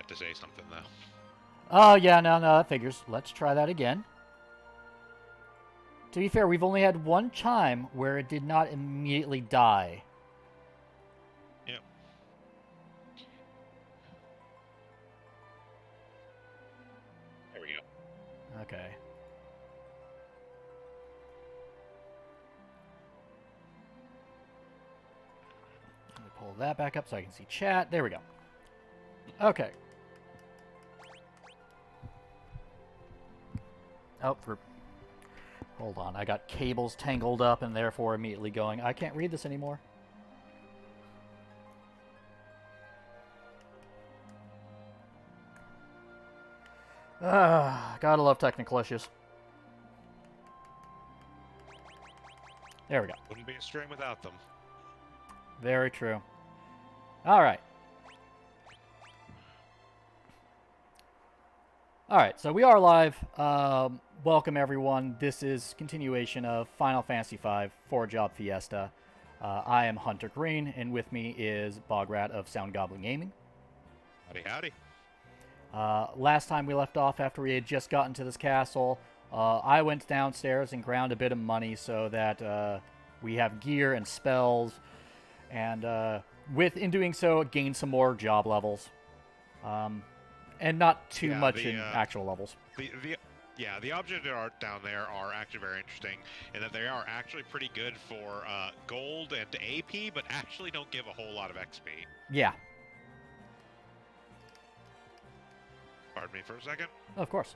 chat to say something, though. Oh, yeah, no, that figures. Let's try that again. To be fair, we've only had one time where it did not immediately die. Yep. There we go. Okay. Let me pull that back up so I can see chat. There we go. Okay. Oh, hold on. I got cables tangled up and therefore immediately going, I can't read this anymore. Gotta love technical issues. There we go. Wouldn't be a stream without them. Very true. All right. All right, so we are live. Welcome, everyone. This is continuation of Final Fantasy V for Job Fiesta. I am Hunter Green, and with me is Bograt of Sound Goblin Gaming. Howdy. Last time we left off, after we had just gotten to this castle, I went downstairs and ground a bit of money so that we have gear and spells, and in doing so, gain some more job levels. And not too much in actual levels. The object art down there are actually very interesting in that they are actually pretty good for gold and AP, but actually don't give a whole lot of XP. Yeah. Pardon me for a second. Of course.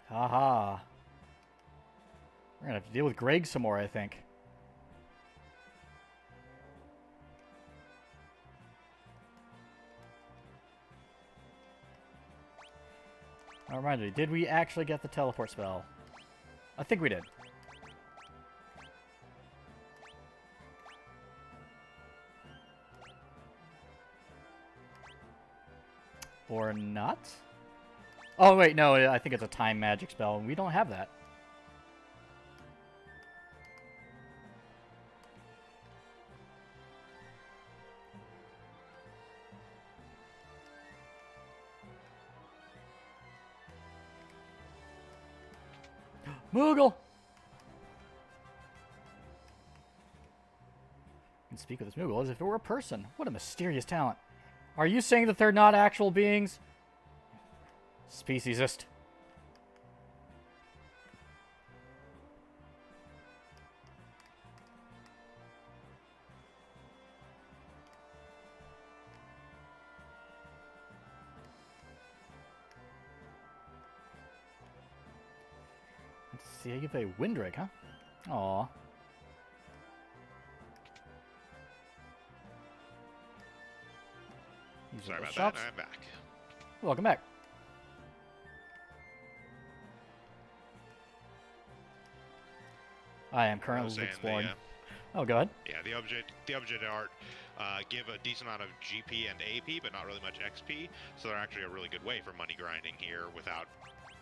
Haha. We're gonna have to deal with Greg some more, I think. Now, remind me, did we actually get the teleport spell? I think we did. Or not? Oh, wait, no, I think it's a time magic spell, and we don't have that. Moogle! You can speak with this Moogle as if it were a person. What a mysterious talent. Are you saying that they're not actual beings? Speciesist. Let's see, I give a Windrake, huh? Aww. Sorry about that, I'm back. Welcome back. I am currently exploring. Oh, go ahead. Yeah, the object art give a decent amount of GP and AP, but not really much XP. So they're actually a really good way for money grinding here without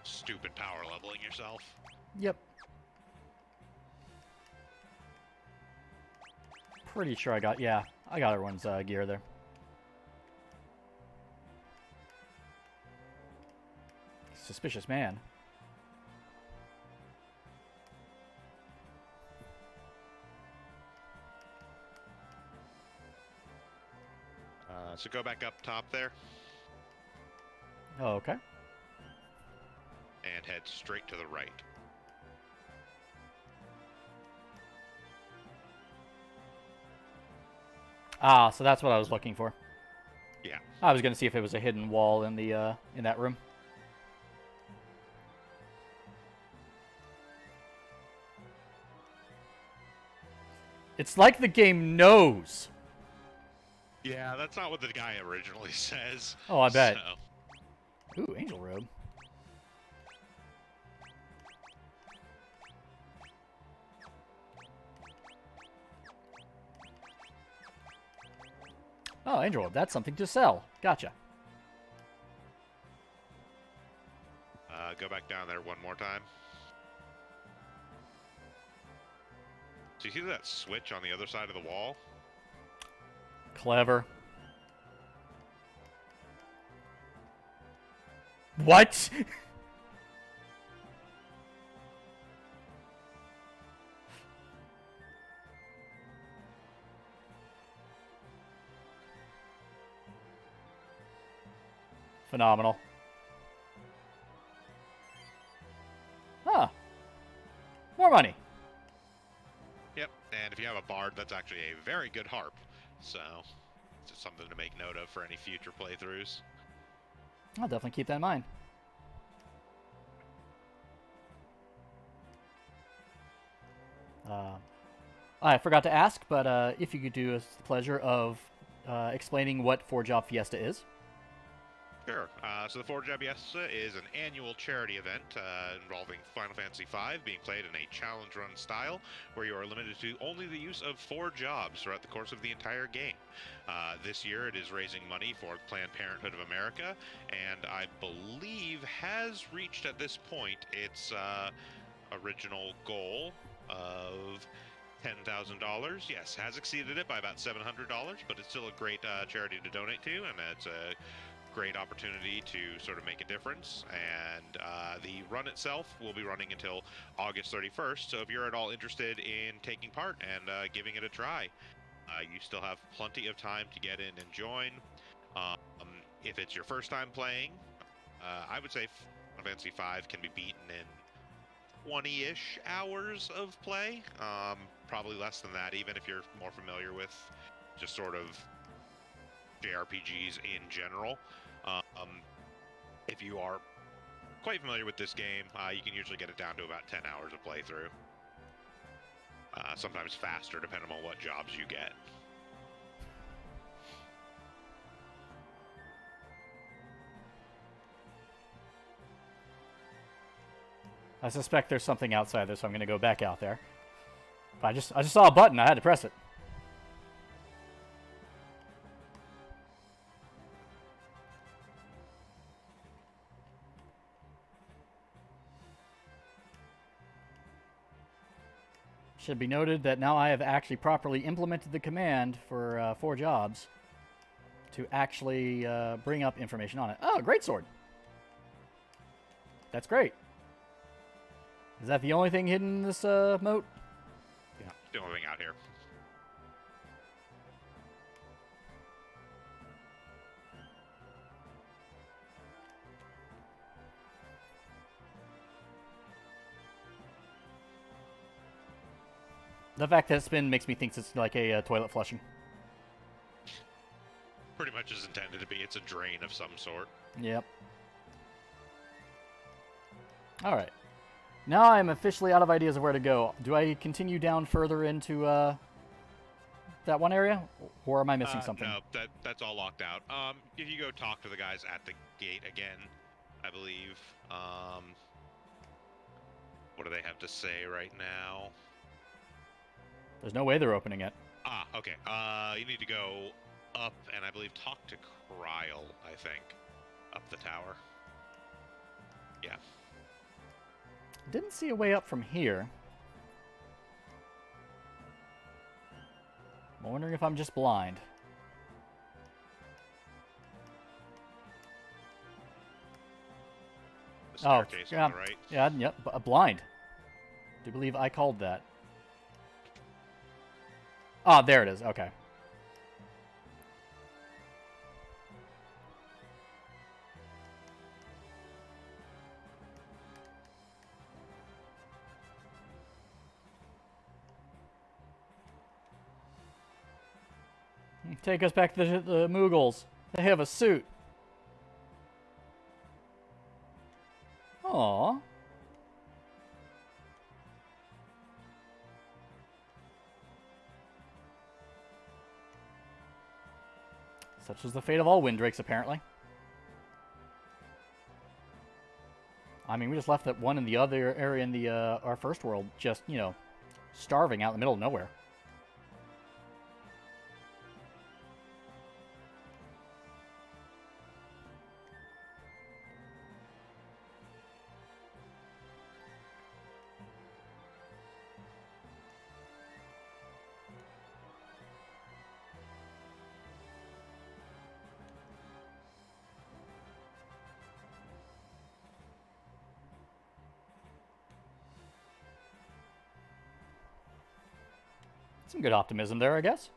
stupid power leveling yourself. Yep. Pretty sure I got everyone's gear there. Suspicious man. So go back up top there. Oh, okay. And head straight to the right. Ah, so that's what I was looking for. Yeah. I was gonna see if it was a hidden wall in the in that room. It's like the game knows. Yeah, that's not what the guy originally says. Oh, I bet. So. Ooh, angel robe. Oh, angel robe. That's something to sell. Gotcha. go back down there one more time. So you see that switch on the other side of the wall? Clever. What? Phenomenal. Huh. More money. Yep, and if you have a bard, that's actually a very good harp. So, it's just something to make note of for any future playthroughs. I'll definitely keep that in mind. I forgot to ask, but if you could do us the pleasure of explaining what For Job Fiesta is. Sure. So the Job Fiesta is an annual charity event involving Final Fantasy V being played in a challenge run style where you are limited to only the use of 4 jobs throughout the course of the entire game. This year it is raising money for Planned Parenthood of America, and I believe has reached at this point its original goal of $10,000. Yes, has exceeded it by about $700, but it's still a great charity to donate to, and it's a great opportunity to sort of make a difference. And the run itself will be running until August 31st, so if you're at all interested in taking part and giving it a try, you still have plenty of time to get in and join. If it's your first time playing, I would say Final Fantasy V can be beaten in 20-ish hours of play. Probably less than that, even if you're more familiar with just sort of JRPGs in general. If you are quite familiar with this game, you can usually get it down to about 10 hours of playthrough. Sometimes faster, depending on what jobs you get. I suspect there's something outside there, so I'm going to go back out there. I just saw a button. I had to press it. Should be noted that now I have actually properly implemented the command for 4 jobs to actually bring up information on it. Oh, great sword. That's great. Is that the only thing hidden in this moat? Yeah, the only thing out here. The fact that it's been makes me think it's like a toilet flushing. Pretty much is intended to be. It's a drain of some sort. Yep. Alright. Now I'm officially out of ideas of where to go. Do I continue down further into that one area? Or am I missing something? No, that's all locked out. If you go talk to the guys at the gate again, I believe. What do they have to say right now? There's no way they're opening it. Ah, okay. You need to go up and I believe talk to Kryl, I think. Up the tower. Yeah. Didn't see a way up from here. I'm wondering if I'm just blind. The staircase yeah, on the right. Yeah, yep, blind. Do believe I called that. Ah, there it is. Okay. Take us back to the Moogles. They have a suit. Aww. Such is the fate of all Windrakes, apparently. I mean, we just left that one in the other area in the our first world, just, you know, starving out in the middle of nowhere. Some good optimism there, I guess.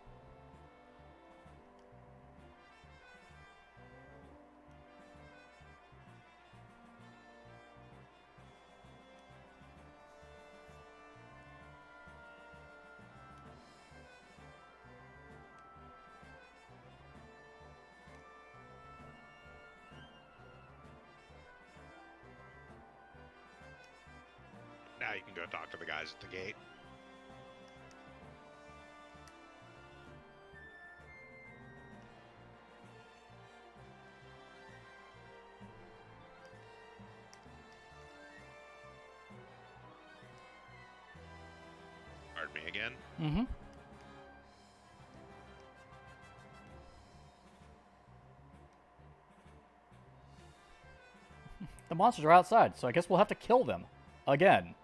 Now you can go talk to the guys at the gate. Pardon me again. Mm-hmm. The monsters are outside, so I guess we'll have to kill them. Again.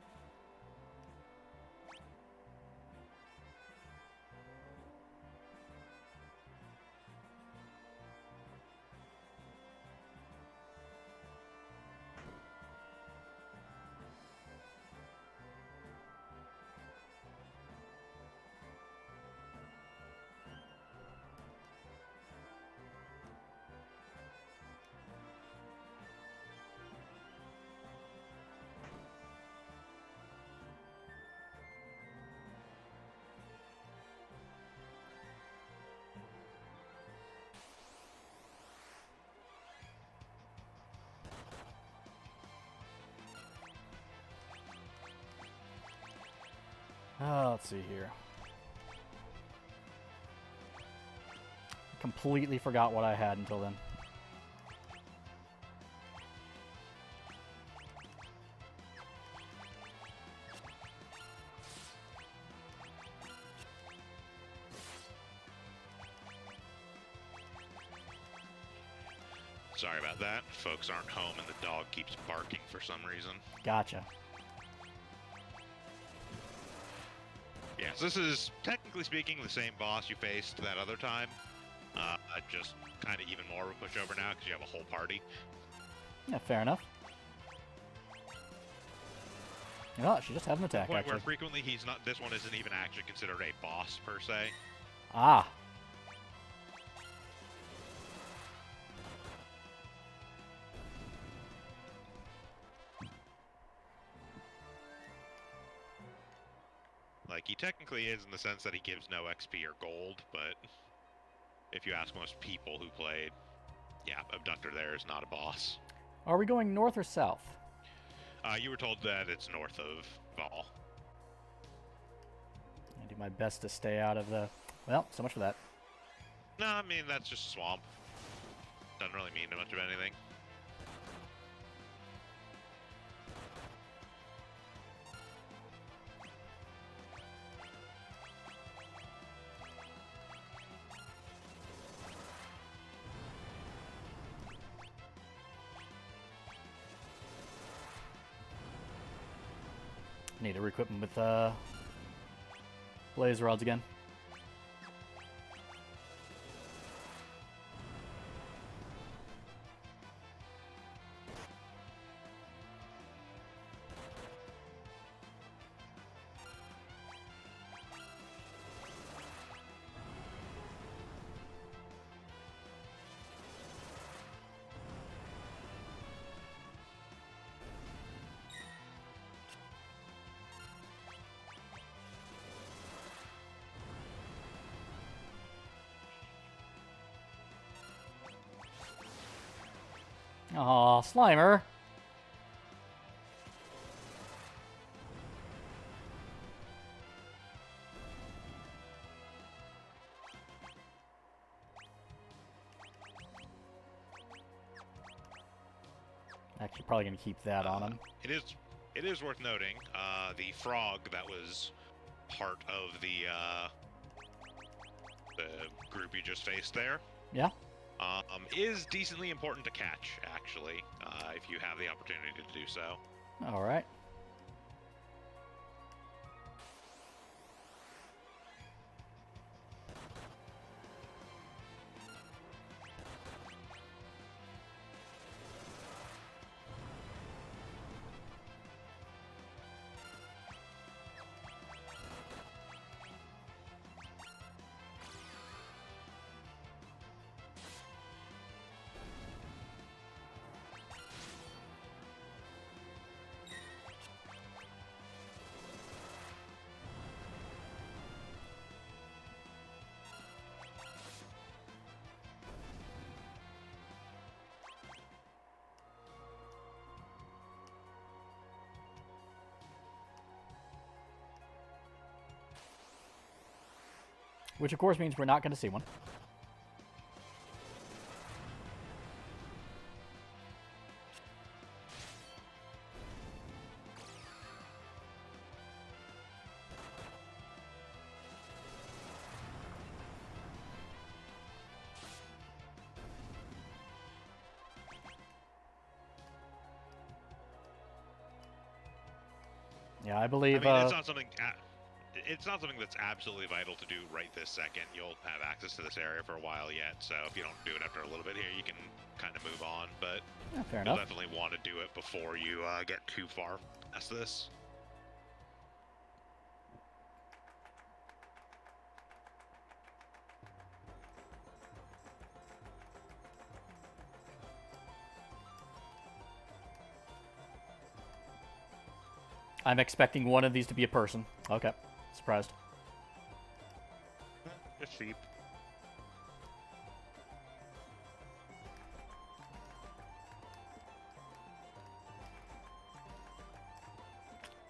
Let's see here. Completely forgot what I had until then. Sorry about that. Folks aren't home and the dog keeps barking for some reason. Gotcha. Yes, this is, technically speaking, the same boss you faced that other time. Just kind of even more of a pushover now because you have a whole party. Yeah, fair enough. You know what? She just had an attack, Point actually. where frequently he's not. This one isn't even actually considered a boss per se. Ah. Like, he technically is in the sense that he gives no XP or gold, but if you ask most people who played, yeah, Abductor there is not a boss. Are we going north or south? You were told that it's north of Val. I do my best to stay out of the... Well, so much for that. No, I mean, that's just swamp. Doesn't really mean much of anything. Need to re-equip him with blaze rods again. Aw, Slimer. Actually, probably gonna keep that on him. It is worth noting, the frog that was part of the group you just faced there. Yeah. Is decently important to catch, actually, if you have the opportunity to do so. All right. Which, of course, means we're not going to see one. Yeah, I believe. I mean, it's not something. It's not something that's absolutely vital to do right this second. You'll have access to this area for a while yet, so if you don't do it after a little bit here, you can kind of move on. But yeah, fair you'll enough. definitely want to do it before you get too far past this. I'm expecting one of these to be a person. Okay, surprised. Just sheep.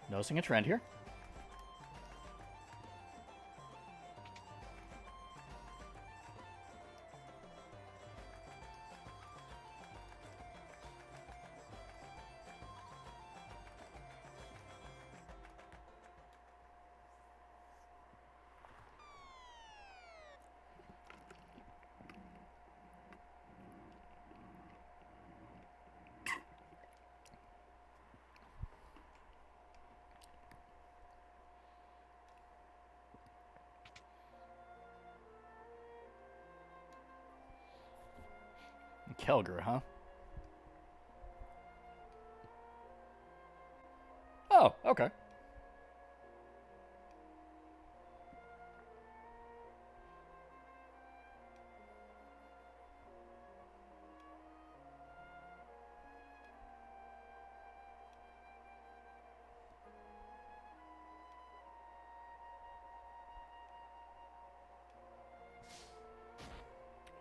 Noticing a trend here. Kelger, huh? Oh, okay.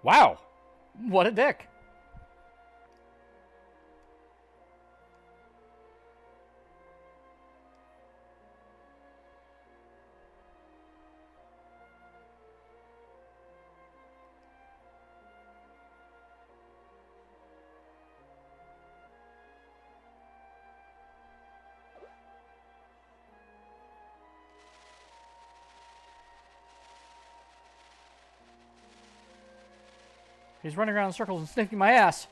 Wow! What a dick! He's running around in circles and sniffing my ass.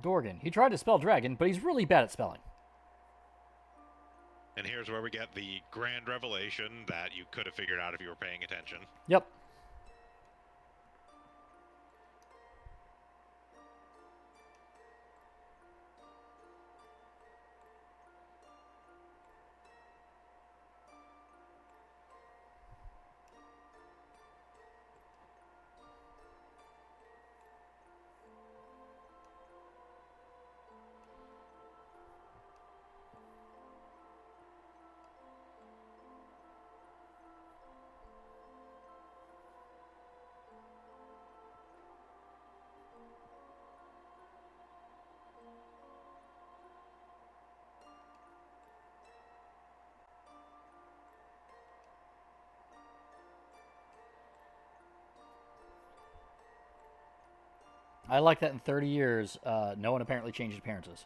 Dorgan. He tried to spell dragon, but he's really bad at spelling. And here's where we get the grand revelation that you could have figured out if you were paying attention. Yep. I like that in 30 years, no one apparently changed appearances.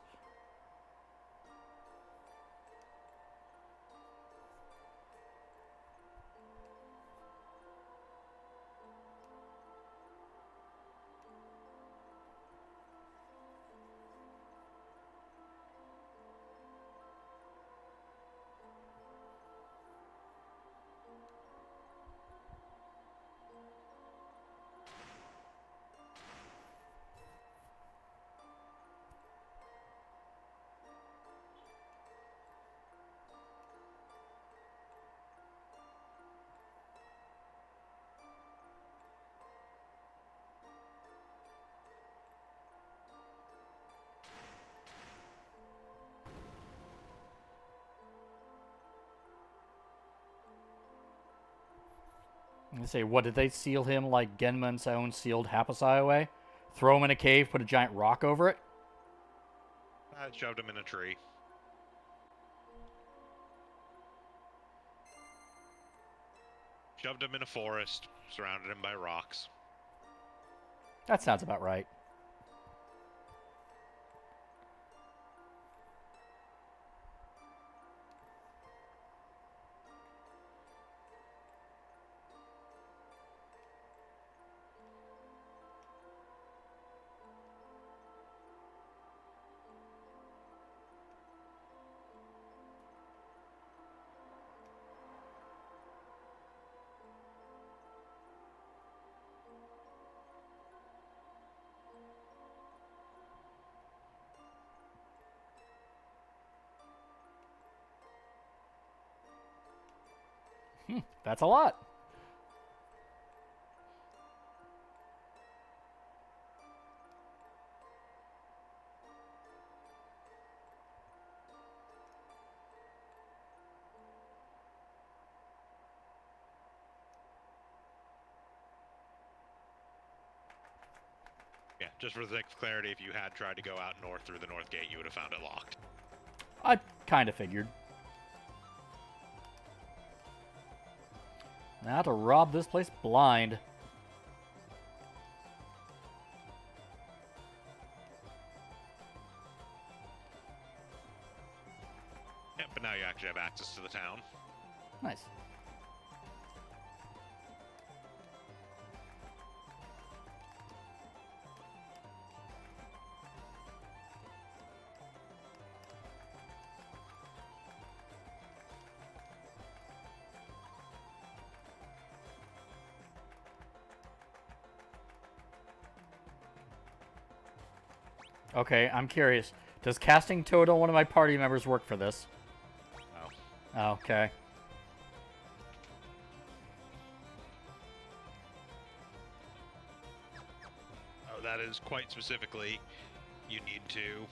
I say, what, did they seal him like Genman's own sealed Hapasai away? Throw him in a cave, put a giant rock over it? I shoved him in a tree. Shoved him in a forest, surrounded him by rocks. That sounds about right. That's a lot. Yeah, just for the sake of clarity, if you had tried to go out north through the north gate, you would have found it locked. I kind of figured. Now to rob this place blind. Yeah, but now you actually have access to the town. Nice. Okay, I'm curious. Does casting Toad on one of my party members work for this? Oh. Oh, okay. Oh, that is quite specifically, you need to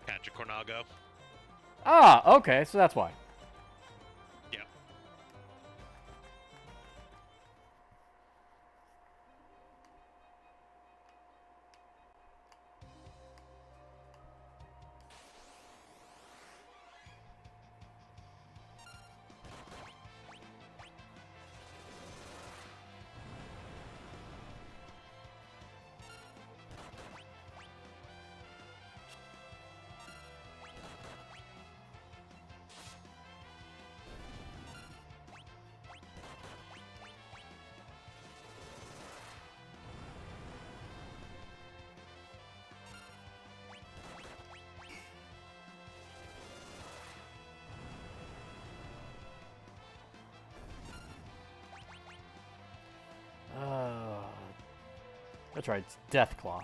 catch a Cornago. Ah, okay, so that's why. Yeah. That's right, it's Deathclaw.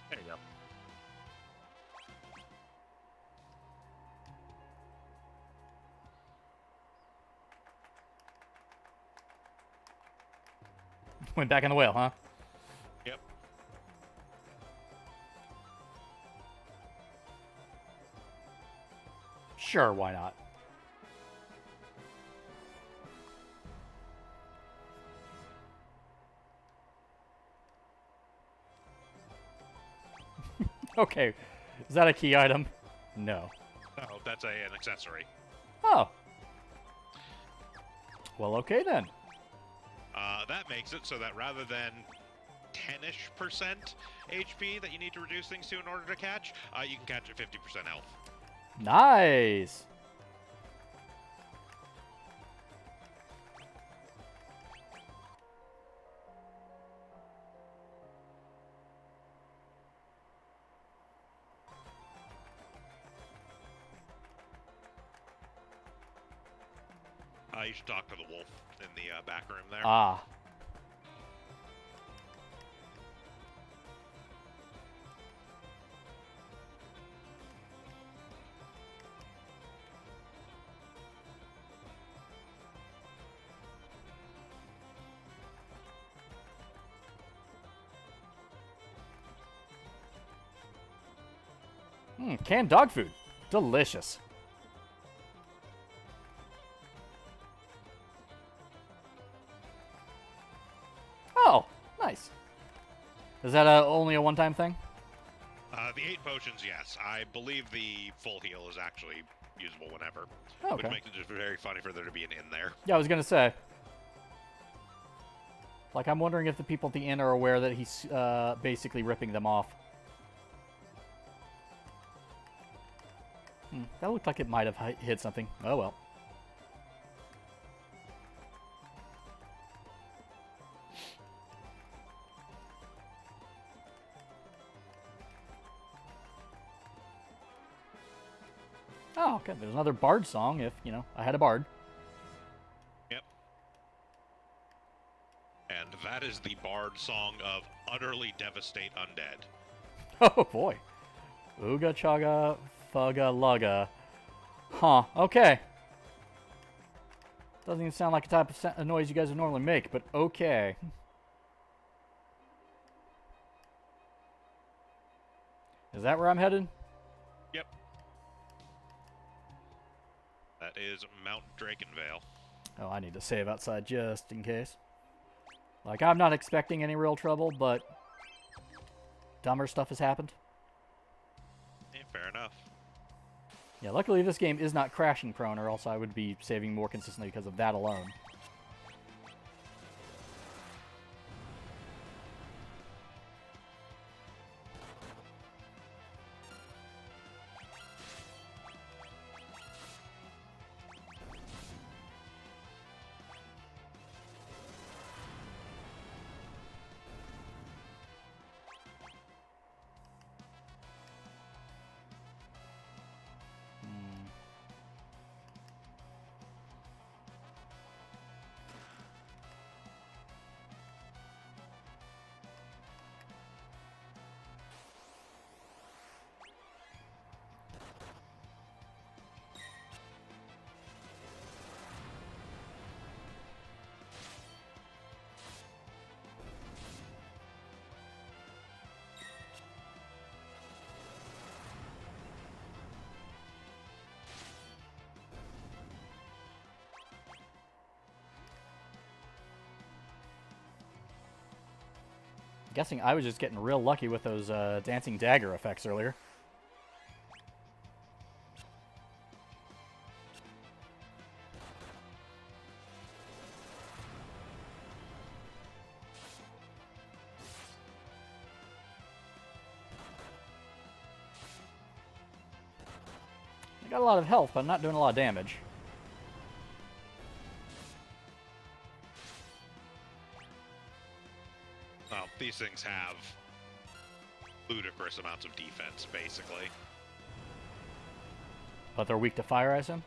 There you go. Went back in the whale, huh? Yep. Sure, why not? Okay, is that a key item? No. Oh, that's an accessory. Oh. Well, okay then. That makes it so that rather than 10-ish% HP that you need to reduce things to in order to catch, you can catch at 50% health. Nice. You should talk to the wolf in the back room there. Ah. Canned dog food. Delicious. Oh, nice. Is that only a one-time thing? The 8 potions, yes. I believe the full heal is actually usable whenever. Oh, okay. Which makes it just very funny for there to be an inn there. Yeah, I was going to say. Like, I'm wondering if the people at the inn are aware that he's basically ripping them off. That looked like it might have hit something. Oh, well. Oh, okay. There's another bard song if, you know, I had a bard. Yep. And that is the bard song of Utterly Devastate Undead. Oh, boy. Ooga chaga, fugga lugga. Huh, okay. Doesn't even sound like a type of noise you guys would normally make, but okay. Is that where I'm headed? Yep. That is Mount Drakenvale. Oh, I need to save outside just in case. Like, I'm not expecting any real trouble, but dumber stuff has happened. Yeah, fair enough. Yeah, luckily this game is not crashing prone, or else I would be saving more consistently because of that alone. Guessing I was just getting real lucky with those dancing dagger effects earlier. I got a lot of health, but I'm not doing a lot of damage. Well, these things have ludicrous amounts of defense, basically. But they're weak to fire, I assume?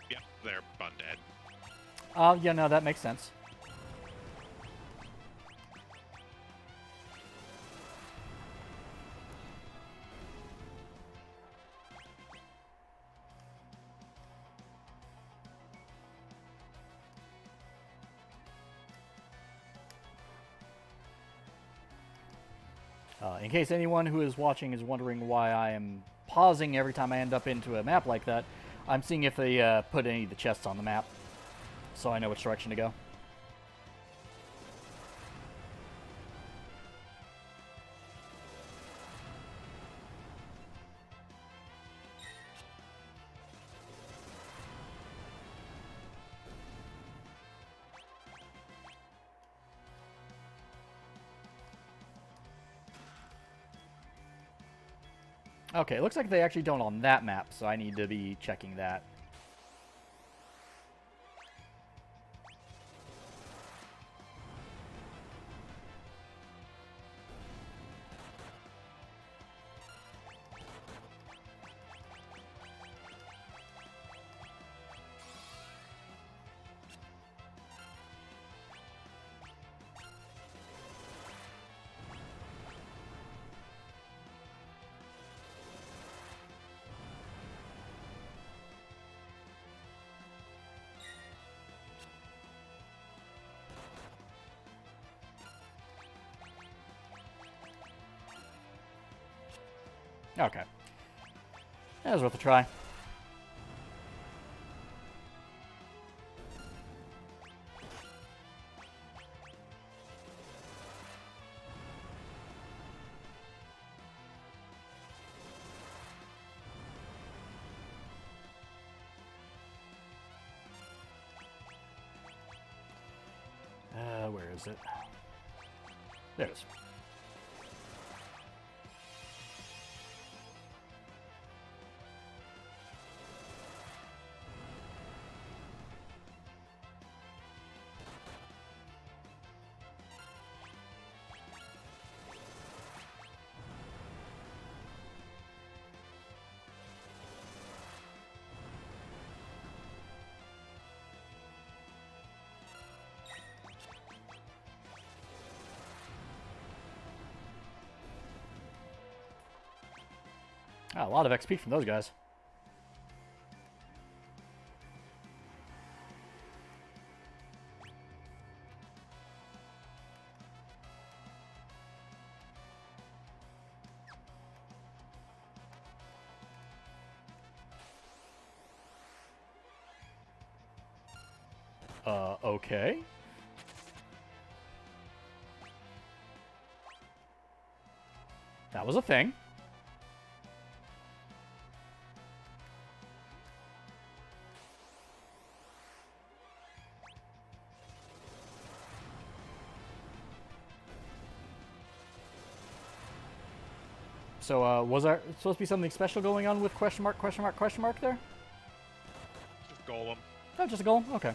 Yep, they're undead. Yeah, no, that makes sense. In case anyone who is watching is wondering why I am pausing every time I end up into a map like that, I'm seeing if they put any of the chests on the map, so I know which direction to go. Okay, it looks like they actually don't on that map, so I need to be checking that. Okay. That was worth a try. Where is it? There it is. Ah, a lot of XP from those guys. Okay. That was a thing. So, was there supposed to be something special going on with question mark, question mark, question mark there? Just golem. Oh, just a golem? Okay.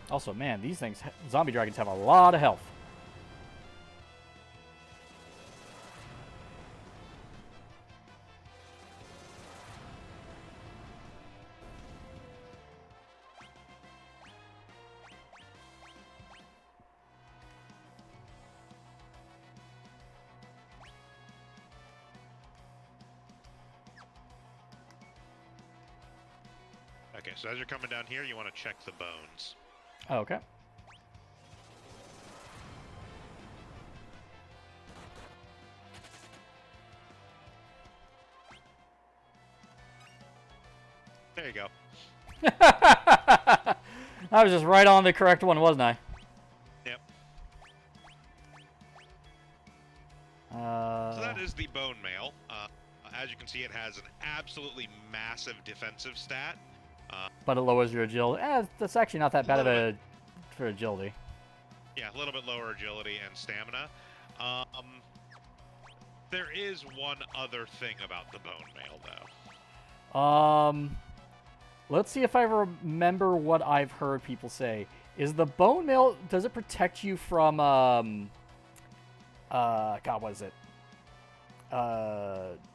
Also, man, these things, zombie dragons have a lot of health. Okay, so as you're coming down here, you want to check the bones. Oh, okay. There you go. I was just right on the correct one, wasn't I? Yep. So that is the bone mail. As you can see, it has an absolutely massive defensive stat. But it lowers your agility. That's actually not that bad of for agility. Yeah, a little bit lower agility and stamina. There is one other thing about the bone mail, though. Let's see if I remember what I've heard people say. Is the bone mail, does it protect you from, God, what is it?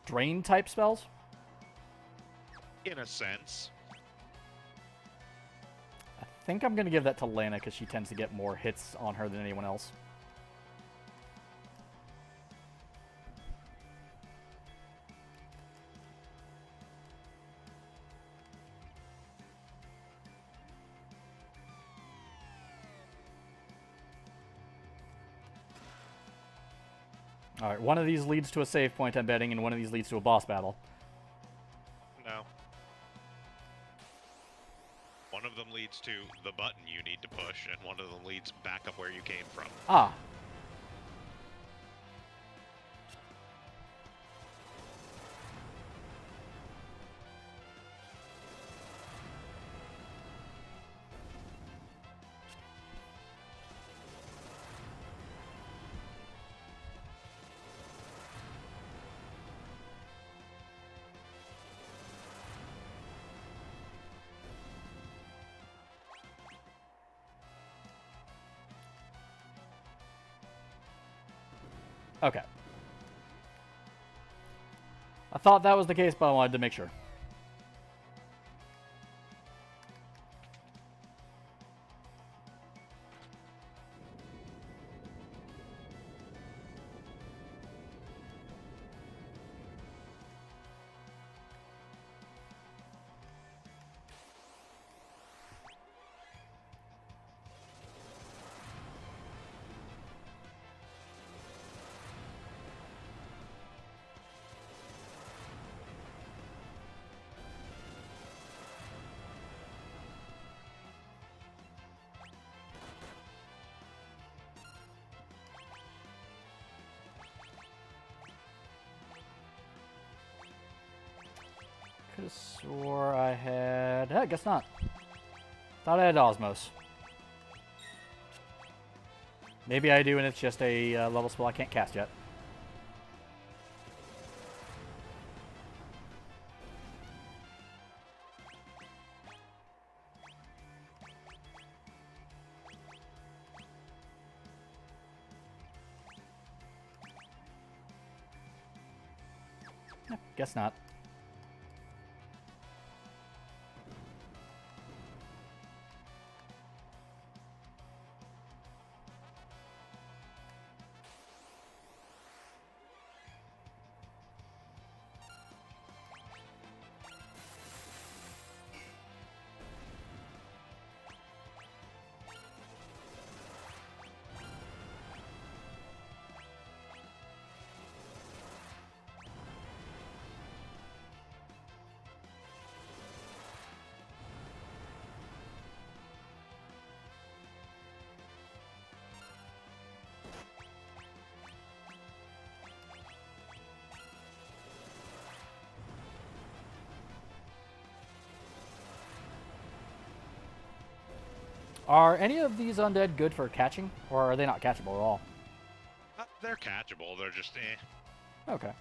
Drain type spells? In a sense. I think I'm going to give that to Lana because she tends to get more hits on her than anyone else. Alright, one of these leads to a save point, I'm betting, and one of these leads to a boss battle. No. One of them leads to the button you need to push, and one of them leads back up where you came from. Ah. Okay. I thought that was the case, but I wanted to make sure. Could have swore I had... I guess not. Thought I had Osmos. Maybe I do, and it's just a level spell I can't cast yet. Guess not. Are any of these undead good for catching, or are they not catchable at all? They're catchable. They're just eh. Okay.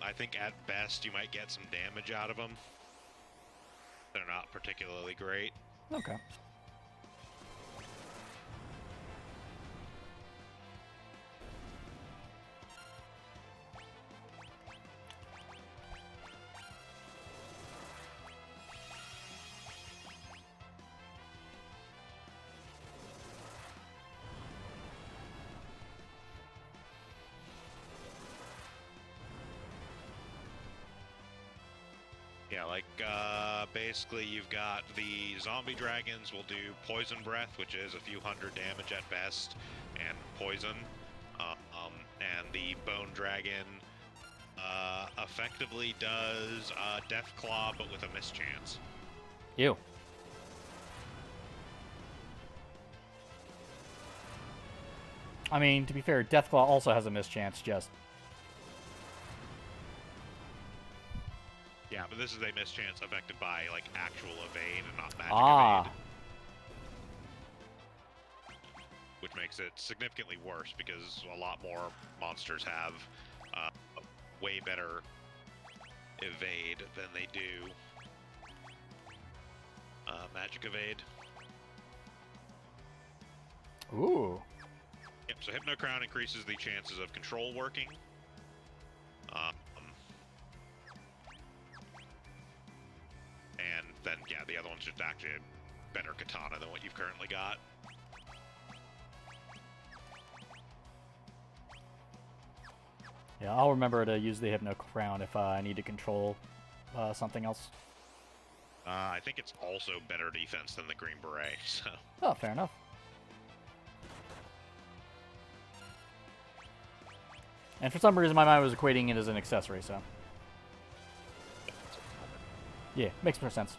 I think at best you might get some damage out of them. They're not particularly great. Okay. Yeah, like, basically you've got the zombie dragons will do poison breath, which is a few hundred damage at best, and poison. And the bone dragon, effectively does, death claw, but with a mischance. You. I mean, to be fair, Deathclaw also has a mischance, just... Yeah, but this is a mischance affected by, like, actual evade and not magic evade. Which makes it significantly worse, because a lot more monsters have way better evade than they do magic evade. Ooh. Yep, so Hypno Crown increases the chances of control working. And then, yeah, the other one's just actually a better katana than what you've currently got. Yeah, I'll remember to use the Hypno Crown if I need to control something else. I think it's also better defense than the Green Beret, so... Oh, fair enough. And for some reason, my mind was equating it as an accessory, so... Yeah, makes more sense.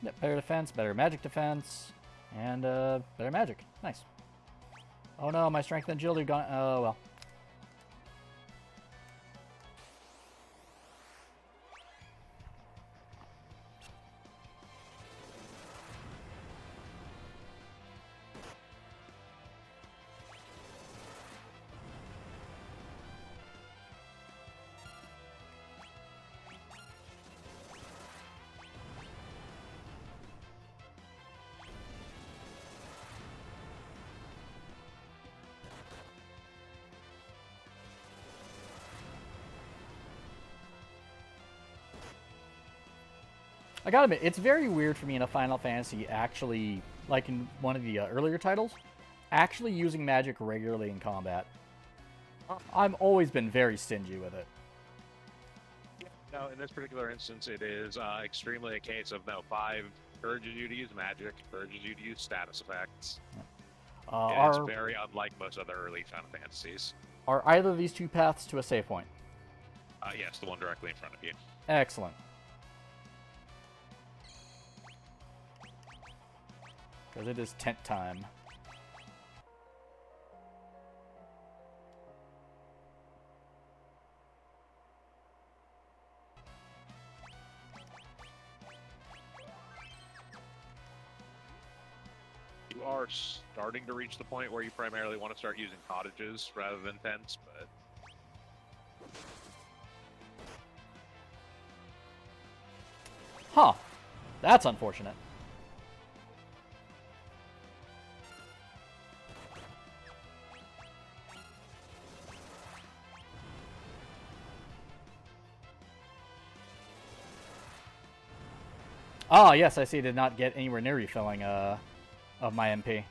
Yep, better defense, better magic defense, and better magic. Nice. Oh no, my strength and agility gone. Oh well. I gotta admit, it's very weird for me in a Final Fantasy actually, like in one of the earlier titles, actually using magic regularly in combat. I've always been very stingy with it. Yeah, no, in this particular instance, it is extremely a case of no, 5 encourages you to use magic, encourages you to use status effects. It's Are very unlike most other early Final Fantasies. are either of these two paths to a save point? Yes, the one directly in front of you. Excellent. Because it is tent time. You are starting to reach the point where you primarily want to start using cottages rather than tents, but Huh. That's unfortunate. Ah, yes, I see. Did not get anywhere near refilling of my MP.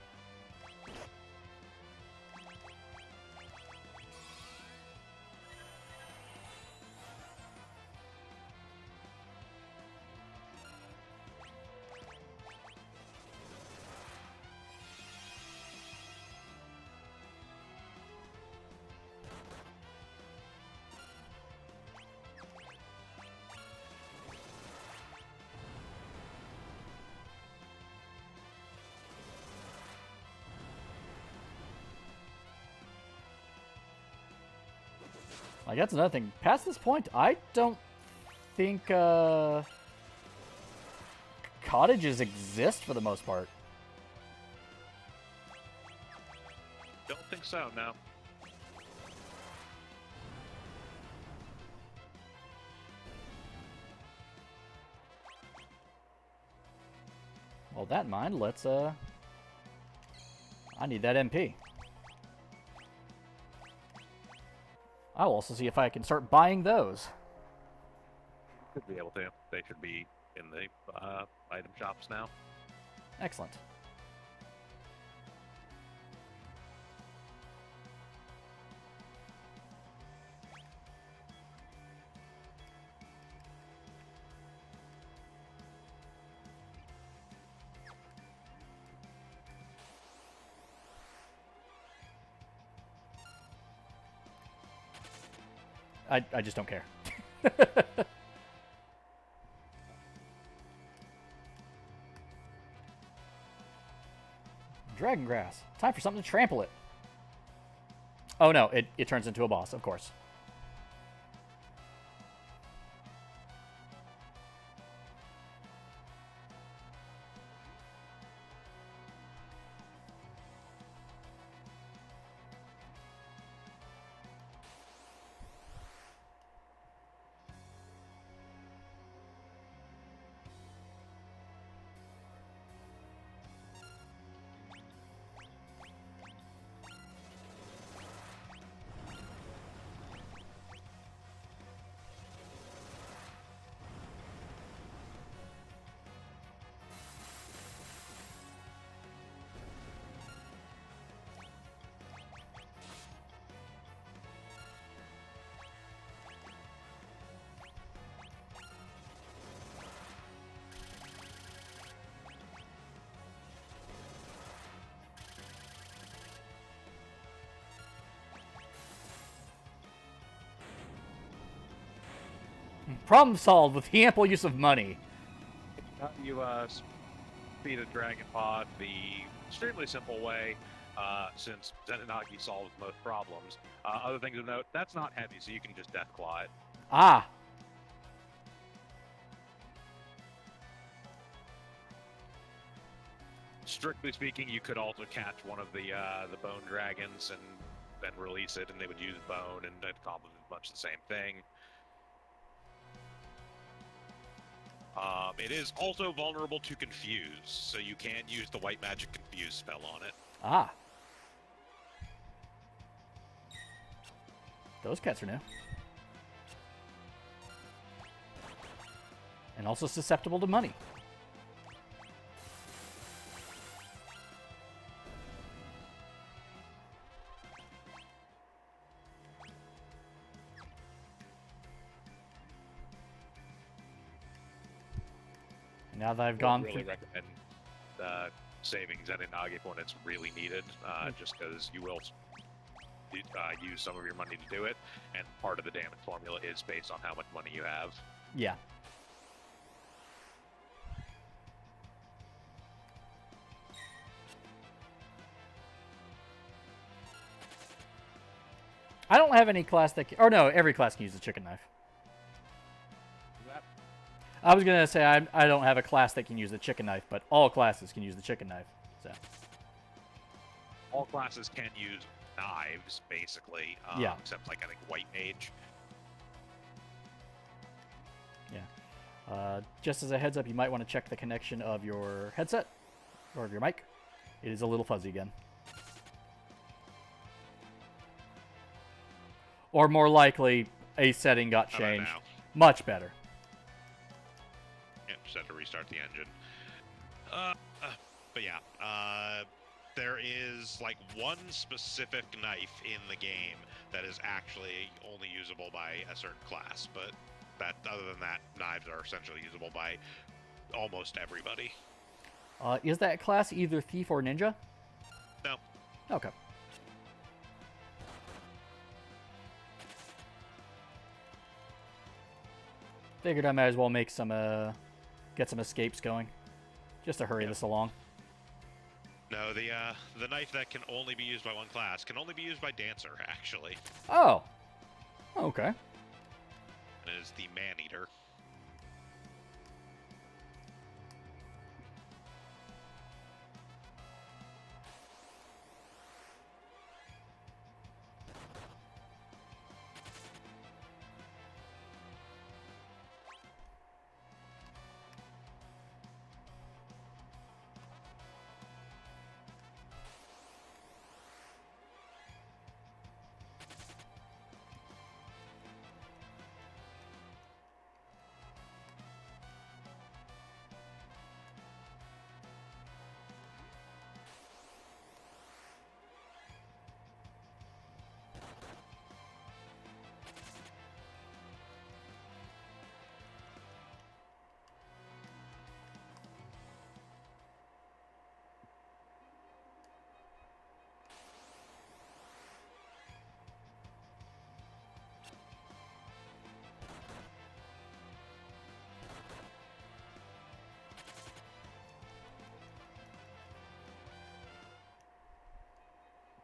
Like, that's another thing. Past this point, I don't think cottages exist for the most part. don't think so, no. Well, that in mind, let's I need that MP. I'll also see if I can start buying those. Should be able to. They should be in the item shops now. Excellent. I just don't care. Dragon grass. Time for something to trample it. Oh no, it turns into a boss, of course. Problem solved with the ample use of money. You speed a dragon pod the extremely simple way, since Zenitagi solves most problems. Other things of note, that's not heavy, so you can just deathclaw it. Ah. Strictly speaking, you could also catch one of the bone dragons and then release it, and they would use bone, and it accomplishes much the same thing. It is also vulnerable to confuse, so you can use the white magic confuse spell on it. Ah. Those cats are new. And also susceptible to money. Now that I've I gone would really through... recommend saving Zen and Nagip when it's really needed, just because you will use some of your money to do it, and part of the damage formula is based on how much money you have. Yeah. I don't have any class that... Or no, every class can use the chicken knife. I was going to say I don't have a class that can use the chicken knife, but all classes can use the chicken knife. So. All classes can use knives, basically, yeah. except, like, I think White Mage. Yeah. Just as a heads up, you might want to check the connection of your headset or of your mic. It is a little fuzzy again. Or more likely, a setting got changed. Much better. Yep, just had to restart the engine. But yeah, there is like one specific knife in the game that is actually only usable by a certain class, but other than that, knives are essentially usable by almost everybody. Is that class either Thief or Ninja? No. Okay. Figured I might as well make some, get some escapes going, just to hurry this along. No, the knife that can only be used by one class can only be used by Dancer, actually. Oh. Okay. It is the Man-Eater.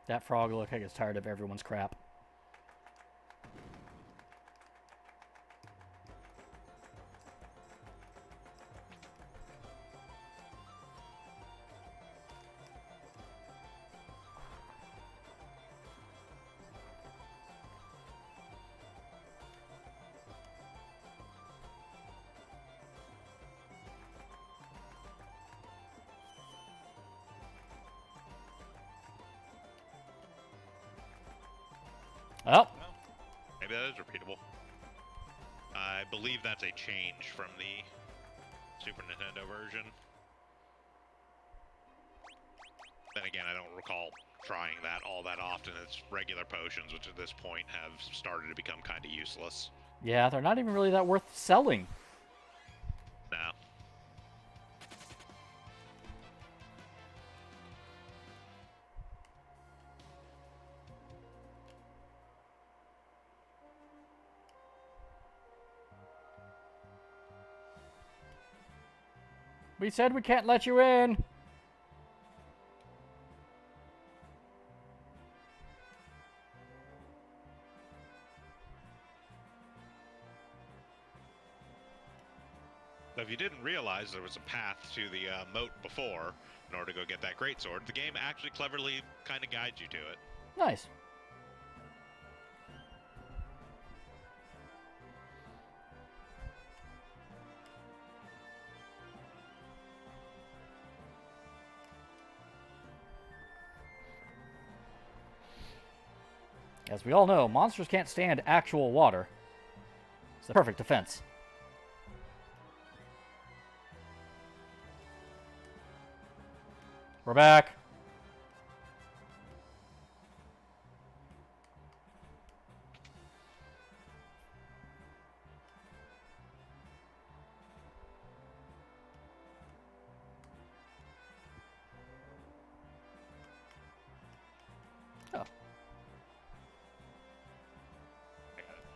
That frog looks like it's tired of everyone's crap. Oh. Maybe that is repeatable. I believe that's a change from the Super Nintendo version. Then again, I don't recall trying that all that often. It's regular potions, which at this point have started to become kind of useless. Yeah, they're not even really that worth selling. No. We said we can't let you in. So if you didn't realize there was a path to the moat before, in order to go get that greatsword, the game actually cleverly kind of guides you to it. Nice. As we all know, monsters can't stand actual water. It's the perfect defense. We're back.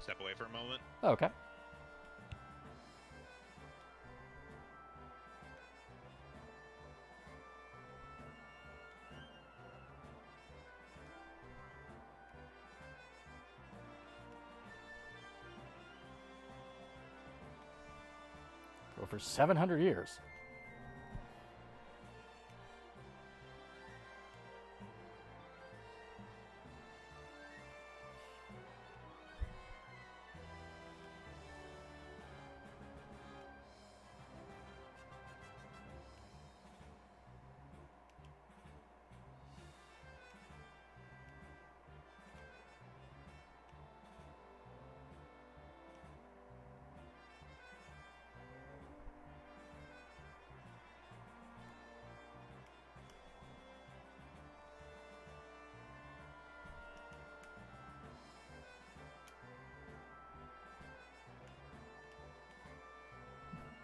step away for a moment. Okay. Over 700 years.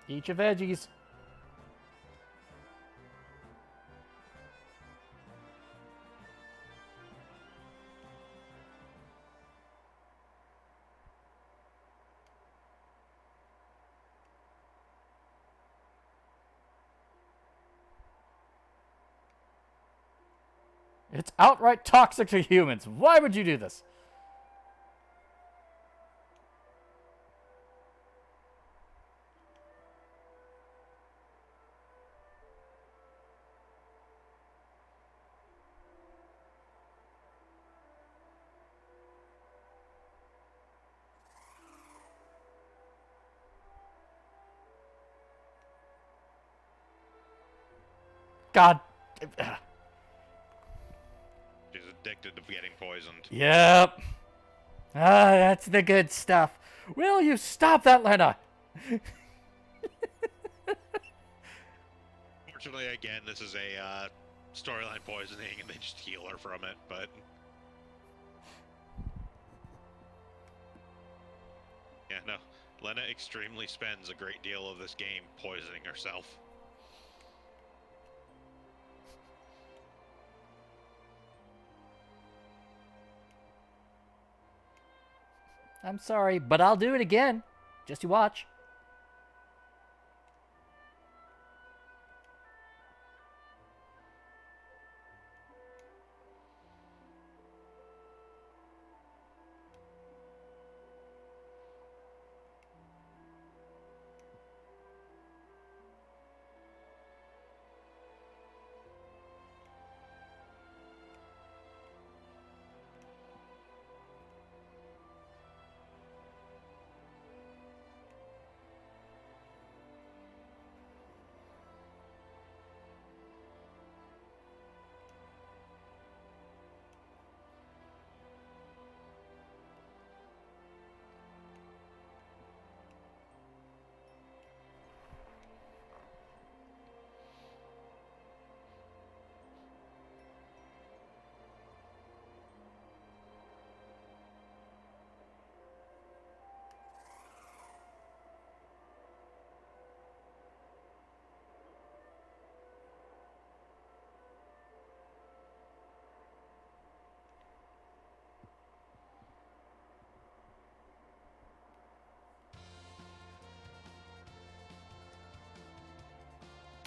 Eat your veggies. It's outright toxic to humans. Why would you do this? God. She's addicted to getting poisoned. Yep. Ah, that's the good stuff. Will you stop that, Lena? Fortunately, again, this is a storyline poisoning, and they just heal her from it, but... Yeah, no. Lena extremely spends a great deal of this game poisoning herself. I'm sorry, but I'll do it again. Just you watch.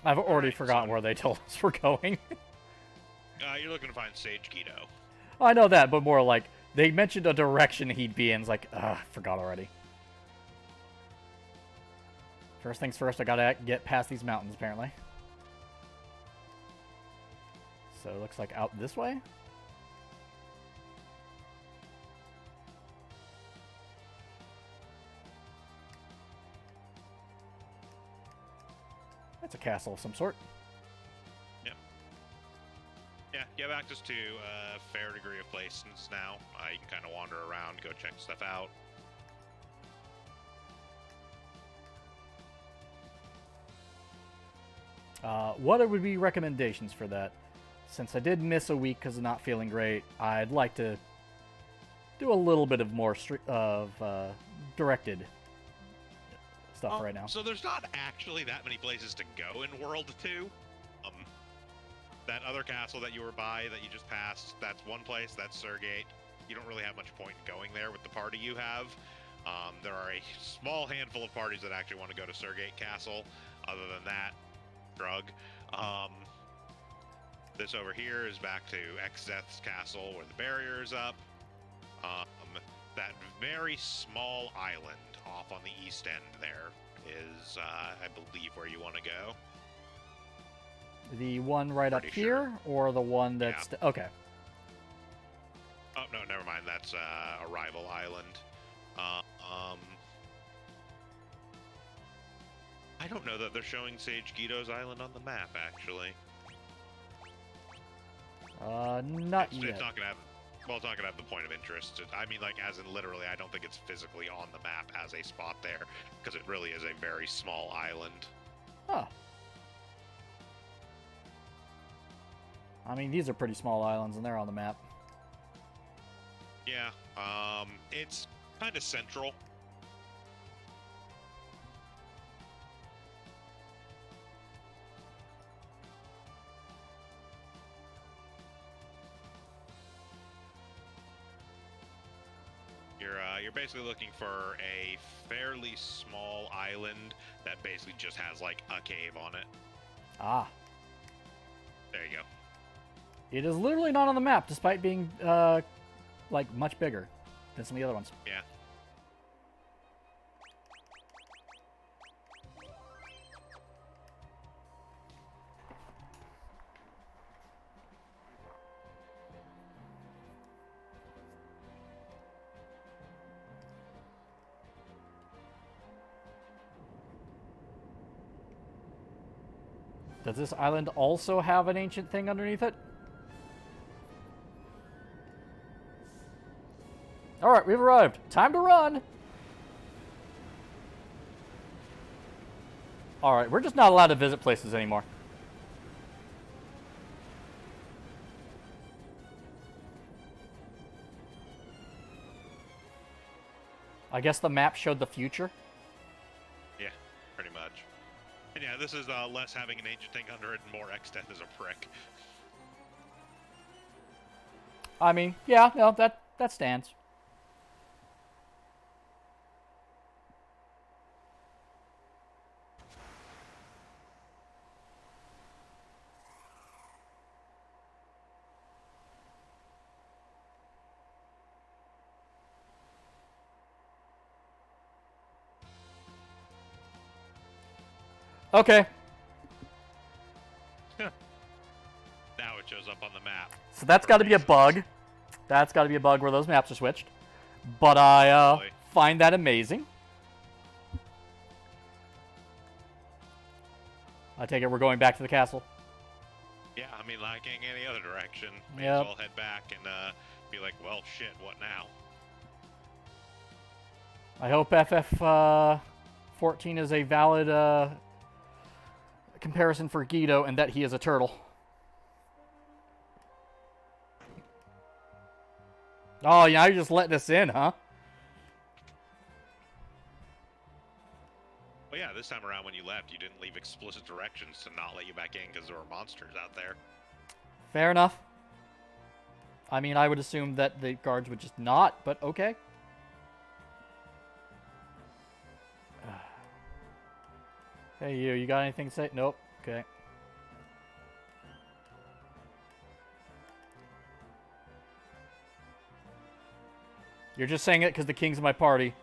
I've already forgotten where they told us we're going. You're looking to find Sage Keto. I know that, but more like, they mentioned a direction he'd be in. It's like, forgot already. First things first, I gotta get past these mountains, apparently. So it looks like out this way? That's a castle of some sort. Yep. Yeah, you have access to a fair degree of places now. You can kind of wander around, go check stuff out. What would be recommendations for that? Since I did miss a week because of not feeling great, I'd like to do a little bit of more directed stuff right now. So there's not actually that many places to go in World 2. That other castle that you were by, that you just passed, that's one place, that's Surgate. You don't really have much point in going there with the party you have. There are a small handful of parties that actually want to go to Surgate Castle. Other than that, drug. This over here is back to Exdeath's castle where the barrier is up. That very small island off on the east end there is, I believe, where you want to go. The one right up Pretty here, or the one that's... Yeah. Okay. Oh, no, never mind. That's Arrival Island. I don't know that they're showing Sage Guido's Island on the map, actually. Not yet. It's not gonna have... Well, it's not gonna have the point of interest. I mean, like, as in literally, I don't think it's physically on the map as a spot there, because it really is a very small island. Huh. I mean, these are pretty small islands, and they're on the map. Yeah, it's kind of central. You're basically looking for a fairly small island that basically just has like a cave on it. Ah. There you go. It is literally not on the map, despite being, like, much bigger than some of the other ones. Yeah. Does this island also have an ancient thing underneath it? Alright, we've arrived. Time to run! Alright, we're just not allowed to visit places anymore. I guess the map showed the future? Yeah, pretty much. And yeah, this is less having an ancient thing under it and more Exdeath is a prick. I mean, yeah, no, that stands. Okay. Now it shows up on the map. So that's got to be a bug. That's got to be a bug where those maps are switched. But I find that amazing. I take it we're going back to the castle. Yeah, I mean, like any other direction. May Yep. as well head back and be like, well, shit, what now? I hope FF14 is a valid comparison for Guido and that he is a turtle. Oh, yeah, you're just letting us in, huh? Well, yeah, this time around when you left, you didn't leave explicit directions to not let you back in because there were monsters out there. Fair enough. I mean, I would assume that the guards would just not, but okay. Hey, you got anything to say? Nope. Okay. You're just saying it because the king's in my party.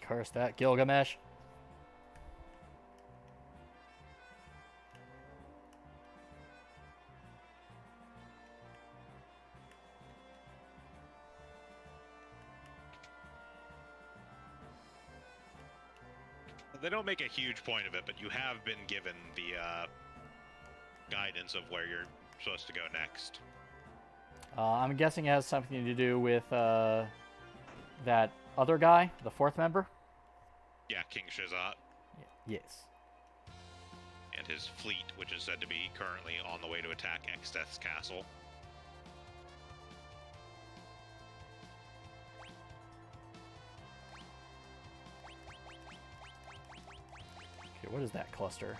Curse that Gilgamesh. They don't make a huge point of it, but you have been given the guidance of where you're supposed to go next. I'm guessing it has something to do with that other guy, the fourth member. Yeah, King Shazat. Yes. and his fleet, which is said to be currently on the way to attack Exdeath's castle. Okay, what is that cluster?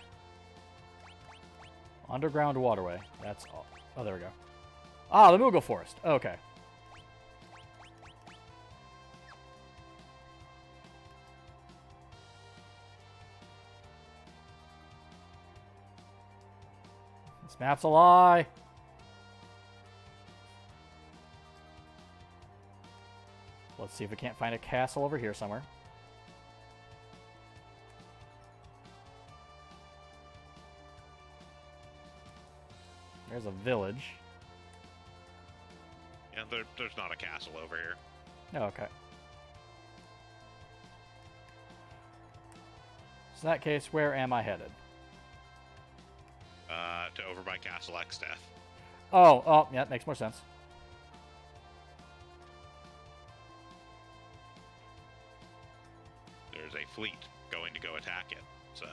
Underground waterway. That's all. Oh, there we go. Ah, the Moogle Forest. Okay. This map's a lie. Let's see if we can't find a castle over here somewhere. There's a village. Yeah, there's not a castle over here. Oh, okay. So in that case, where am I headed? To over by Castle Exdeath. Oh, yeah, that makes more sense. There's a fleet going to go attack it, so...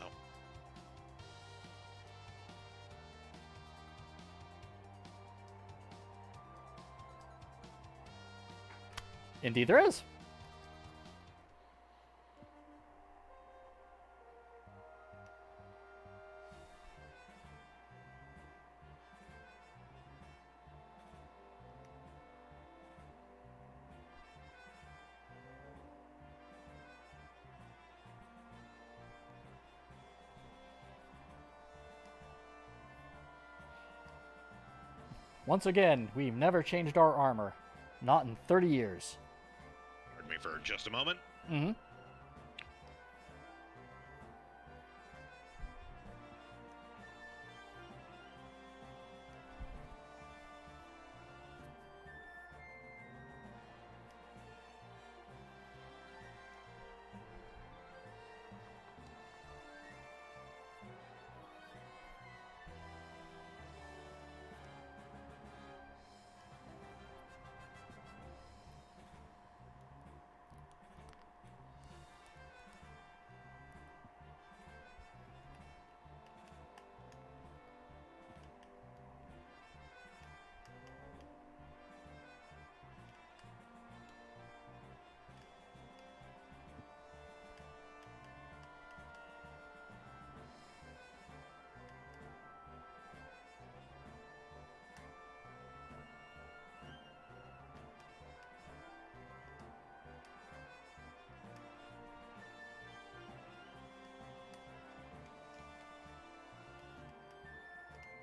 Indeed there is. Once again, we've never changed our armor. Not in 30 years. Pardon me for just a moment. Mm-hmm.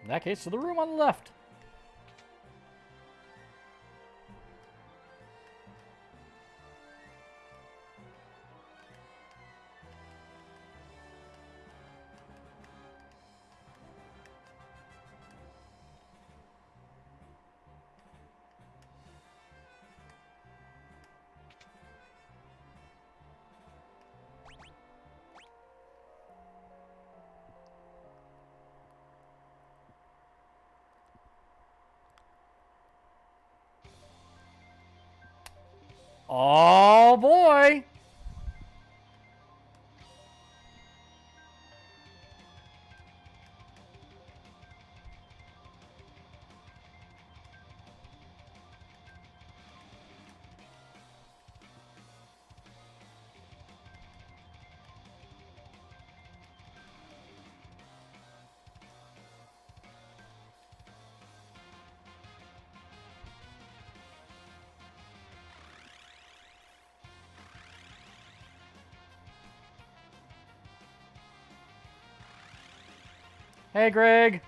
In that case, to the room on the left. Oh boy! Hey, Greg.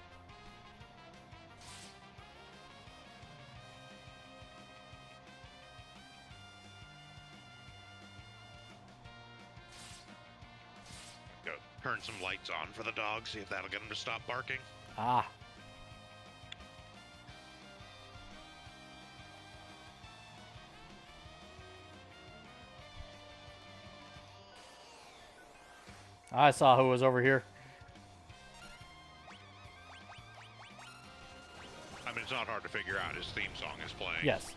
Go turn some lights on for the dog, see if that'll get him to stop barking. Ah. I saw who was over here. I mean, it's not hard to figure out. His theme song is playing. Yes.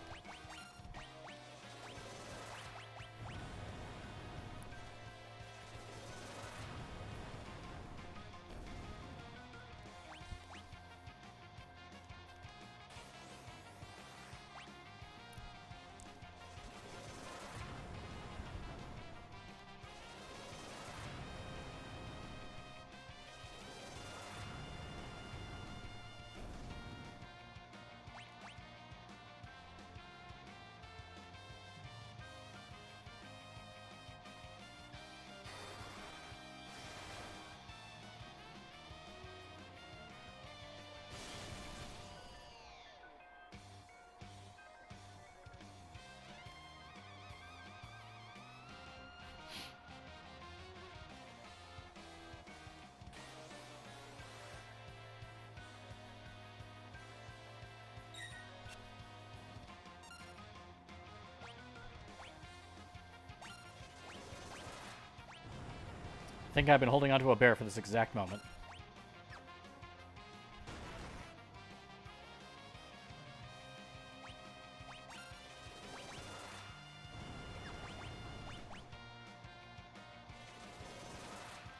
think I've been holding onto a bear for this exact moment.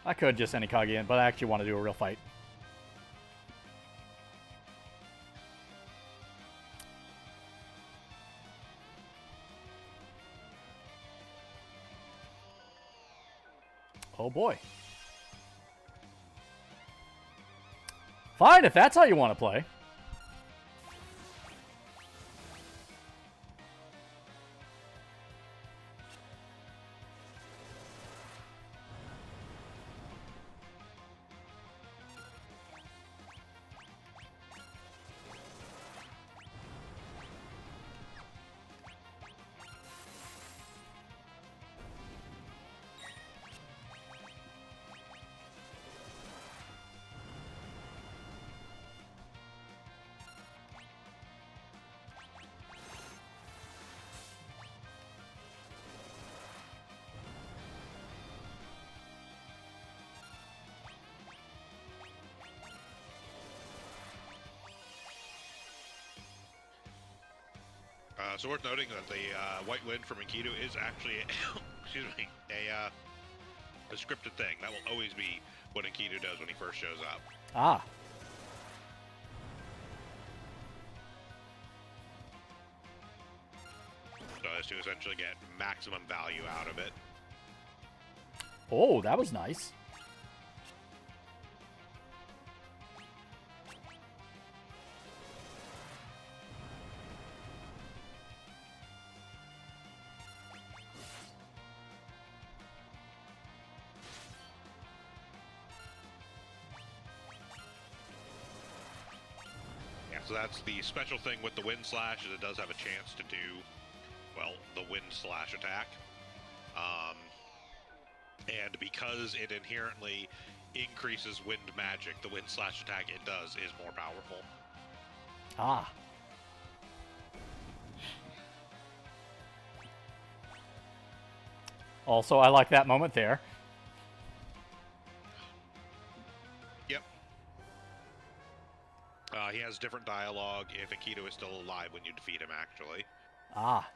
I could just send Ikagi in, but I actually want to do a real fight. Oh boy. Fine, if that's how you want to play. So worth noting that the White Wind from Enkidu is actually, excuse me, a scripted thing. That will always be what Enkidu does when he first shows up. Ah. So as to essentially get maximum value out of it. Oh, that was nice. So that's the special thing with the Wind Slash, is it does have a chance to do, well, the Wind Slash attack. And because it inherently increases wind magic, the Wind Slash attack it does is more powerful. Ah. Also, I like that moment there. Yep. He has different dialogue if Enkidu is still alive when you defeat him, actually. Ah.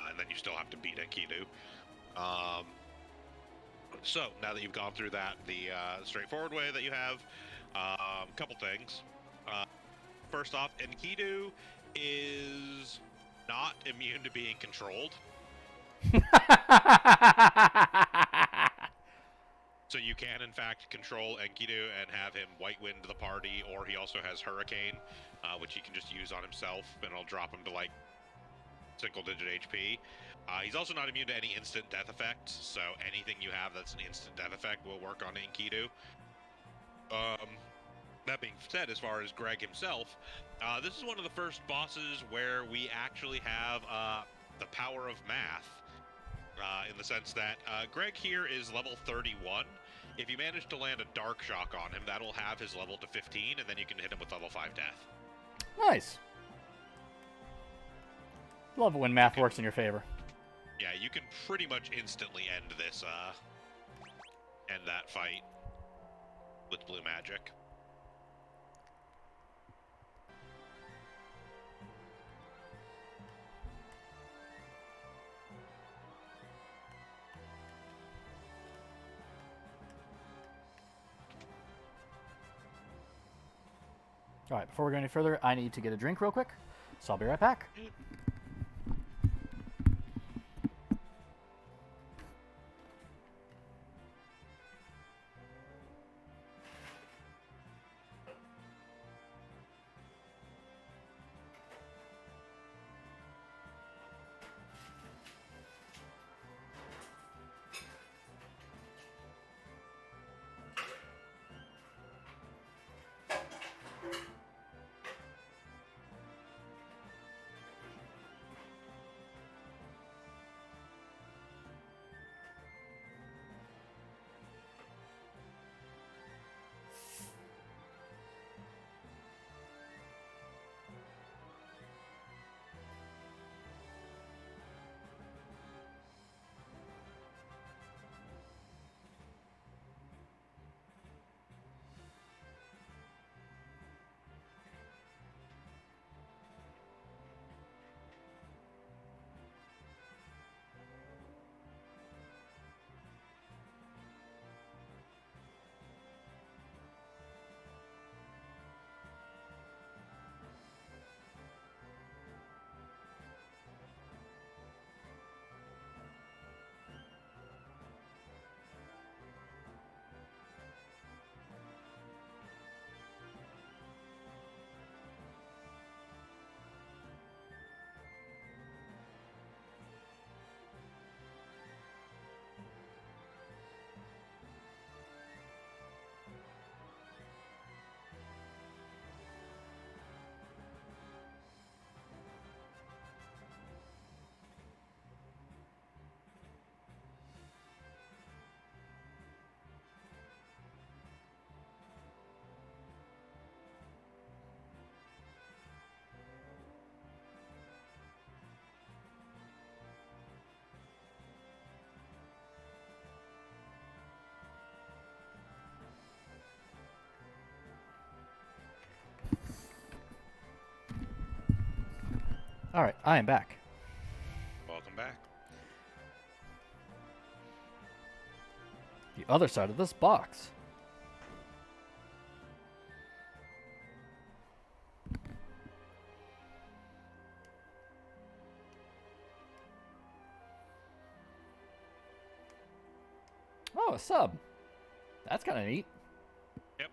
And then you still have to beat Enkidu. So, now that you've gone through that, the straightforward way that you have, a couple things. First off, Enkidu is not immune to being controlled. So you can, in fact, control Enkidu and have him White Wind the party, or he also has Hurricane, which he can just use on himself, and it'll drop him to, like, single-digit HP. He's also not immune to any instant death effects, so anything you have that's an instant death effect will work on Enkidu. That being said, as far as Greg himself, this is one of the first bosses where we actually have the power of math. In the sense that Greg here is level 31. If you manage to land a Dark Shock on him, that'll have his level to 15, and then you can hit him with level 5 death. Nice. Love it when math works in your favor. Yeah, you can pretty much instantly end this, end that fight with blue magic. All right, before we go any further, I need to get a drink real quick, so I'll be right back. Alright, I am back. Welcome back. The other side of this box. Oh, a sub. That's kind of neat. Yep.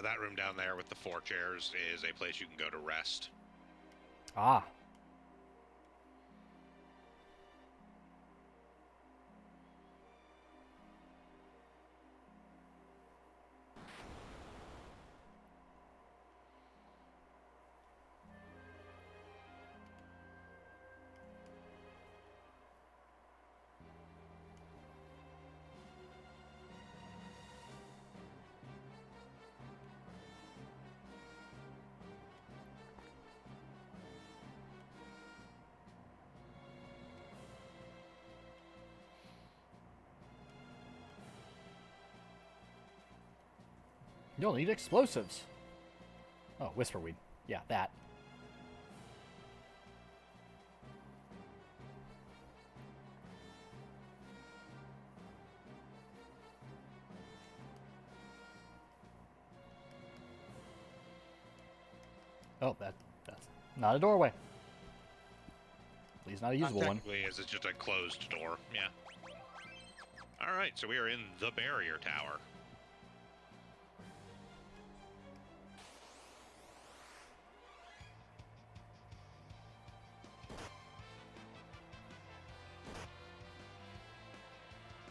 That room down there with the 4 chairs is a place you can go to rest. Ah. You'll need explosives. Oh, Whisperweed. Yeah, that. Oh, that's not a doorway. At least not a usable one. Technically, as it's just a closed door. Yeah. All right, so we are in the barrier tower.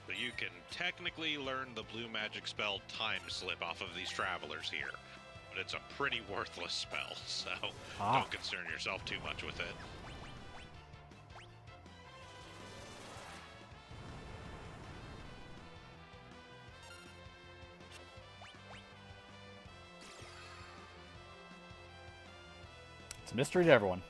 So you can technically learn the blue magic spell Time Slip off of these travelers here, but it's a pretty worthless spell, so don't concern yourself too much with it. It's a mystery to everyone.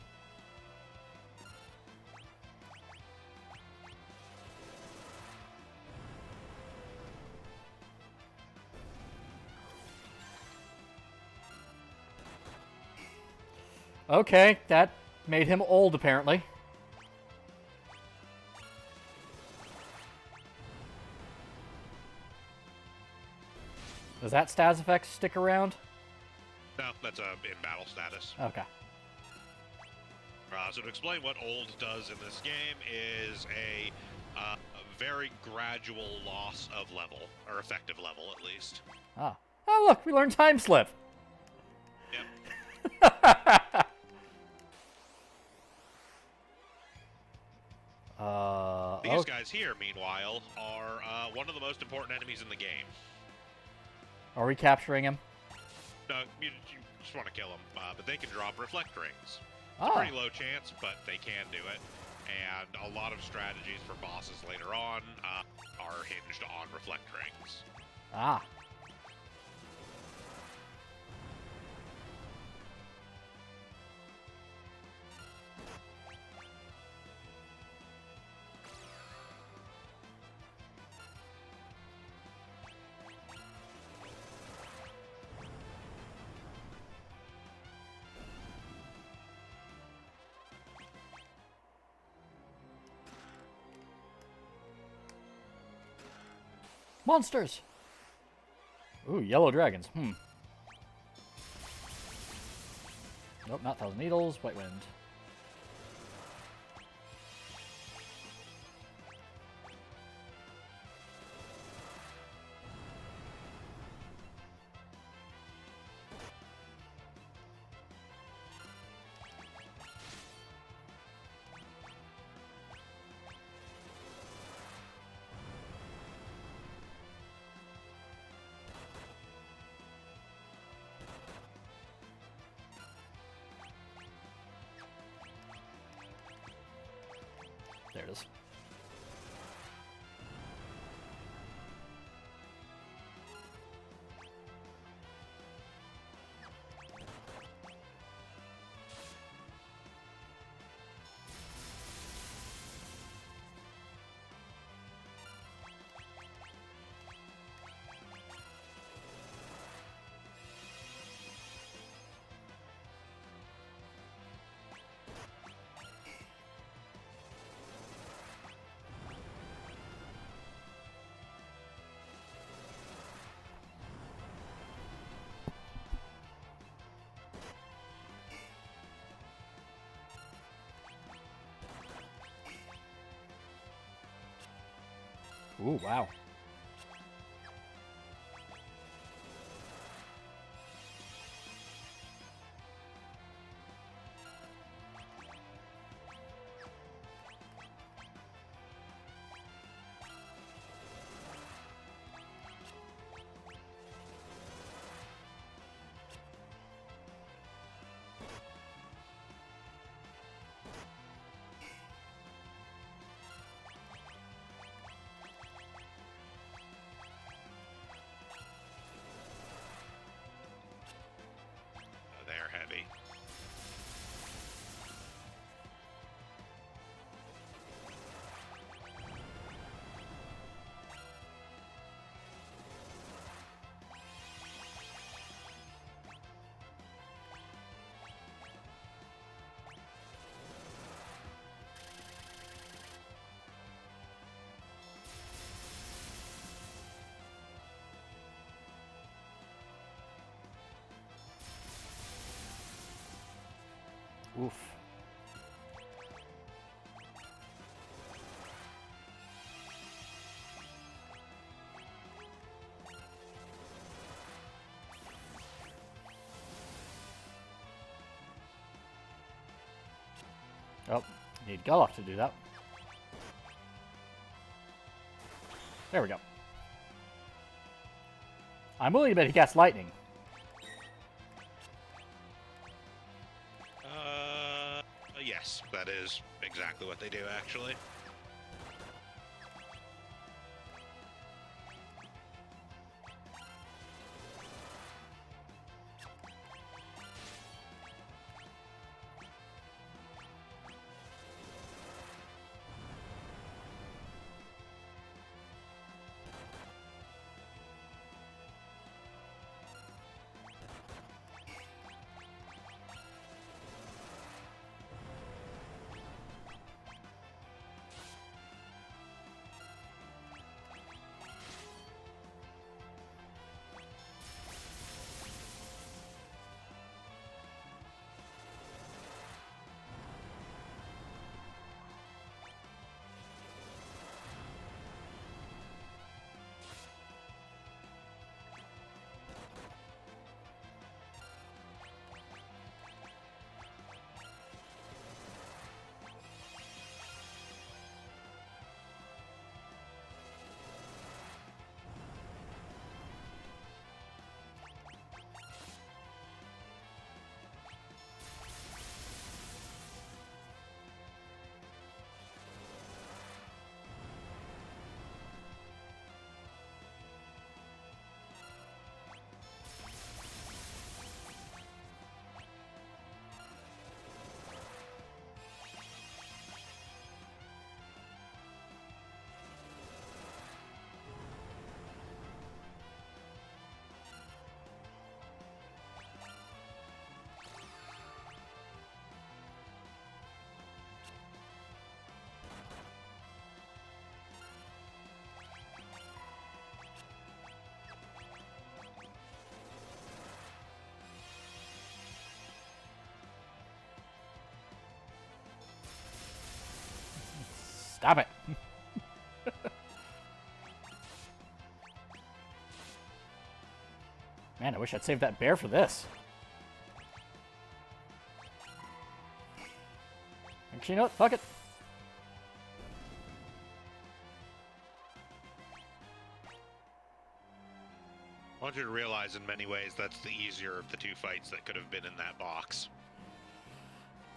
Okay, that made him old, apparently. Does that stats effect stick around? No, that's a in-battle status. Okay. So to explain what old does in this game is a very gradual loss of level, or effective level at least. Ah. Oh, look, we learned Time Slip. Yep. These guys here, meanwhile, are one of the most important enemies in the game. Are we capturing him? No, you just want to kill them, but they can drop reflect rings. It's a pretty low chance, but they can do it. And a lot of strategies for bosses later on are hinged on reflect rings. Ah. Monsters! Ooh, yellow dragons. Nope, not Thousand Needles. White Wind. it is. Ooh, wow. They are heavy. Oof. Oh, need Guloff to do that. There we go. I'm willing to bet he casts lightning. Yes, that is exactly what they do, actually. Stop it. Man, I wish I'd saved that bear for this. Actually, you know what? Fuck it. I want you to realize in many ways that's the easier of the two fights that could have been in that box.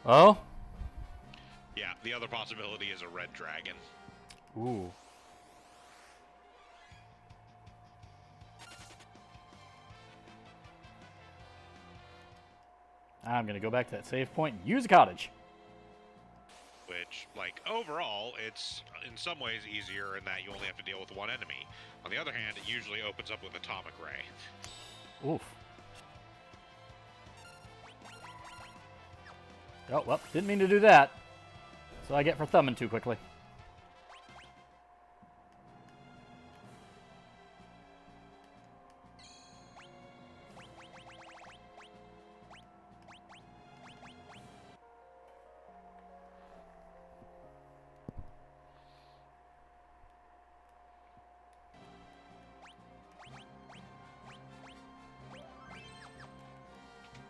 Oh? Yeah, the other possibility is a red dragon. Ooh. I'm going to go back to that save point and use a cottage. Which, like, overall, it's in some ways easier in that you only have to deal with one enemy. On the other hand, it usually opens up with Atomic Ray. Oof. Oh, well, didn't mean to do that. So I get for thumbing too quickly.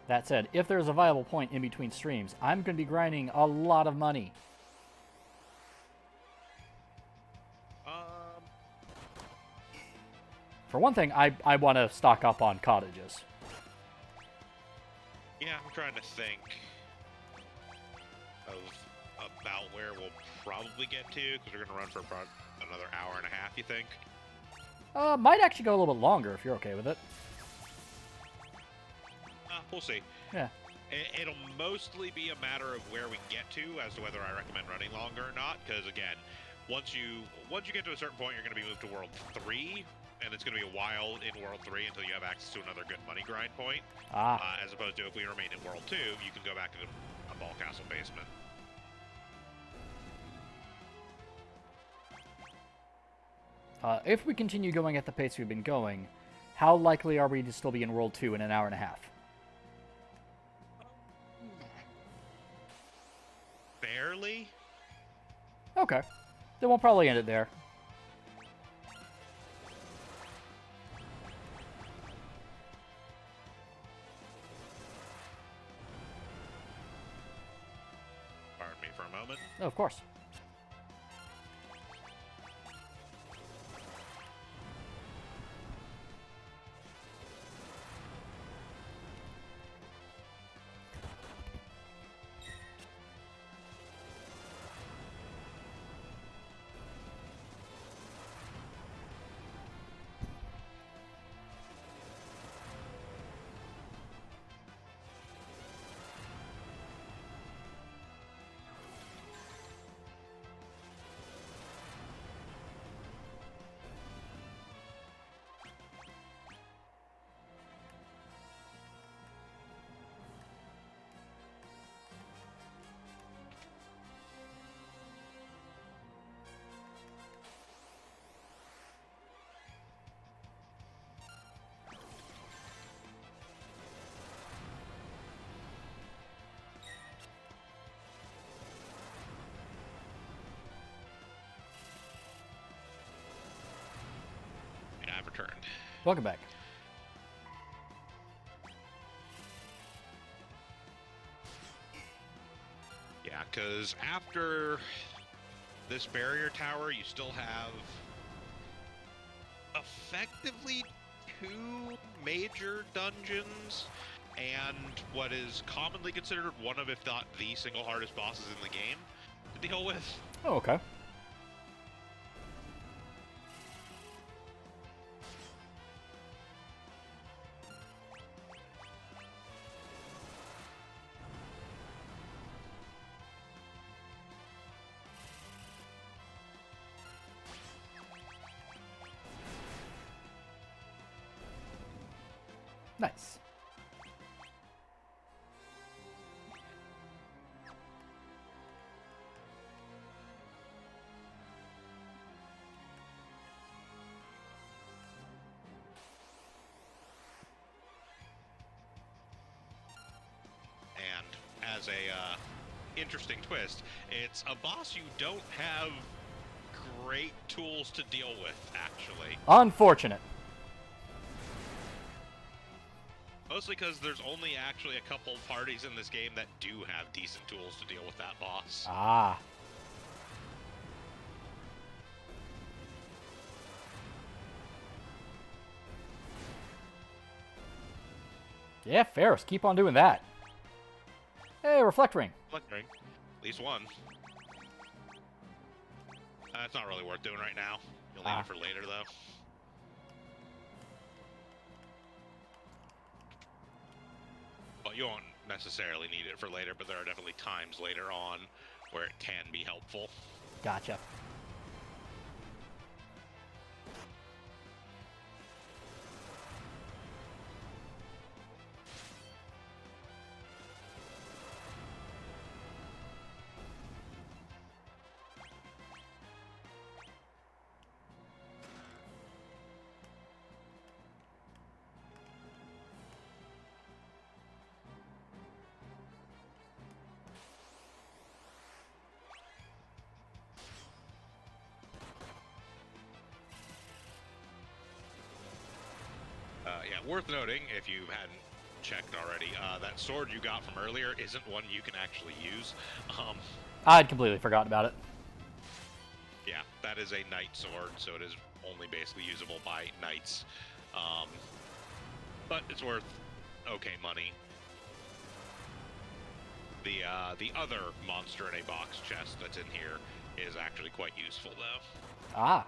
That said, if there's a viable point in between streams, I'm going to be grinding a lot of money. For one thing, I want to stock up on cottages. Yeah, I'm trying to think of about where we'll probably get to, because we're going to run for about another hour and a half, you think? Might actually go a little bit longer if you're okay with it. We'll see. Yeah. It'll mostly be a matter of where we get to as to whether I recommend running longer or not, because again, once you get to a certain point, you're going to be moved to World 3, and it's going to be a while in World 3 until you have access to another good money grind point. As opposed to if we remain in World 2, you can go back to a Ball Castle basement. If we continue going at the pace we've been going, how likely are we to still be in World 2 in an hour and a half? Barely. Okay. Then we'll probably end it there. Pardon me for a moment. Oh, of course. I've returned. Welcome back. Yeah, because after this barrier tower, you still have effectively 2 major dungeons and what is commonly considered one of, if not the single hardest bosses in the game to deal with. Oh, okay. Nice. And as a interesting twist, it's a boss you don't have great tools to deal with, actually. Unfortunate. Mostly because there's only actually a couple parties in this game that do have decent tools to deal with that boss. Ah. Yeah, Ferris, keep on doing that. Hey, Reflect Ring. Reflect Ring. At least one. It's not really worth doing right now. You'll need it for later, though. Well, you won't necessarily need it for later, but there are definitely times later on where it can be helpful. Gotcha. Yeah, worth noting, if you hadn't checked already, that sword you got from earlier isn't one you can actually use. I'd completely forgotten about it. Yeah, that is a knight sword, so it is only basically usable by knights. But it's worth okay money. The other monster in a box chest that's in here is actually quite useful, though. Ah.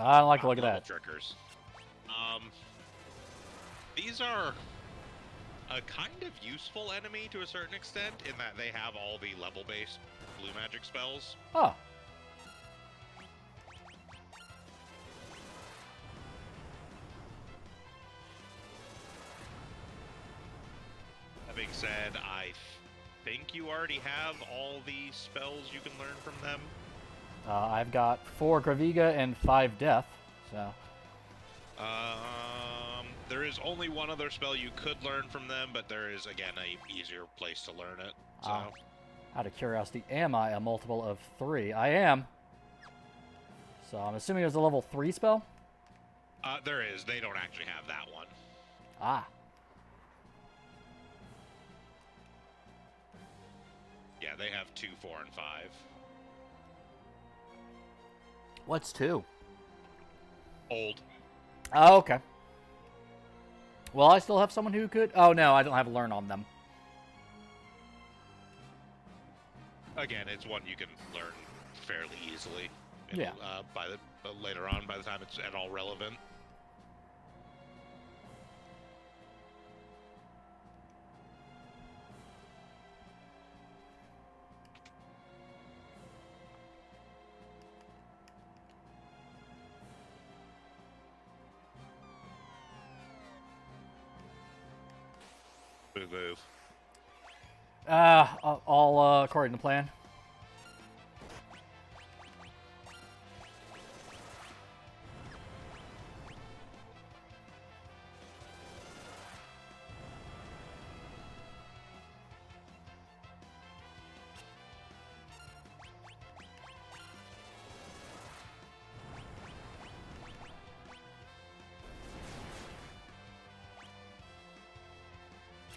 I don't like the look of that. Trickers. These are a kind of useful enemy to a certain extent, in that they have all the level-based blue magic spells. Oh. That being said, I think you already have all the spells you can learn from them. I've got 4 Graviga and 5 Death, so... There is only one other spell you could learn from them, but there is, again, a easier place to learn it, so... Out of curiosity, am I a multiple of 3? I am. So I'm assuming there's a level 3 spell? There is. They don't actually have that one. Ah. Yeah, they have 2, 4, and 5. What's 2? Old. Oh, okay. Well, I still have someone who could... Oh, no, I don't have learn on them. Again, it's one you can learn fairly easily. Yeah. Later on, by the time it's at all relevant. Move. All according to plan.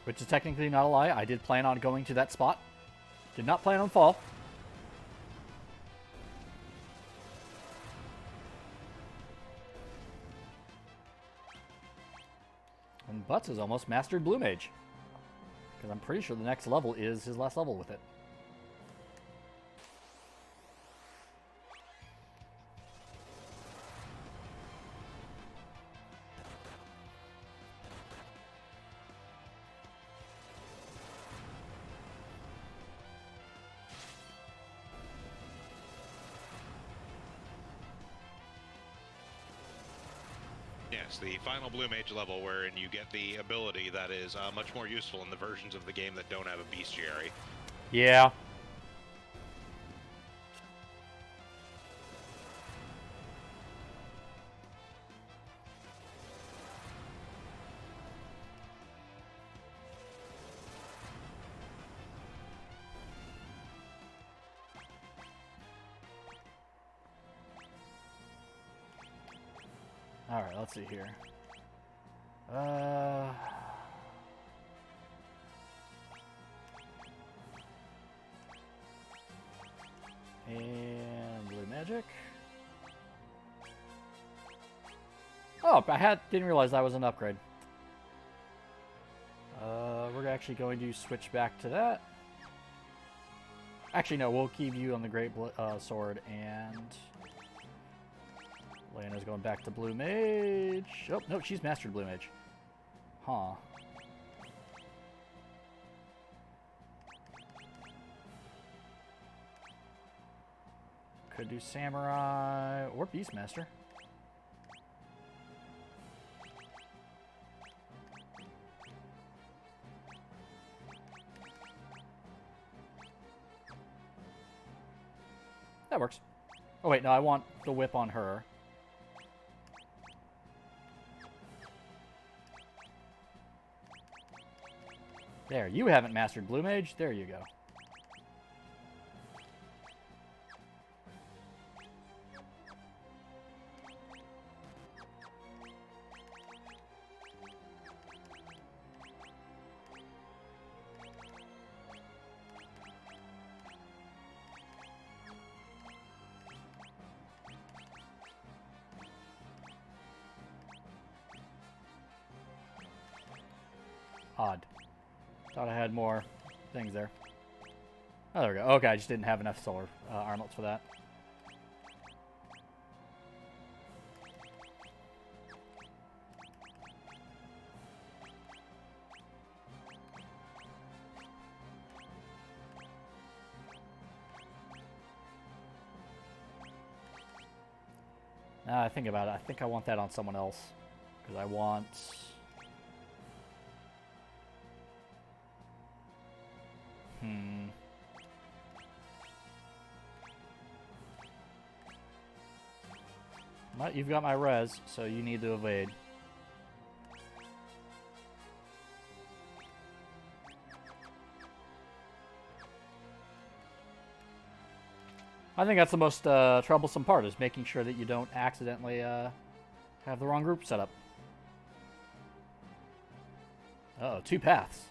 Which is technically not a lie. I did plan on going to that spot. Did not plan on fall. And Butts has almost mastered Blue Mage. Because I'm pretty sure the next level is his last level with it. Yes, the final Blue Mage level, wherein you get the ability that is much more useful in the versions of the game that don't have a bestiary. Yeah. Alright, let's see here. And blue magic. Oh, didn't realize that was an upgrade. We're actually going to switch back to that. Actually, no, we'll keep you on the Great Sword, and Lena's going back to Blue Mage. Oh, no, she's mastered Blue Mage. Huh. Could do Samurai or Beastmaster. That works. Oh, wait, no, I want the whip on her. There, you haven't mastered Blue Mage. There you go. Odd. Thought I had more things there. Oh, there we go. Okay, I just didn't have enough solar armlets for that. Now I think about it. I think I want that on someone else. Because I want... Well, you've got my res, so you need to evade. I think that's the most troublesome part, is making sure that you don't accidentally have the wrong group set up. Uh-oh, 2 paths.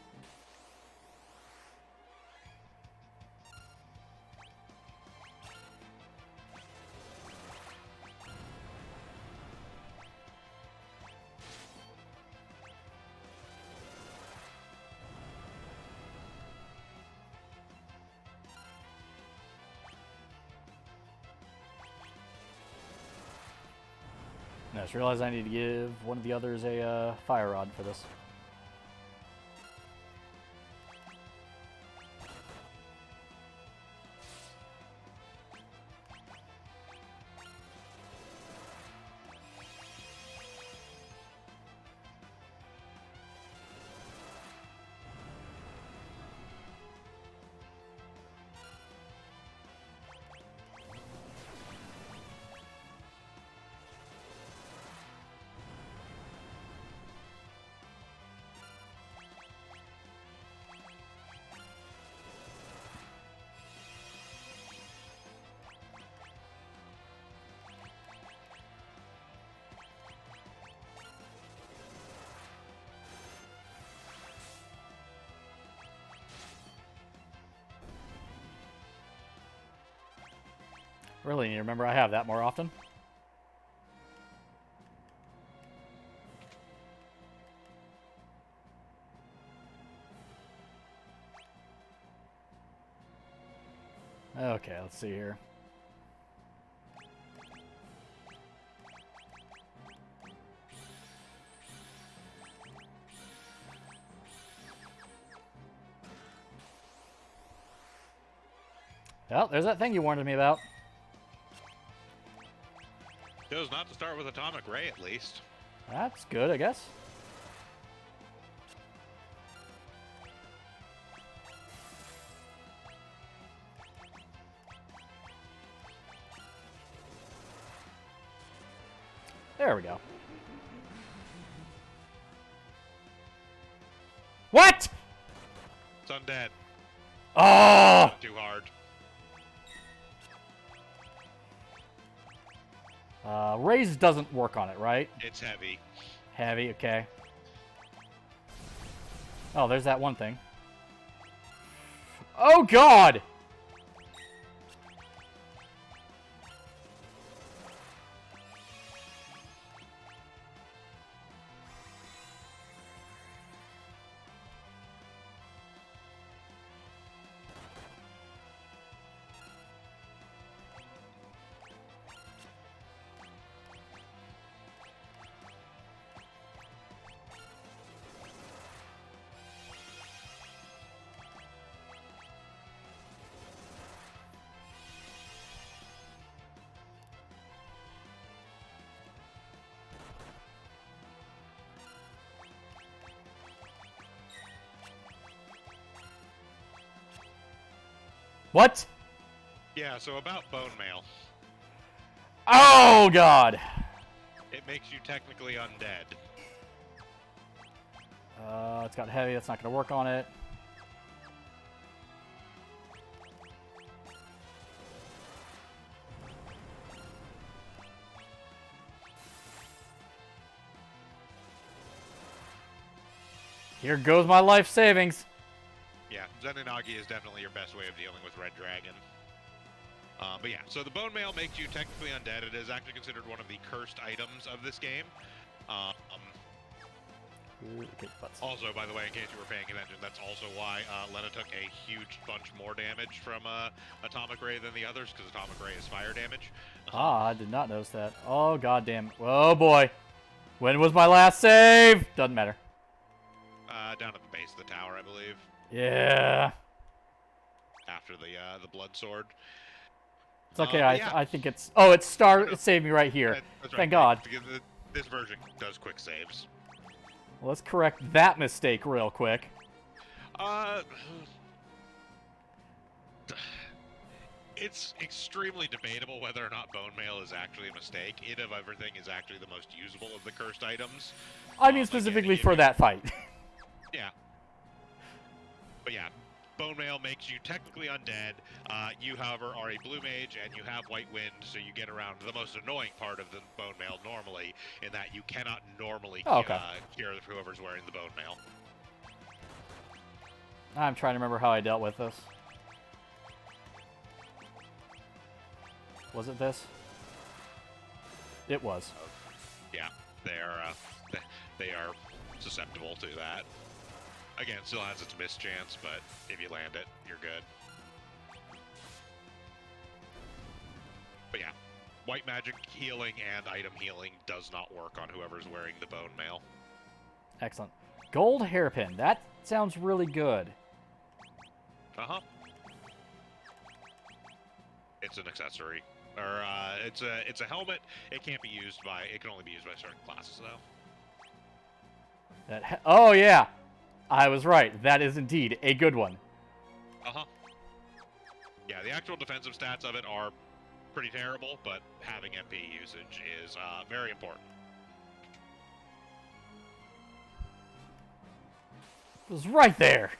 I just realized I need to give one of the others a fire rod for this. Really need to remember I have that more often. Okay, let's see here. Well, there's that thing you warned me about. Chose not to start with Atomic Ray, at least. That's good, I guess. There we go. What? It's undead. Oh! Not too hard. Raise doesn't work on it, right? It's heavy. Heavy, okay. Oh, there's that one thing. Oh, God! What? Yeah, so about bone mail. Oh, God! It makes you technically undead. It's got heavy. That's not going to work on it. Here goes my life savings. Yeah, Zenninagi is definitely your best way of dealing with Red Dragon. But yeah, so the bone mail makes you technically undead. It is actually considered one of the cursed items of this game. Also, by the way, in case you were paying attention, that's also why Lena took a huge bunch more damage from Atomic Ray than the others, because Atomic Ray is fire damage. I did not notice that. Oh, goddamn. Oh, boy. When was my last save? Doesn't matter. Down at the base of the tower, I believe. Yeah. After the blood sword. It's okay. Yeah. I think it's... Oh, it saved me right here. That's right. Thank God. This version does quick saves. Well, let's correct that mistake real quick. It's extremely debatable whether or not bone mail is actually a mistake. It, of everything, is actually the most usable of the cursed items. I mean, specifically for that fight. Yeah. But yeah, bone mail makes you technically undead. You, however, are a blue mage and you have white wind, so you get around the most annoying part of the bone mail normally, in that you cannot normally cure whoever's wearing the bone mail. I'm trying to remember how I dealt with this. Was it this? It was. Yeah, they are susceptible to that. Again, it still has its mischance, but if you land it, you're good. But yeah, white magic healing and item healing does not work on whoever's wearing the bone mail. Excellent. Gold hairpin. That sounds really good. Uh-huh. It's an accessory. Or, it's a helmet. It can't be used by... It can only be used by certain classes, though. Oh, yeah. I was right. That is indeed a good one. Uh-huh. Yeah, the actual defensive stats of it are pretty terrible, but having MP usage is very important. It was right there.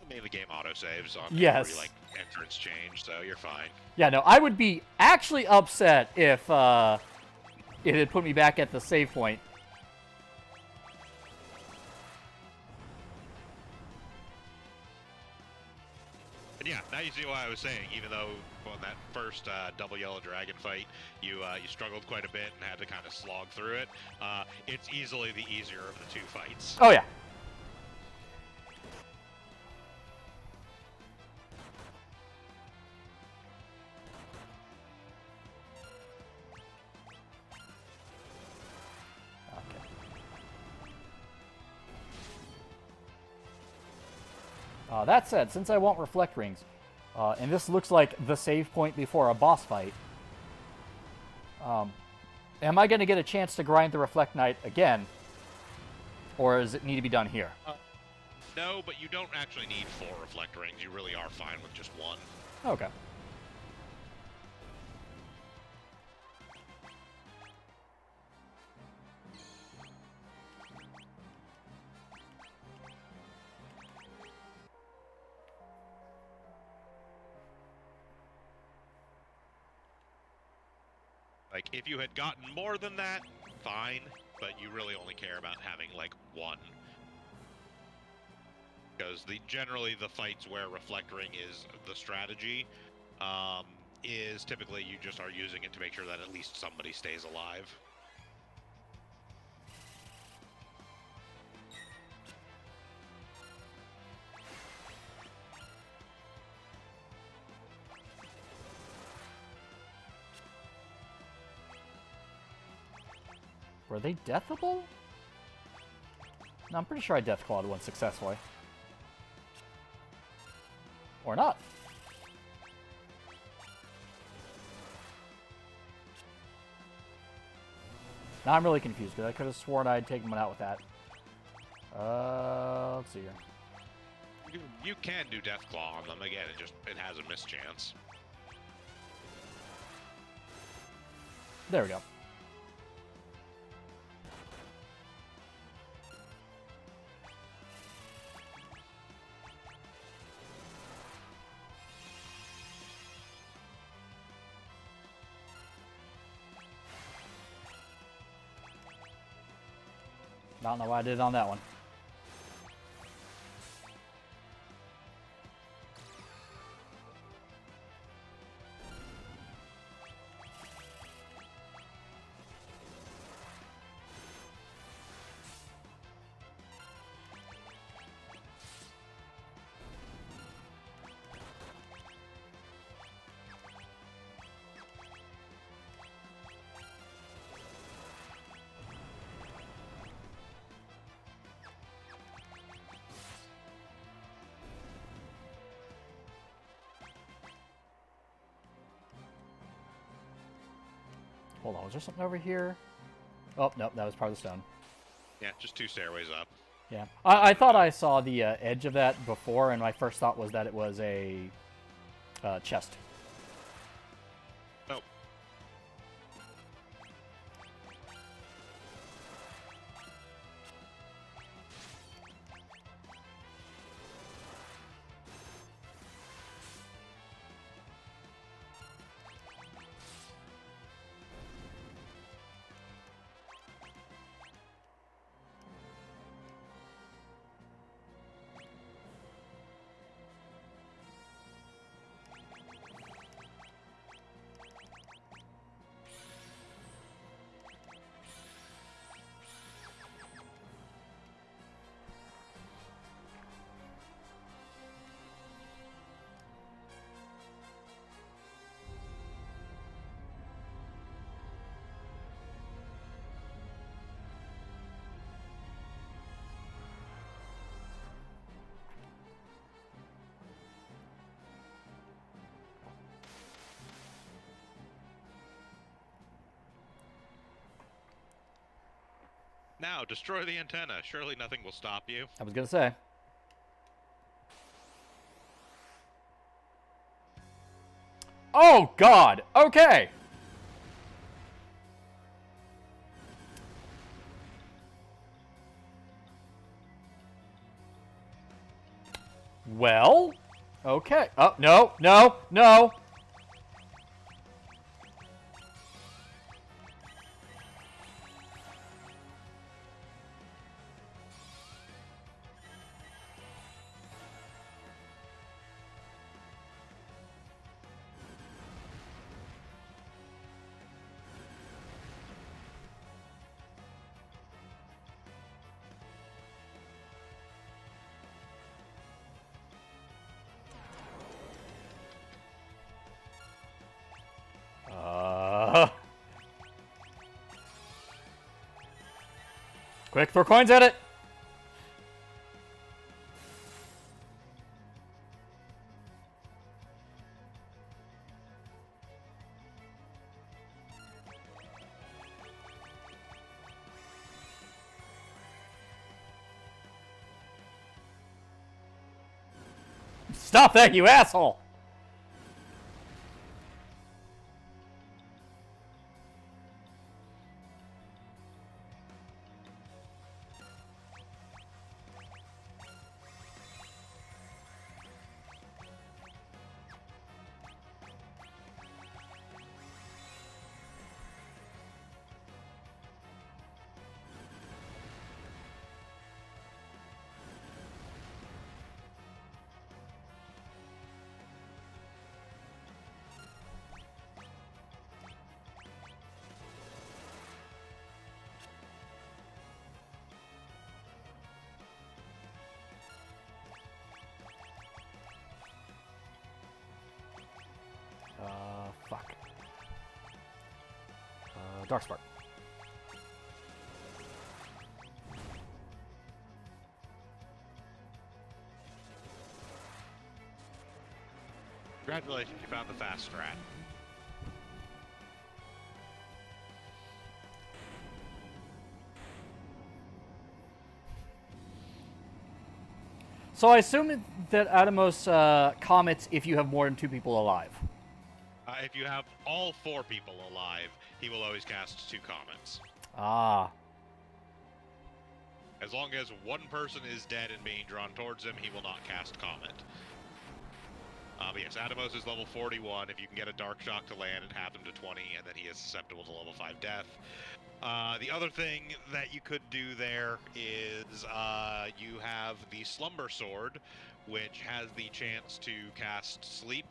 Maybe the game autosaves on every, entrance change, so you're fine. Yeah, no, I would be actually upset if it had put me back at the save point. And yeah, now you see why I was saying, even though on that first double yellow dragon fight, you struggled quite a bit and had to kind of slog through it, it's easily the easier of the two fights. Oh, yeah. That said, since I want reflect rings, and this looks like the save point before a boss fight, am I going to get a chance to grind the Reflect Knight again, or does it need to be done here? No, but you don't actually need 4 reflect rings. You really are fine with just 1. Okay. Like, if you had gotten more than that, fine, but you really only care about having, like, one. Because generally the fights where Reflect Ring is the strategy, is typically you just are using it to make sure that at least somebody stays alive. Were they deathable? No, I'm pretty sure I deathclawed one successfully. Or not. Now I'm really confused because I could have sworn I had taken one out with that. Let's see here. You can do Deathclaw on them again. It has a mischance. There we go. I don't know what I did on that one. Hold on, was there something over here? Oh, nope, that was part of the stone. Yeah, just 2 stairways up. Yeah. I thought I saw the edge of that before, and my first thought was that it was a chest. Nope. Now, destroy the antenna. Surely nothing will stop you. I was gonna say. Oh, God! Okay! Well? Okay. Oh, no, no, no! Quick, throw coins at it! Stop that, you asshole! Dark Spark. Congratulations, you found the fast strat. So I assume that Atomos comets if you have more than 2 people alive. If you have all 4 people alive, he will always cast 2 comets. Ah. As long as one person is dead and being drawn towards him, he will not cast Comet. But yes, Atomos is level 41. If you can get a Dark Shock to land and half him to 20, and then he is susceptible to level 5 death. The other thing that you could do there is you have the Slumber Sword, which has the chance to cast Sleep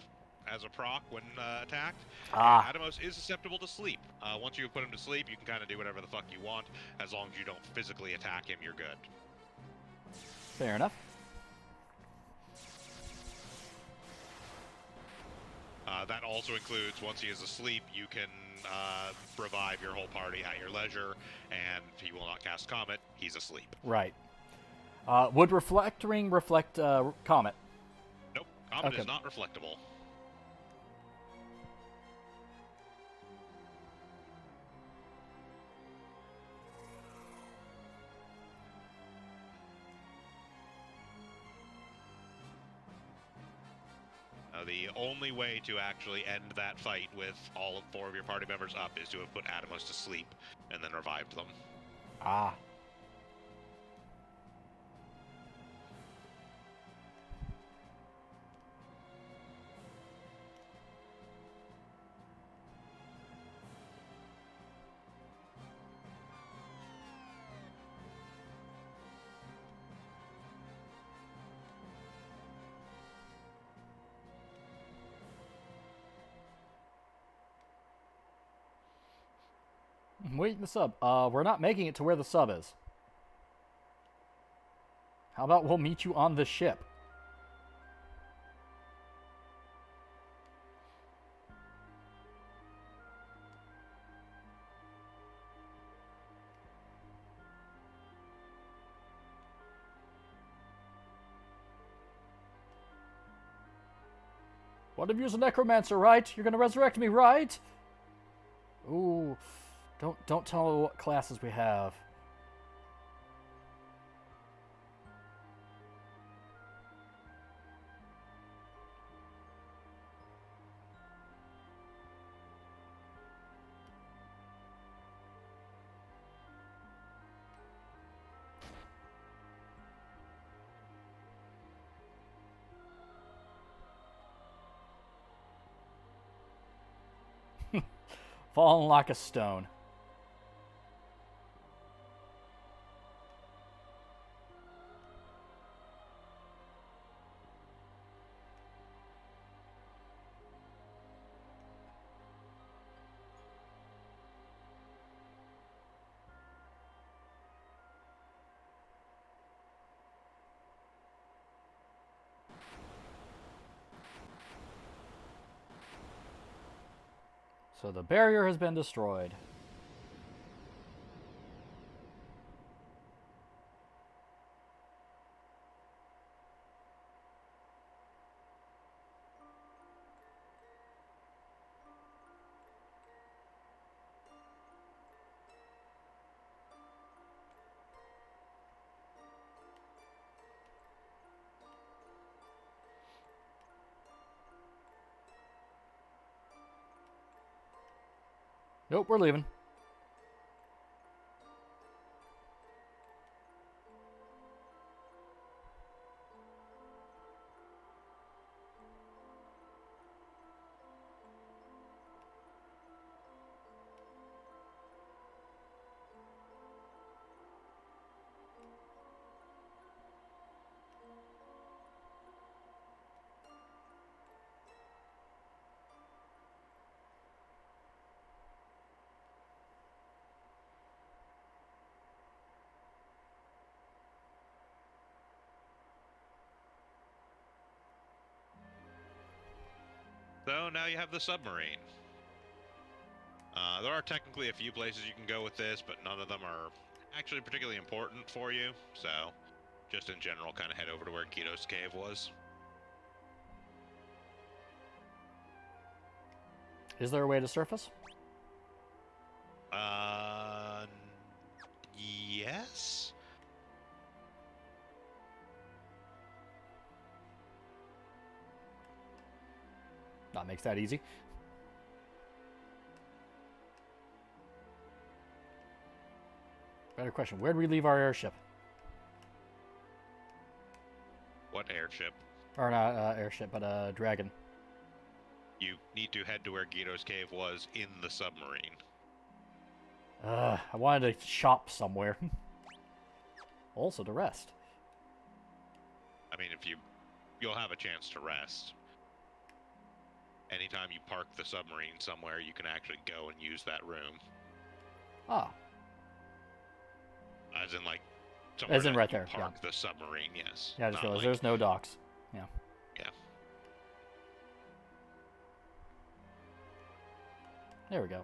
as a proc when attacked. Ah. And Atomos is susceptible to sleep. Once you put him to sleep, you can kind of do whatever the fuck you want. As long as you don't physically attack him, you're good. Fair enough. That also includes, once he is asleep, you can revive your whole party at your leisure, and he will not cast Comet. He's asleep. Right. Would Reflect Ring reflect Comet? Nope. Comet Okay. is not reflectable. The only way to actually end that fight with all 4 of your party members up is to have put Atomos to sleep and then revived them. Ah. Wait, the sub. We're not making it to where the sub is. How about we'll meet you on the ship? One of you's a necromancer, right? You're gonna resurrect me, right? Ooh. Don't tell me what classes we have. Fallen like a stone. So the barrier has been destroyed. Nope, we're leaving. So now you have the submarine. There are technically a few places you can go with this, but none of them are actually particularly important for you. So, just in general, kind of head over to where Guido's Cave was. Is there a way to surface? Yes? That makes that easy. Better question. Where did we leave our airship? What airship? Or not airship, but dragon. You need to head to where Guido's Cave was in the submarine. I wanted to shop somewhere. Also to rest. I mean, you'll have a chance to rest. Anytime you park the submarine somewhere, you can actually go and use that room. Ah. As in, like, somewhere As in that right you there, park the submarine, yes. Yeah, I just Not realized like, there's no docks. Yeah. Yeah. There we go.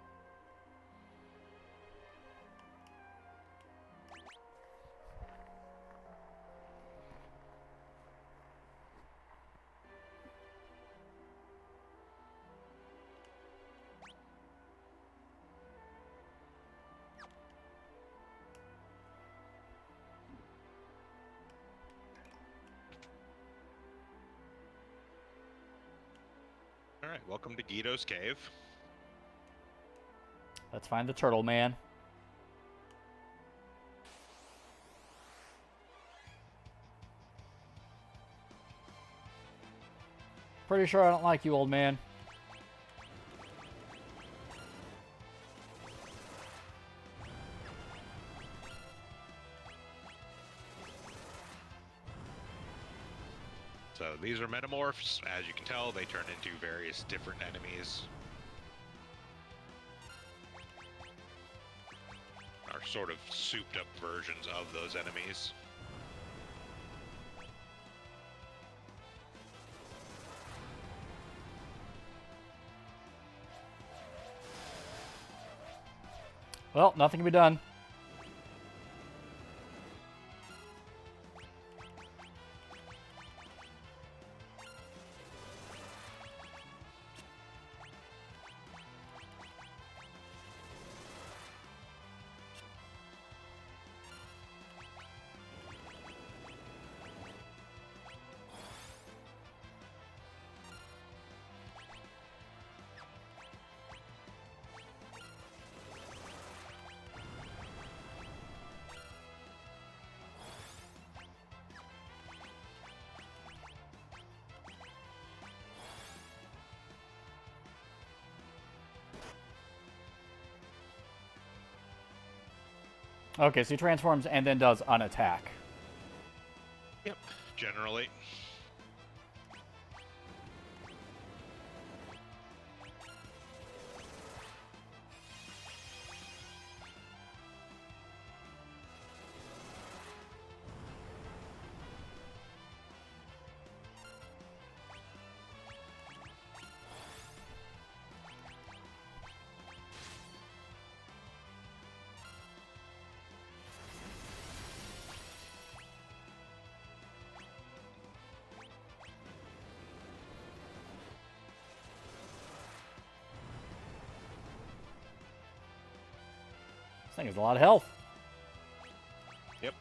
Alright, welcome to Guido's Cave. Let's find the turtle man. Pretty sure I don't like you, old man. So these are metamorphs. As you can tell, they turn into various different enemies. Are sort of souped up versions of those enemies. Well, nothing can be done. Okay, so he transforms and then does an attack. Yep, generally. This thing has a lot of health. Yep.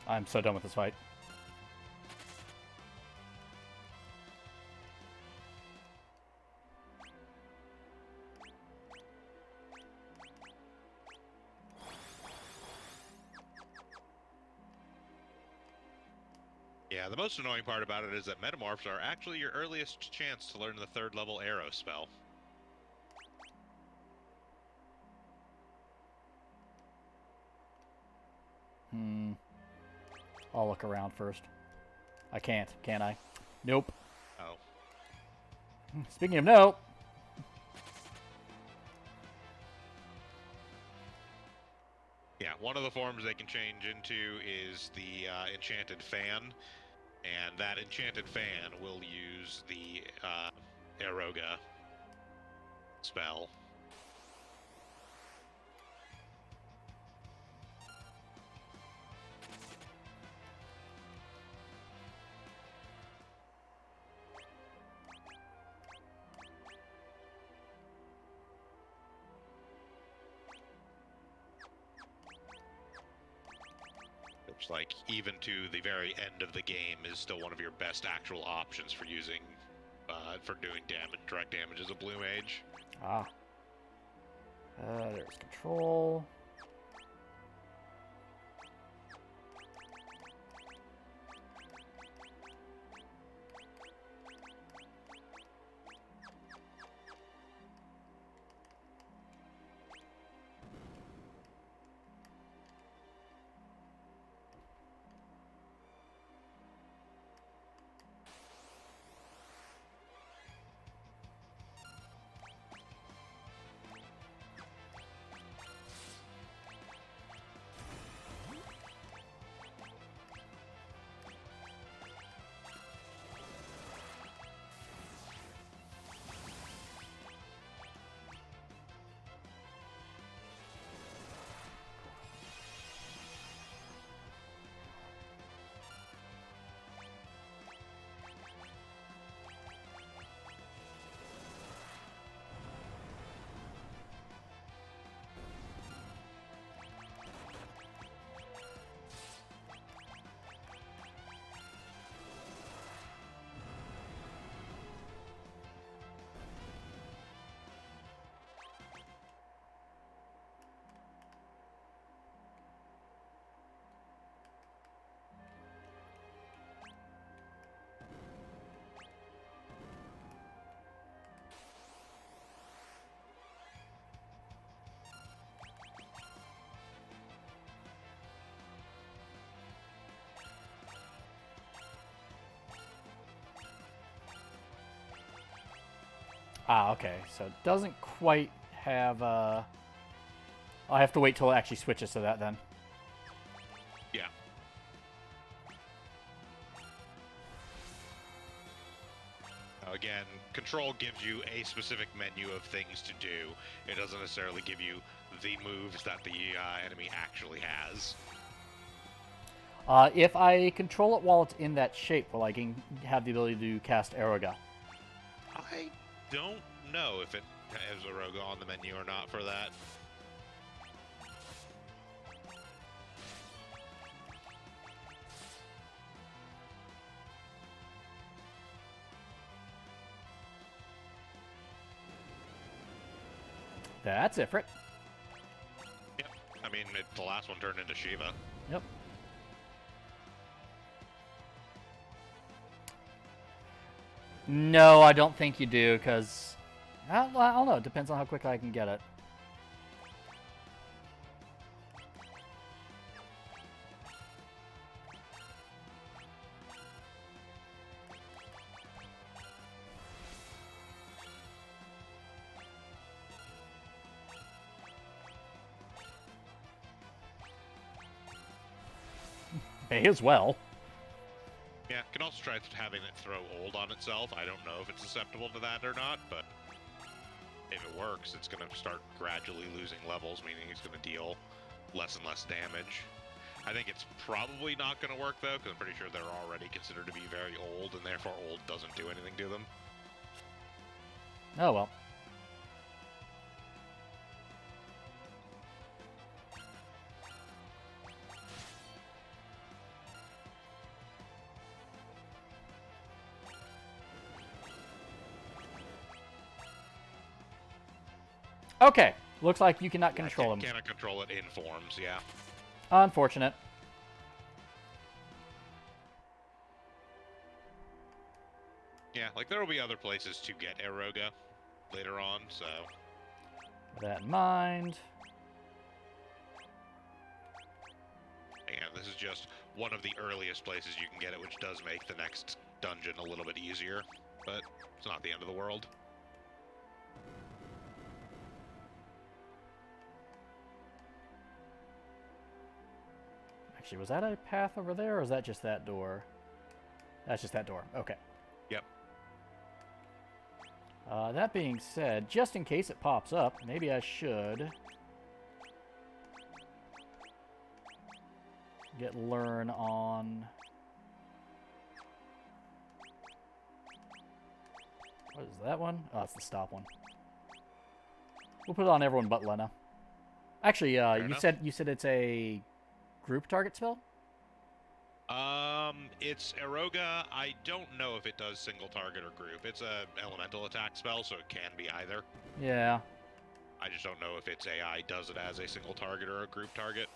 I'm so done with this fight. Yeah, the most annoying part about it is that metamorphs are actually your earliest chance to learn the 3rd level arrow spell. I'll look around first. I can't, can I? Nope. Oh. Speaking of nope. Yeah, one of the forms they can change into is the Enchanted Fan, and that Enchanted Fan will use the Eroga spell. Which, like, even to the very end of the game, is still one of your best actual options for using, for doing damage, direct damage as a blue mage. Ah. There's control. Ah, okay. So it doesn't quite have, I'll have to wait till it actually switches to that then. Yeah. Now, again, control gives you a specific menu of things to do. It doesn't necessarily give you the moves that the enemy actually has. If I control it while it's in that shape, will I have the ability to cast Eroga? I don't know if it has a Roga on the menu or not for that. That's Ifrit. Yep. I mean, the last one turned into Shiva. Yep. No, I don't think you do, because... I don't know. It depends on how quick I can get it. May as well. Yeah, can also try having it throw old on itself. I don't know if it's susceptible to that or not, but if it works, it's going to start gradually losing levels, meaning it's going to deal less and less damage. I think it's probably not going to work, though, because I'm pretty sure they're already considered to be very old, and therefore old doesn't do anything to them. Oh, well. Okay. Looks like you cannot control him. Cannot control it in forms, yeah. Unfortunate. Yeah, like there will be other places to get Eroga later on, so... With that in mind... Yeah, this is just one of the earliest places you can get it, which does make the next dungeon a little bit easier, but it's not the end of the world. Actually, was that a path over there, or is that just that door? That's just that door. Okay. Yep. That being said, just in case it pops up, maybe I should get learn on... What is that one? Oh, it's the stop one. We'll put it on everyone but Lena. Actually, you said it's a group target spell? It's Eroga. I don't know if it does single target or group. It's a elemental attack spell, so it can be either. Yeah. I just don't know if its AI does it as a single target or a group target.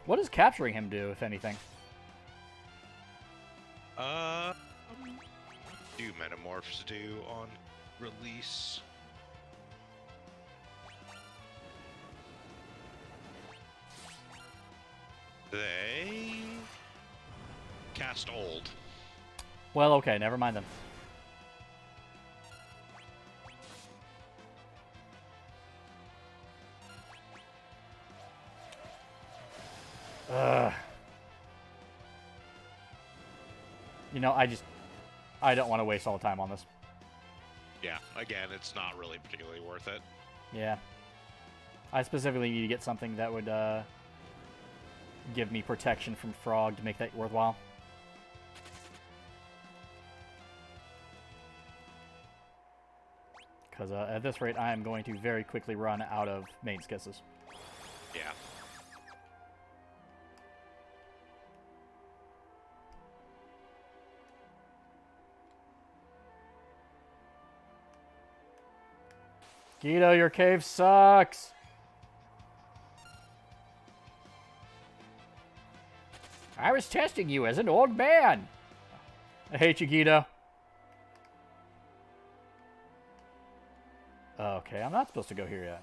What does capturing him do, if anything? Do metamorphs do on release? They cast old. Well, okay, never mind then. You know, I don't want to waste all the time on this. Yeah, again, it's not really particularly worth it. Yeah. I specifically need to get something that would give me protection from Frog to make that worthwhile. Because at this rate, I am going to very quickly run out of main skisses. Yeah. Guido, your cave sucks! I was testing you as an old man! I hate you, Guido. Okay, I'm not supposed to go here yet.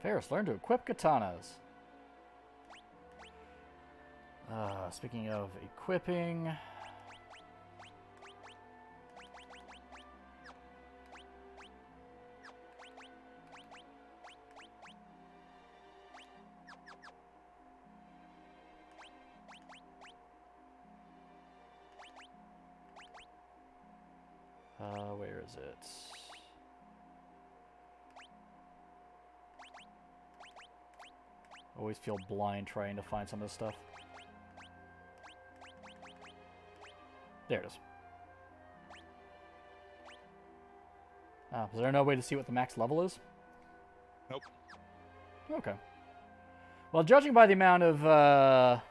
Ferris, learn to equip katanas. Speaking of equipping... where is it? Always feel blind trying to find some of this stuff. There it is. Is there no way to see what the max level is? Nope. Okay. Well, judging by the amount of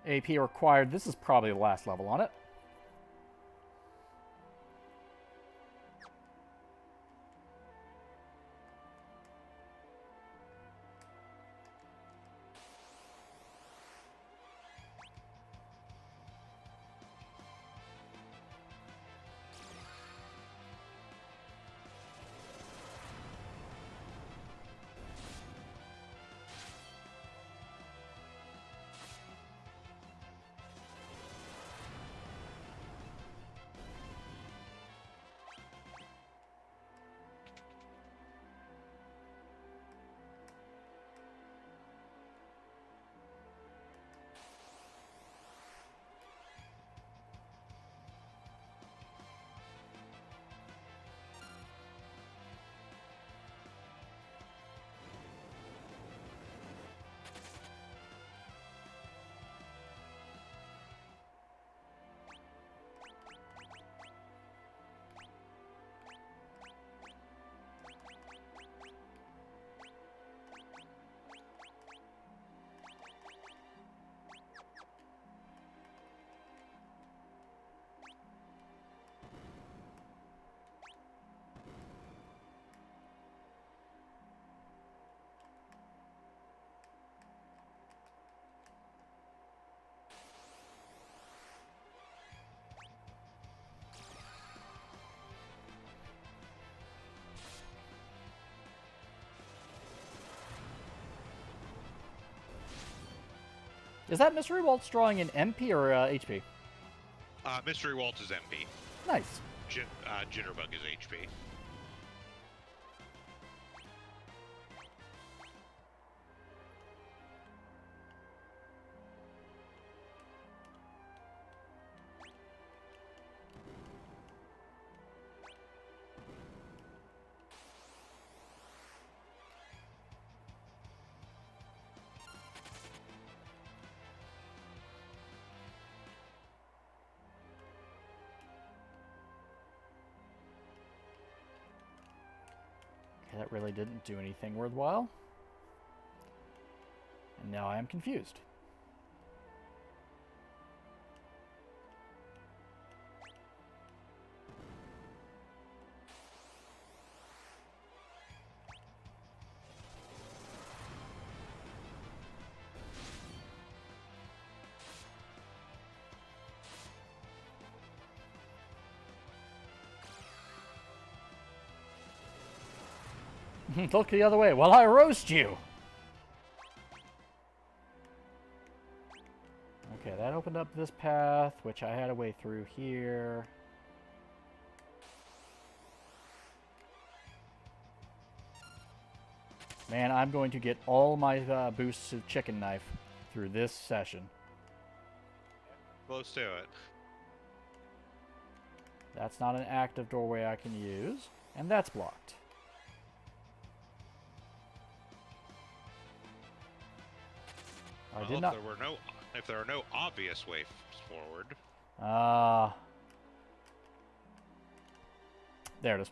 AP required, this is probably the last level on it. Is that Mystery Waltz drawing in MP or HP? Mystery Waltz is MP. Nice. Jitterbug is HP. Okay, that really didn't do anything worthwhile. And now I am confused. Look the other way while I roast you! Okay, that opened up this path, which I had a way through here. Man, I'm going to get all my boosts of chicken knife through this session. Close to it. That's not an active doorway I can use, and that's blocked. I did not. If there are no obvious ways forward. There it is.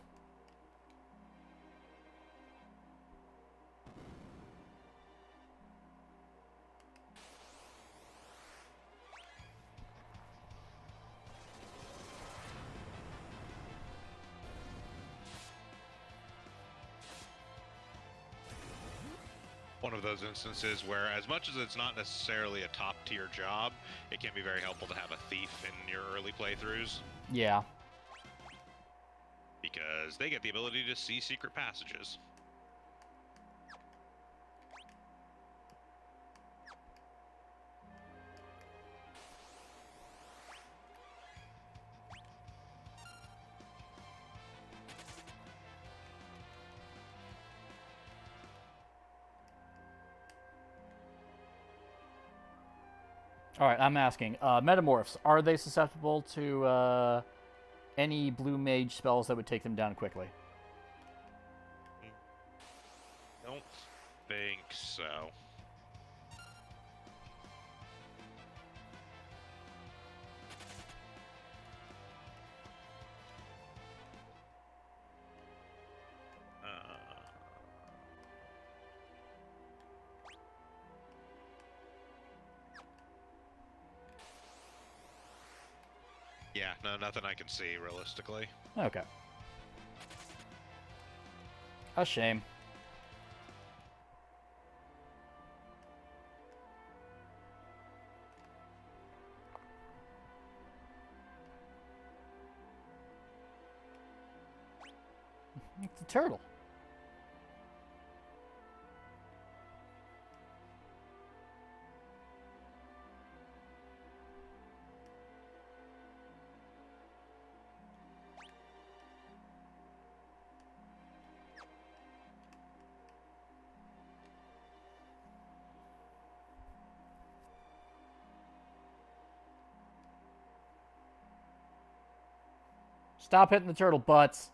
One of those instances where, as much as it's not necessarily a top-tier job, it can be very helpful to have a thief in your early playthroughs. Yeah. Because they get the ability to see secret passages. Alright, I'm asking. Metamorphs, are they susceptible to any blue mage spells that would take them down quickly? Don't think so. Yeah, no, nothing I can see, realistically. Okay. A shame. It's a turtle. Stop hitting the turtle butts.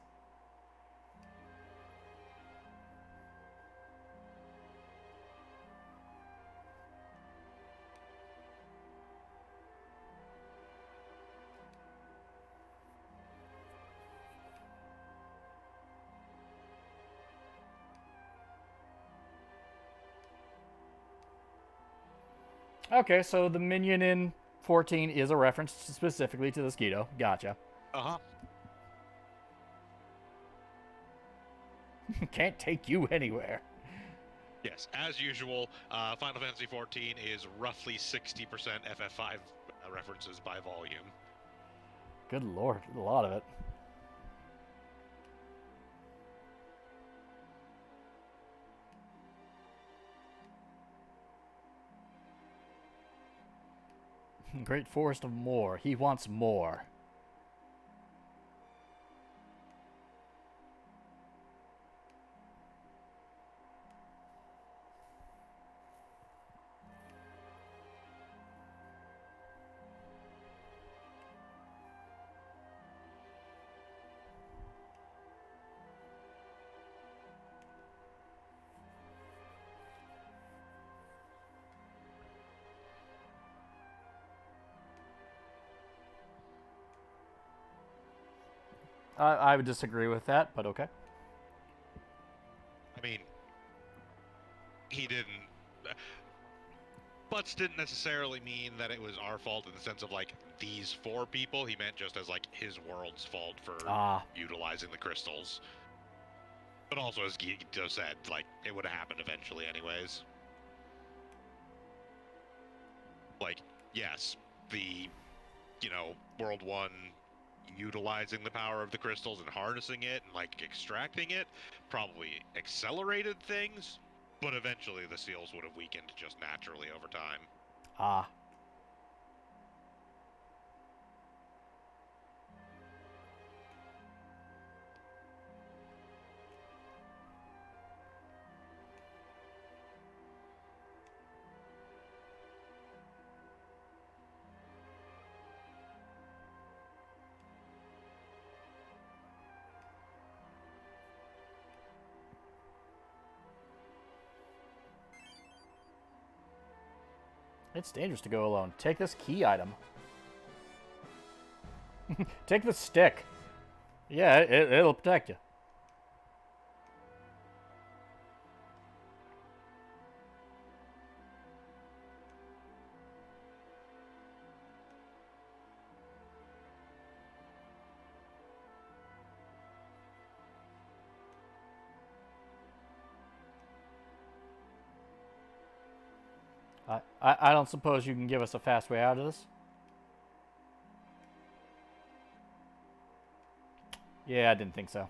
Okay, so the minion in 14 is a reference specifically to the Skeeto. Gotcha. Uh-huh. Can't take you anywhere. Yes, as usual, Final Fantasy XIV is roughly 60% FF5 references by volume. Good lord, a lot of it. Great Forest of More. He wants more. I would disagree with that, but okay. I mean, he didn't. Butts didn't necessarily mean that it was our fault in the sense of, like, these 4 people. He meant just as, like, his world's fault for utilizing the crystals. But also, as Gito said, like, it would have happened eventually anyways. Like, yes, the, World 1 utilizing the power of the crystals and harnessing it and, like, extracting it probably accelerated things, but eventually the seals would have weakened just naturally over time. It's dangerous to go alone. Take this key item. Take the stick. Yeah, it'll protect you. I don't suppose you can give us a fast way out of this? Yeah, I didn't think so.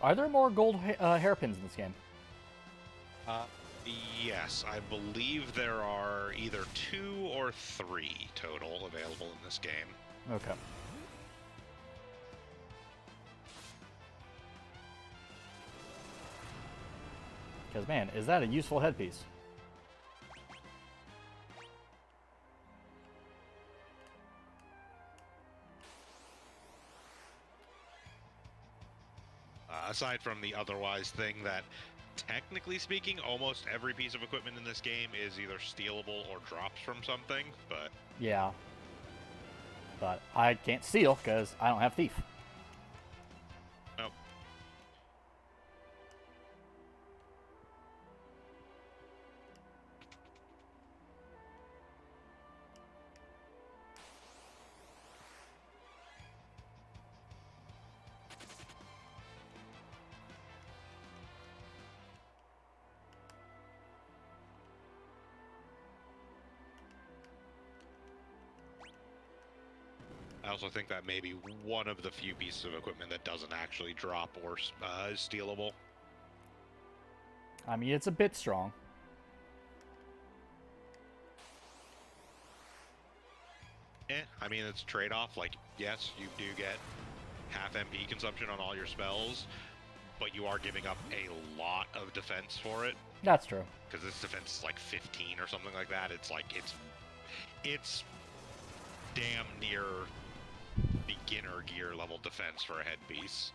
Are there more gold hairpins in this game? Yes, I believe there are either 2 or 3 total available in this game. Okay. Because, man, is that a useful headpiece? Aside from the otherwise thing that, technically speaking, almost every piece of equipment in this game is either stealable or drops from something, but... Yeah. But I can't steal because I don't have Thief. Nope. I also think that may be one of the few pieces of equipment that doesn't actually drop or is stealable. I mean, it's a bit strong. I mean, it's a trade-off. Like, yes, you do get half MP consumption on all your spells, but you are giving up a lot of defense for it. That's true. Because this defense is like 15 or something like that. It's like, it's damn near beginner gear level defense for a headpiece.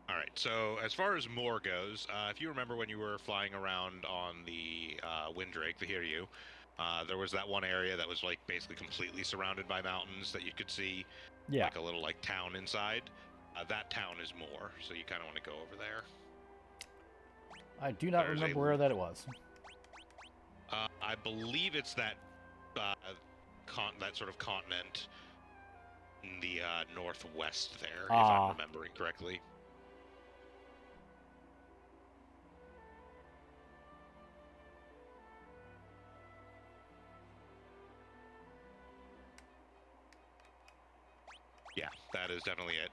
Alright, so as far as more goes, if you remember when you were flying around on the Windrake, the Hiryu, there was that one area that was like basically completely surrounded by mountains that you could see, Yeah. like a little like town inside. That town is more, so you kind of want to go over there. I do not remember where that it was. I believe it's that that sort of continent in the northwest there, if I'm remembering correctly. Yeah, that is definitely it.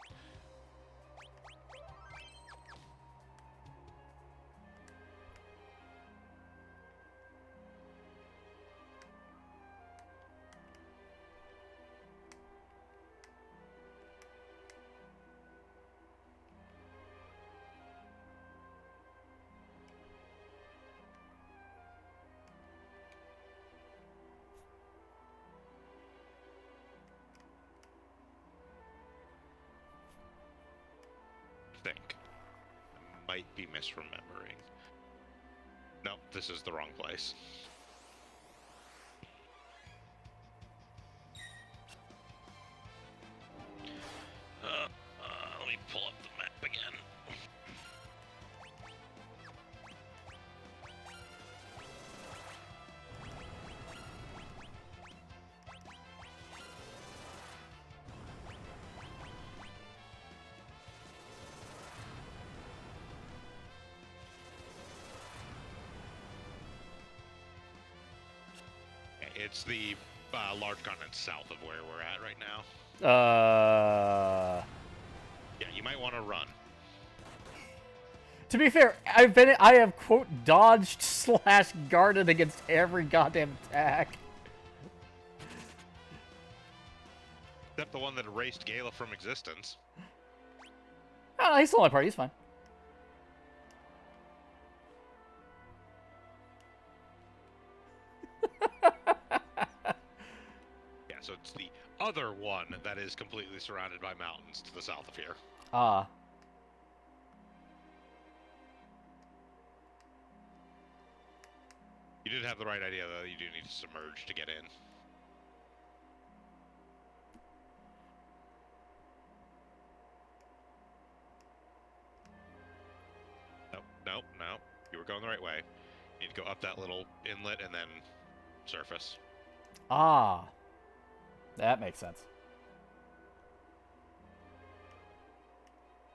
Think. I might be misremembering. Nope, this is the wrong place. Let me pull up the map again. It's the large continent south of where we're at right now. Yeah, you might want to run. To be fair, I have quote dodged / guarded against every goddamn attack. Except the one that erased Gala from existence. Oh, he's still my party. He's fine. Yeah, so it's the other one that is completely surrounded by mountains to the south of here. Ah. You did have the right idea, though. You do need to submerge to get in. Nope. You were going the right way. You need to go up that little inlet and then surface. Ah. That makes sense.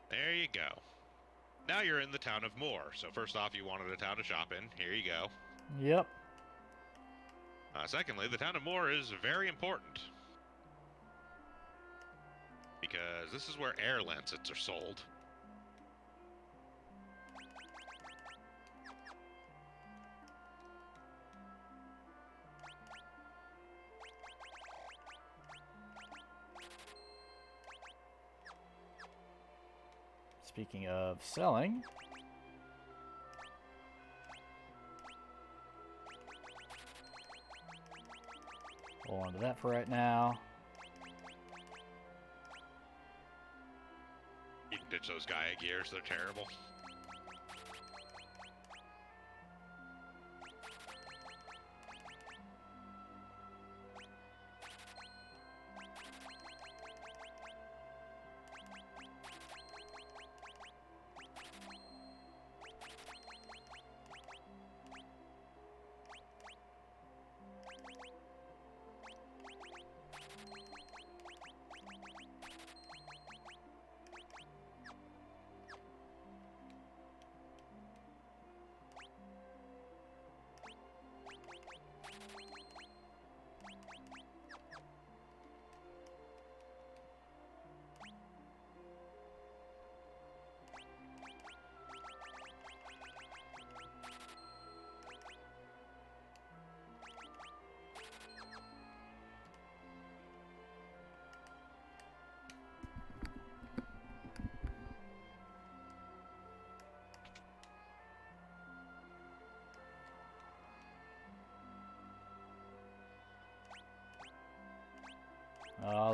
There you go. Now you're in the town of Moore. So first off, you wanted a town to shop in. Here you go. Yep. Secondly, the town of Moore is very important. Because this is where air lancets are sold. Speaking of selling... hold on to that for right now. You can ditch those Gaia gears, they're terrible.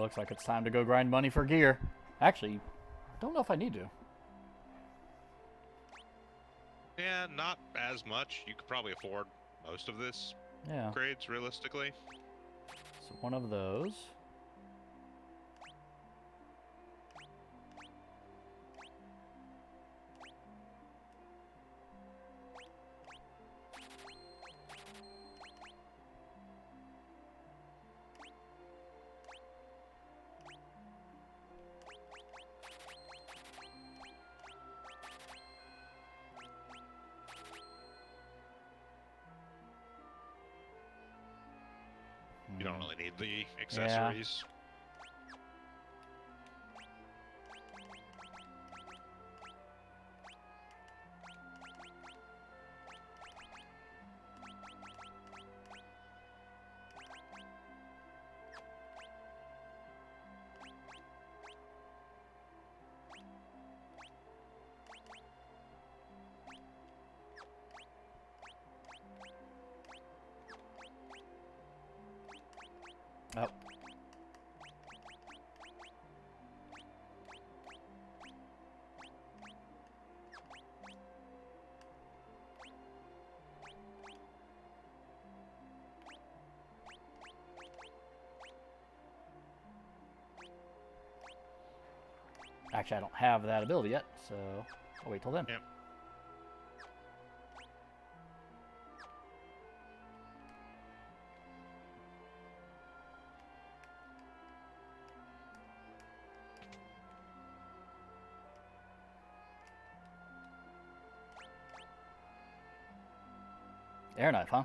looks like it's time to go grind money for gear. Actually, don't know if I need to. Yeah, not as much. You could probably afford most of this Yeah. upgrades, realistically. So one of those. You don't really need the accessories. Oh. Actually, I don't have that ability yet, so I'll wait till then. Yep. Air knife, huh?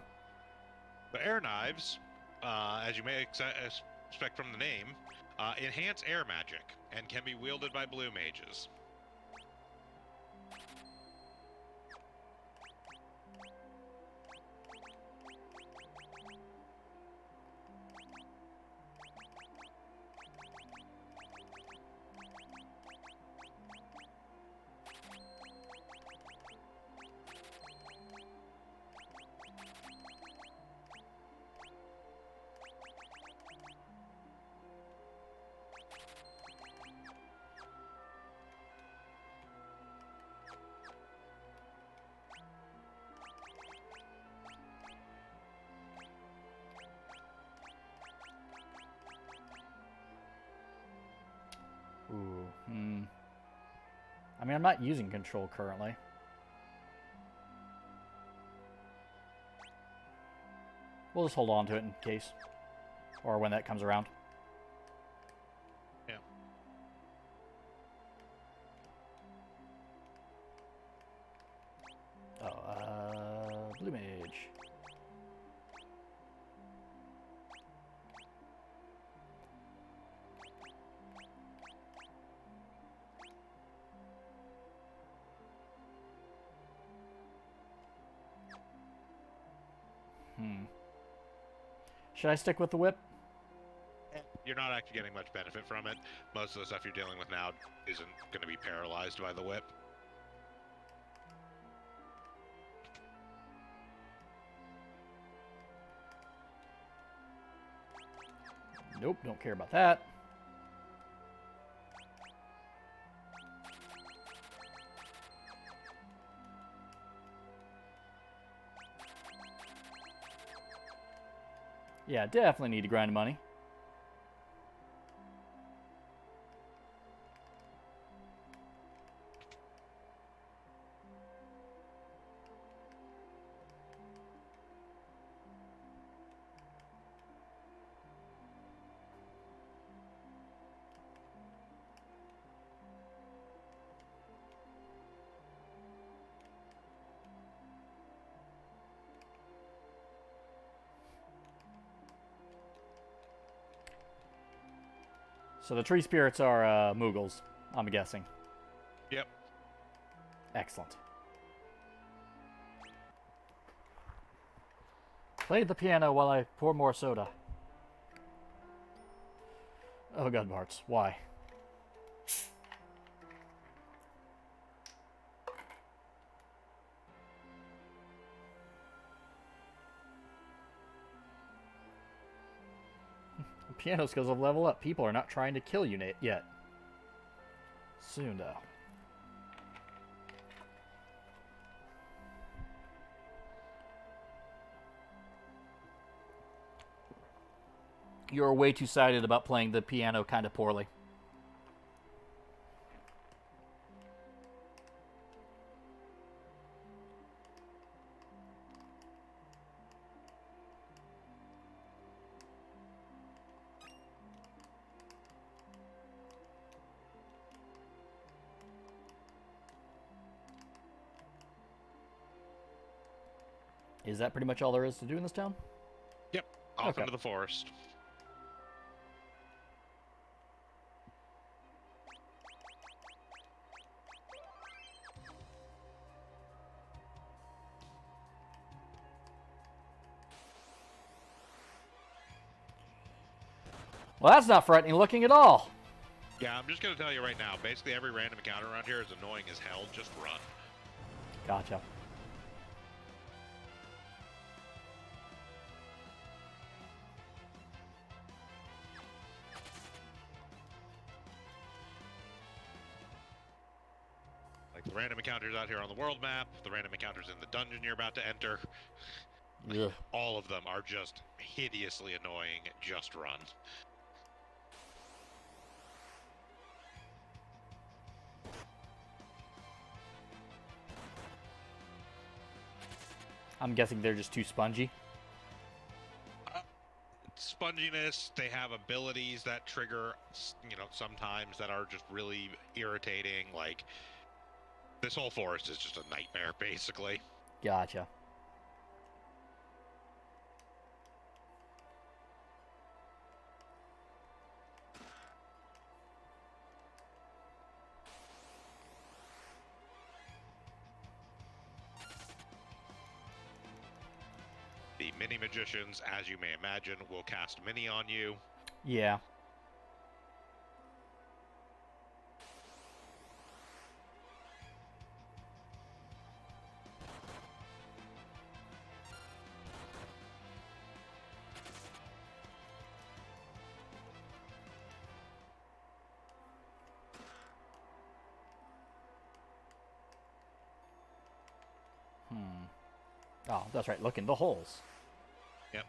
The air knives, as you may expect from the name, enhance air magic and can be wielded by blue mages. Ooh, I mean, I'm not using control currently. We'll just hold on to it in case. Or when that comes around. Yeah. Oh, blue mage. Should I stick with the whip? You're not actually getting much benefit from it. Most of the stuff you're dealing with now isn't going to be paralyzed by the whip. Nope, don't care about that. Yeah, definitely need to grind money. So the tree spirits are Moogles, I'm guessing. Yep. Excellent. Play the piano while I pour more soda. Oh god, Bartz, why? Piano skills have leveled up. People are not trying to kill you yet. Soon, though. You're way too excited about playing the piano kind of poorly. Is that pretty much all there is to do in this town? Yep. Off Okay. into the forest. Well, that's not frightening looking at all. Yeah, I'm just going to tell you right now, basically every random encounter around here is annoying as hell. Just run. Gotcha. Like the random encounters out here on the world map, the random encounters in the dungeon you're about to enter. Ugh. All of them are just hideously annoying. Just run. I'm guessing they're just too spongy. Sponginess, they have abilities that trigger, sometimes that are just really irritating. Like, this whole forest is just a nightmare, basically. Gotcha. The mini magicians, as you may imagine, will cast mini on you. Yeah. Oh, that's right. Look in the holes. Yep.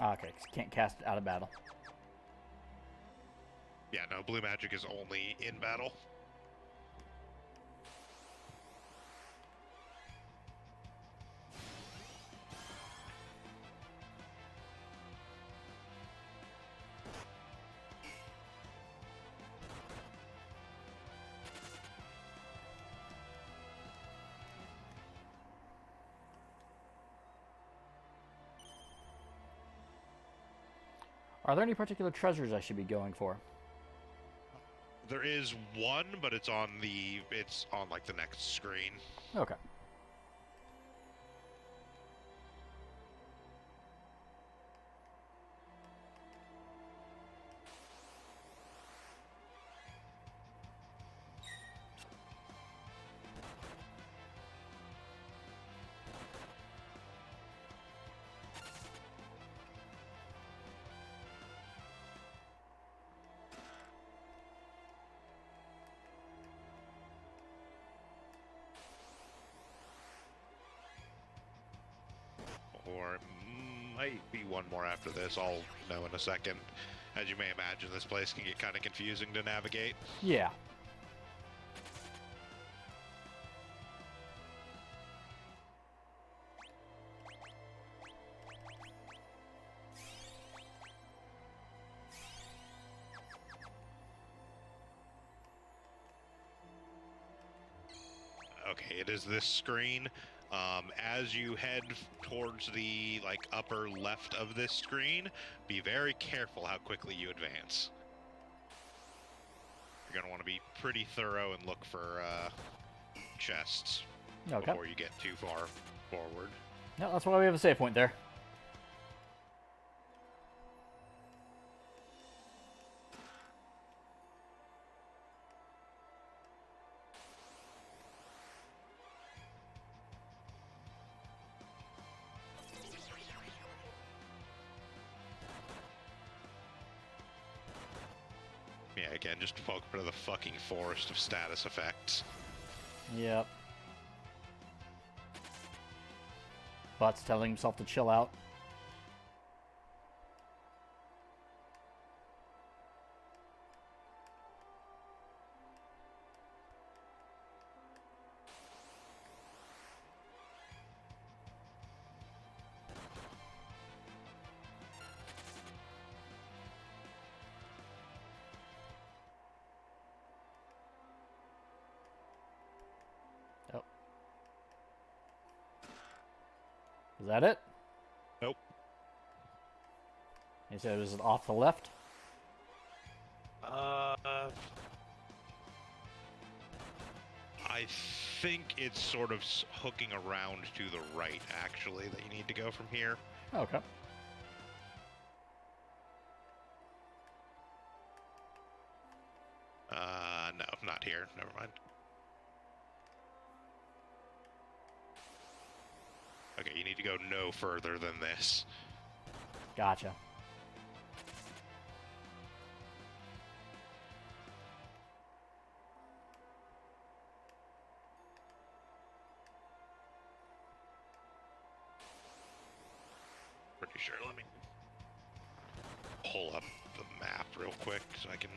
Okay, 'cause can't cast it out of battle. Yeah, no, blue magic is only in battle. Are there any particular treasures I should be going for? There is one, but it's on like the next screen. Okay. more. It might be one more after this. I'll know in a second. As you may imagine, this place can get kind of confusing to navigate. Yeah. Okay, it is this screen. As you head towards the upper left of this screen, be very careful how quickly you advance. You're gonna want to be pretty thorough and look for chests before you get too far forward. No, that's why we have a save point there. Yeah, again, just welcome to the fucking forest of status effects. Yep. Butt's telling himself to chill out. Oh. Is that it? Nope. You said it was off the left? I think it's sort of hooking around to the right, actually, that you need to go from here. Okay. No, not here. Never mind. Okay, you need to go no further than this. Gotcha. Pretty sure. Let me pull up the map real quick so I can...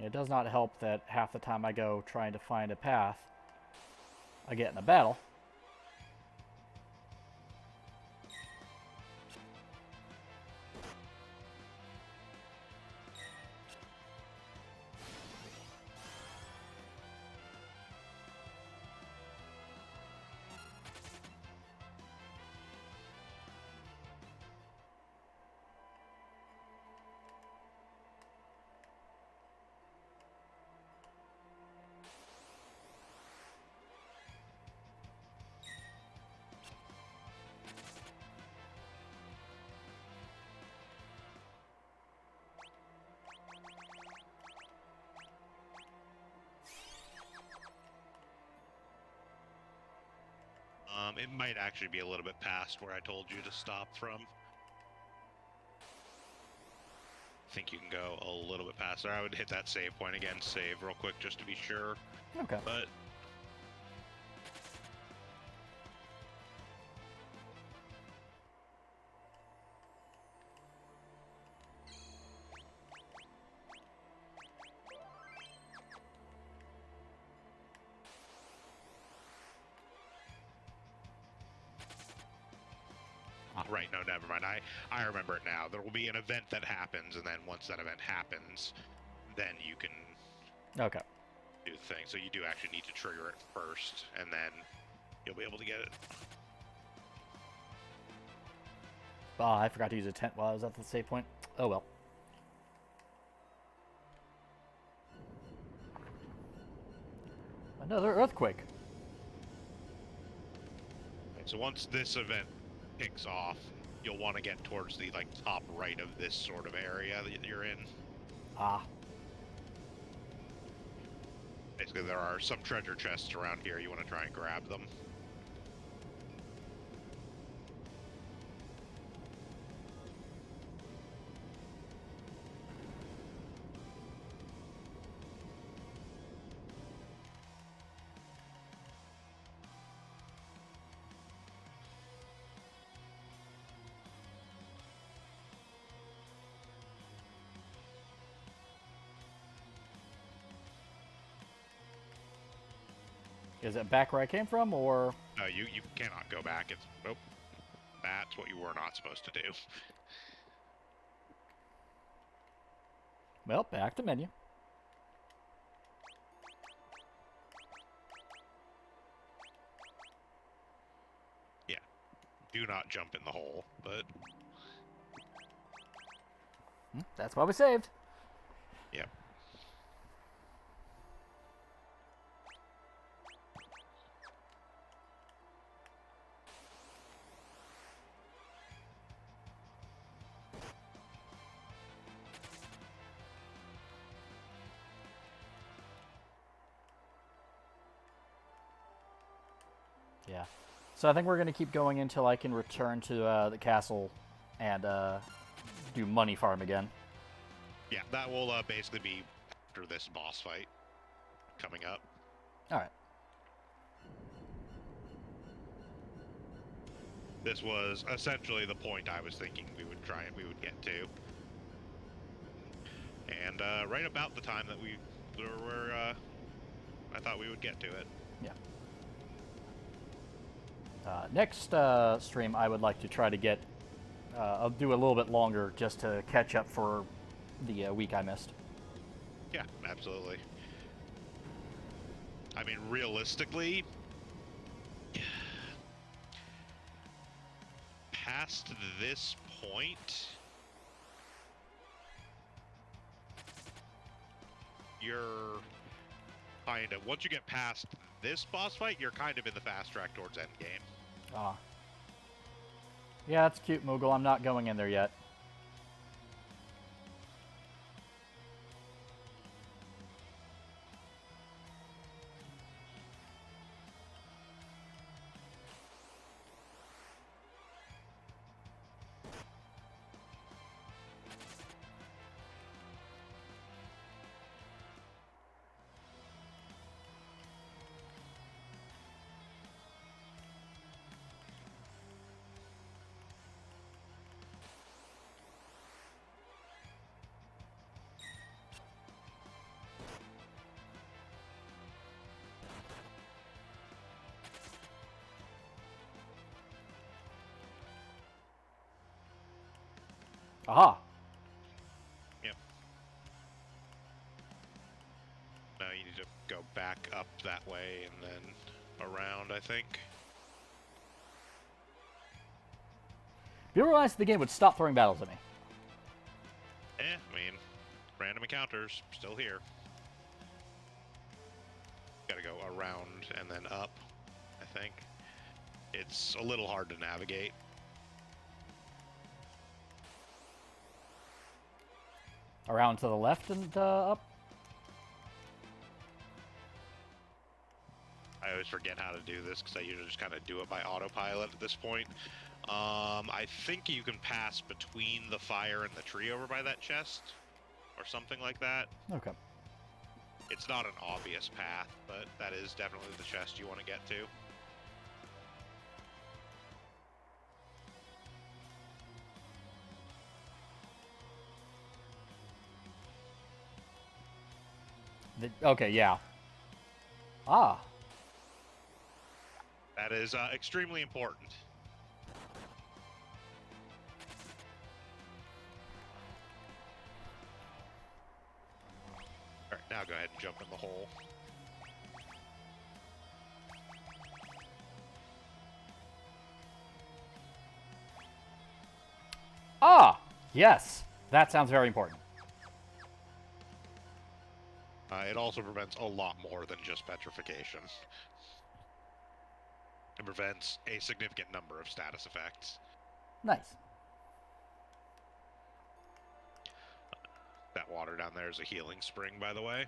It does not help that half the time I go trying to find a path, I get in a battle. It might actually be a little bit past where I told you to stop from. I think you can go a little bit past there. I would hit that save point again, save real quick just to be sure. Okay. But right, no, never mind. I remember it now. There will be an event that happens, and then once that event happens, then you can Okay. do the thing. So you do actually need to trigger it first, and then you'll be able to get it. Oh, I forgot to use a tent while I was at the save point. Oh well. Another earthquake. So once this event kicks off, you'll want to get towards the top right of this sort of area that you're in. Ah. Basically, there are some treasure chests around here. You want to try and grab them. Is it back where I came from, or... No, you cannot go back. It's nope. That's what you were not supposed to do. Well, back to menu. Yeah. Do not jump in the hole, but... That's why we saved. Yep. Yeah. So I think we're going to keep going until I can return to the castle and do money farm again. Yeah, that will basically be after this boss fight coming up. All right. This was essentially the point I was thinking we would get to. And right about the time that I thought we would get to it. Yeah. Next stream, I would like to try to get... I'll do a little bit longer just to catch up for the week I missed. Yeah, absolutely. I mean, realistically, past this point, you're kind of... Once you get past this boss fight, you're kind of in the fast track towards endgame. Ah. Yeah, it's cute, Moogle. I'm not going in there yet. Aha! Yep. Now you need to go back up that way and then around, I think. You realize the game would stop throwing battles at me. I mean, random encounters, still here. Gotta go around and then up, I think. It's a little hard to navigate. Around to the left and up? I always forget how to do this because I usually just kind of do it by autopilot at this point. I think you can pass between the fire and the tree over by that chest, or something like that. Okay. It's not an obvious path, but that is definitely the chest you want to get to. Okay, yeah. Ah. That is extremely important. Alright, now go ahead and jump in the hole. Ah! Yes! That sounds very important. It also prevents a lot more than just petrification. It prevents a significant number of status effects. Nice. That water down there is a healing spring, by the way.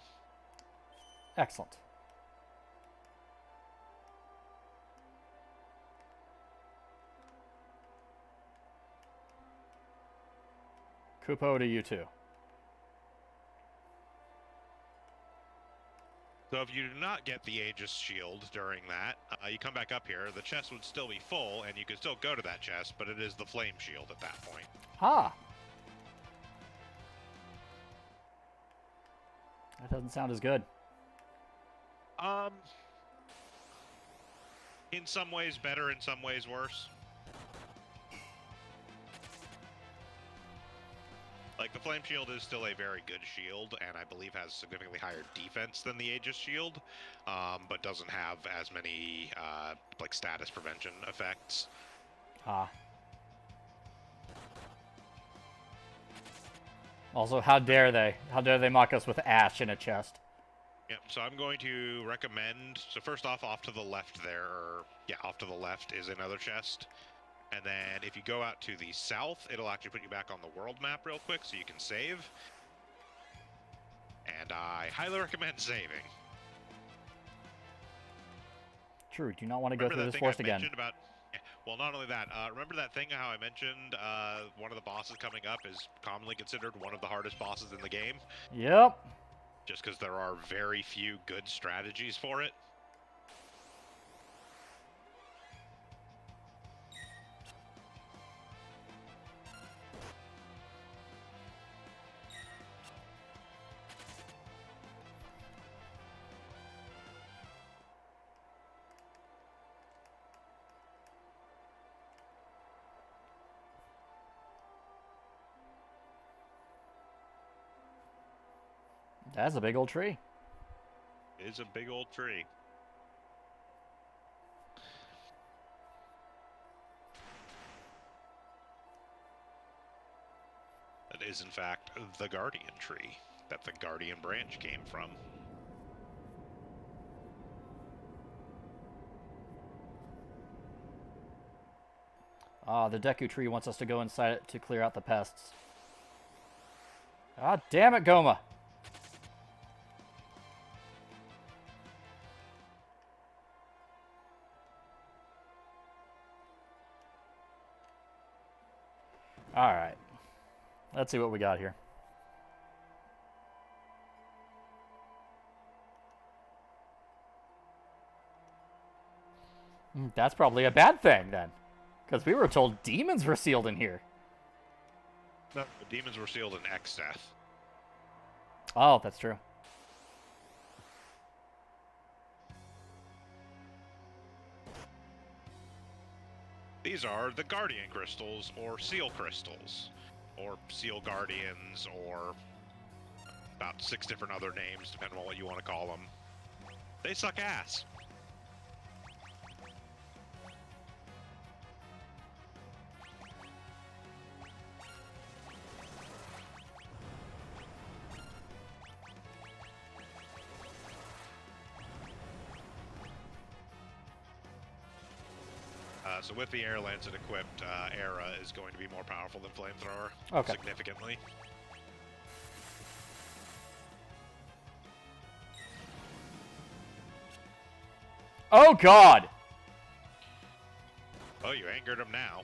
Excellent. Kupo to you too. So if you do not get the Aegis shield during that, you come back up here, the chest would still be full, and you could still go to that chest, but it is the flame shield at that point. Ah! That doesn't sound as good. In some ways better, in some ways worse. Like, the Flame Shield is still a very good shield, and I believe has significantly higher defense than the Aegis Shield, but doesn't have as many, like, status prevention effects. Ah. Also, how dare they? How dare they mock us with ash in a chest? Yep, so I'm going to recommend... So first off to the left there, off to the left is another chest. And then if you go out to the south, it'll actually put you back on the world map real quick so you can save. And I highly recommend saving. True, do not want to go through this forest again. Well, not only that, remember that thing how I mentioned one of the bosses coming up is commonly considered one of the hardest bosses in the game? Yep. Just because there are very few good strategies for it. That's a big old tree. It is a big old tree. That is, in fact, the Guardian tree that the Guardian branch came from. Ah, the Deku tree wants us to go inside it to clear out the pests. Ah, damn it, Goma! Alright. Let's see what we got here. That's probably a bad thing, then. Because we were told demons were sealed in here. No, the demons were sealed in Exdeath. Oh, that's true. These are the Guardian Crystals, or Seal Crystals, or Seal Guardians, or about 6 different other names, depending on what you want to call them. They suck ass. So with the Air Lancet equipped, Era is going to be more powerful than Flamethrower, okay, significantly. Oh, God! Oh, you angered him now.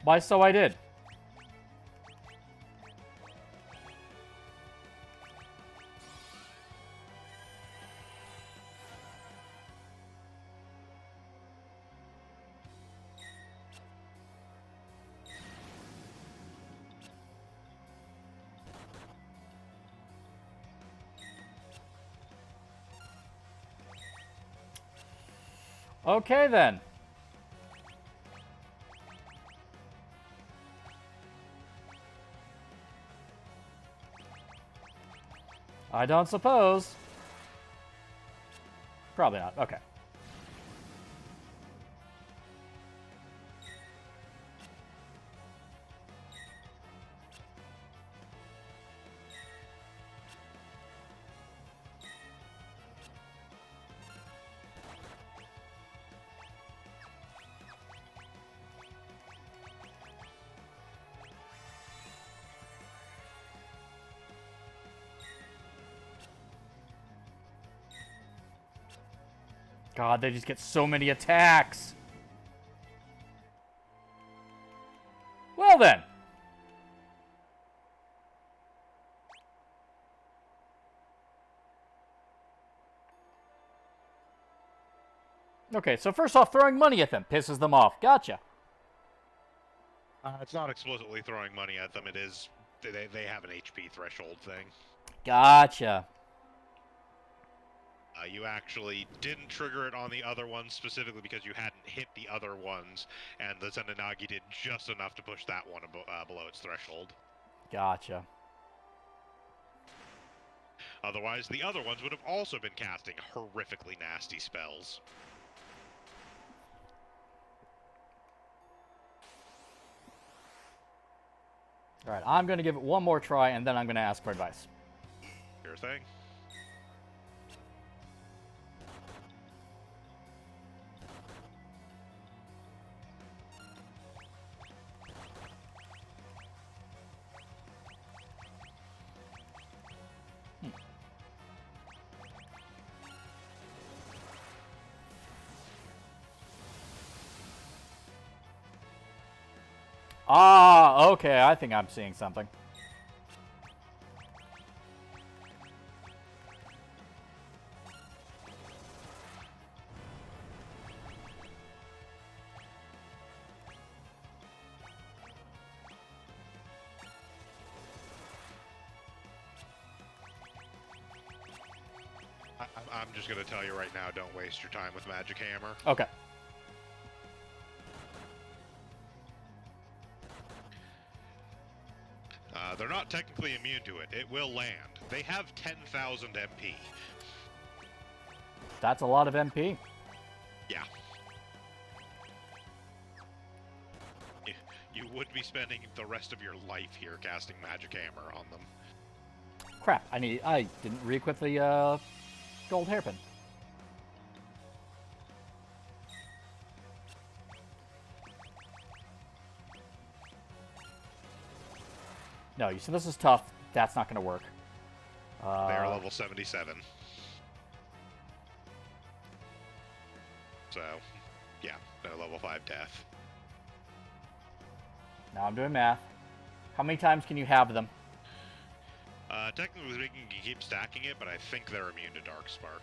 Why, so I did. Okay, then. I don't suppose. Probably not. Okay. God, they just get so many attacks. Well then. Okay, so first off, throwing money at them pisses them off. Gotcha. It's not explicitly throwing money at them. It is they have an HP threshold thing. Gotcha. You actually didn't trigger it on the other ones specifically because you hadn't hit the other ones, and the Zendanagi did just enough to push that one below its threshold. Gotcha. Otherwise, the other ones would have also been casting horrifically nasty spells. Alright, I'm going to give it one more try, and then I'm going to ask for advice. Sure thing. Ah, okay, I think I'm seeing something. I'm just going to tell you right now, don't waste your time with Magic Hammer. Okay. They're not technically immune to it. It will land. They have 10,000 MP. That's a lot of MP. Yeah. You would be spending the rest of your life here casting Magic Hammer on them. Crap, I didn't re-equip the gold hairpin. No, you see this is tough. That's not going to work. They are level 77. So, yeah, no level 5 death. Now I'm doing math. How many times can you have them? Technically speaking, you can keep stacking it, but I think they're immune to Dark Spark.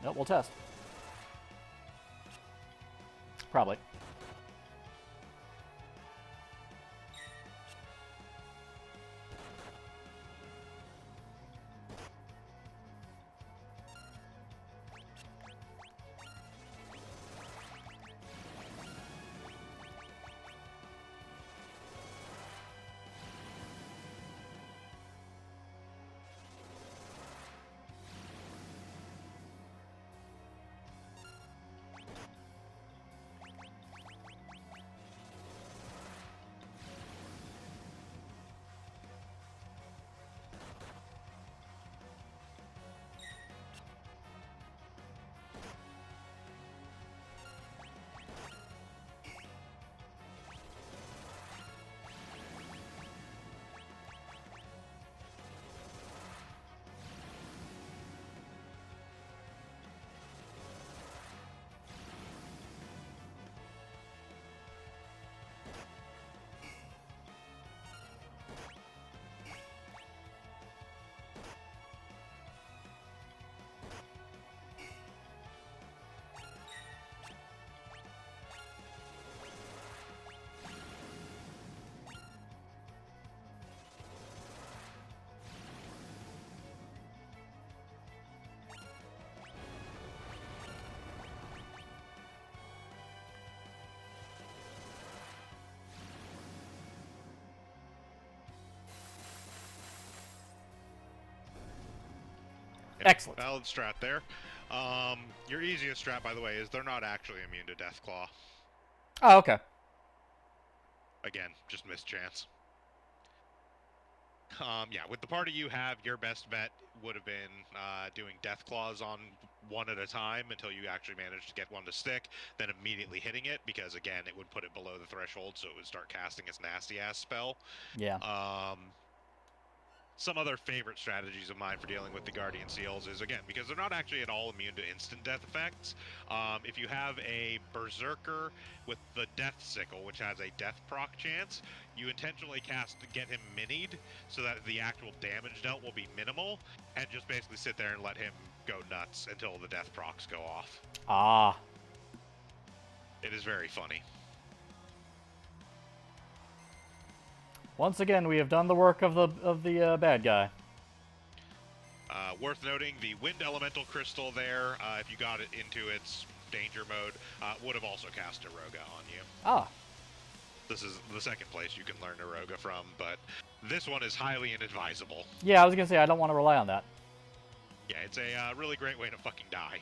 Nope, we'll test. Probably. Excellent. Valid strat there. Your easiest strat, by the way, is they're not actually immune to Deathclaw. Oh, okay. Again, just mischance. Yeah, with the party you have, your best bet would have been doing Deathclaws on one at a time until you actually managed to get one to stick, then immediately hitting it, because again, it would put it below the threshold, so it would start casting its nasty-ass spell. Yeah. Some other favorite strategies of mine for dealing with the Guardian Seals is, again, because they're not actually at all immune to instant death effects, if you have a Berserker with the Death Sickle, which has a death proc chance, you intentionally cast to get him minied so that the actual damage dealt will be minimal, and just basically sit there and let him go nuts until the death procs go off. Ah. It is very funny. Once again, we have done the work of the bad guy. Worth noting, the Wind Elemental Crystal there, if you got it into its danger mode, would have also cast Eroga on you. Ah. This is the second place you can learn Eroga from, but this one is highly inadvisable. Yeah, I was gonna say, I don't want to rely on that. Yeah, it's a really great way to fucking die.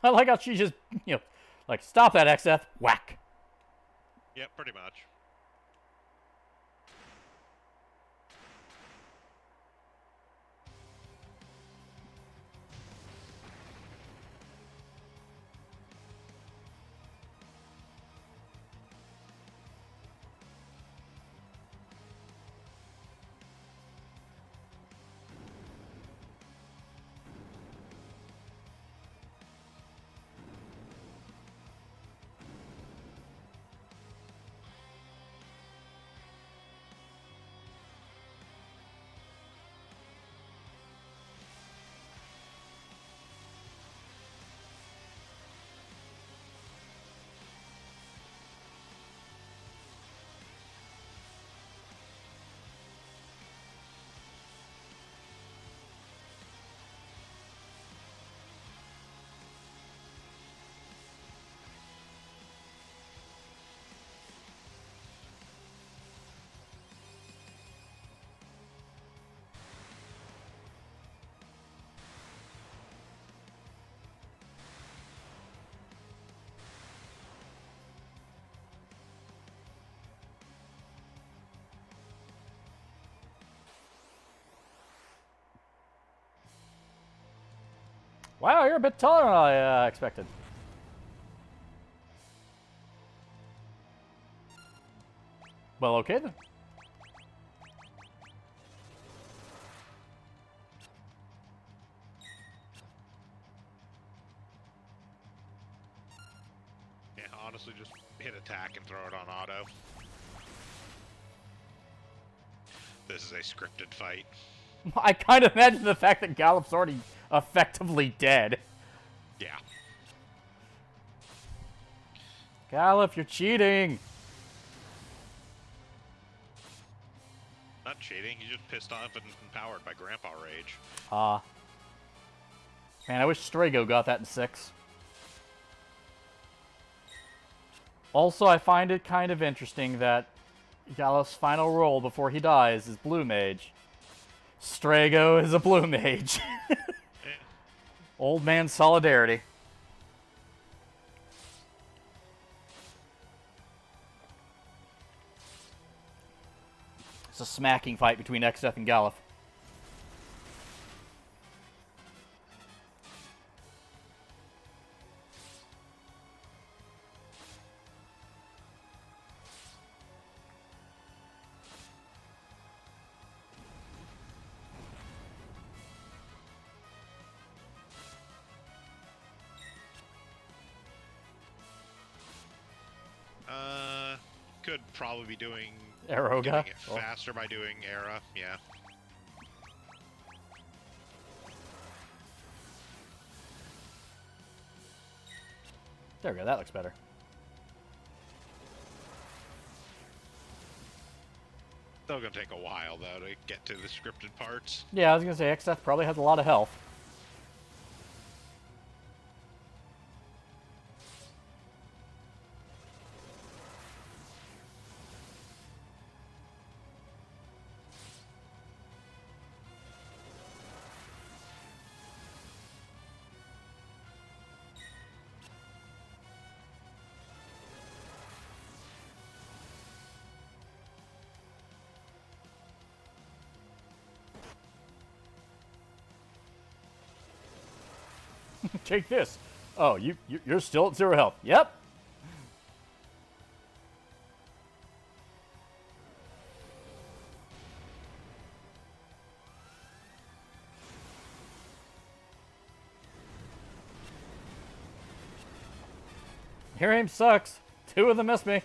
I like how she just, like, stop that, Exdeath. Whack. Yep, pretty much. Wow, you're a bit taller than I expected. Well, okay then. Yeah, honestly, just hit attack and throw it on auto. This is a scripted fight. I kind of imagine the fact that Gallup's already effectively dead. Yeah. Gallup, you're cheating. Not cheating, he's just pissed off and empowered by Grandpa Rage. Man, I wish Strago got that in 6. Also, I find it kind of interesting that Gallup's final role before he dies is Blue Mage. Strago is a Blue Mage. Old man solidarity. It's a smacking fight between Exdeath and Gallup. Could probably be doing Eroga? getting it faster by doing Era, yeah. There we go, that looks better. Still gonna take a while though to get to the scripted parts. Yeah, I was gonna say, Exdeath probably has a lot of health. Take this. Oh, you're still at 0 health. Yep. Your aim sucks. 2 of them missed me.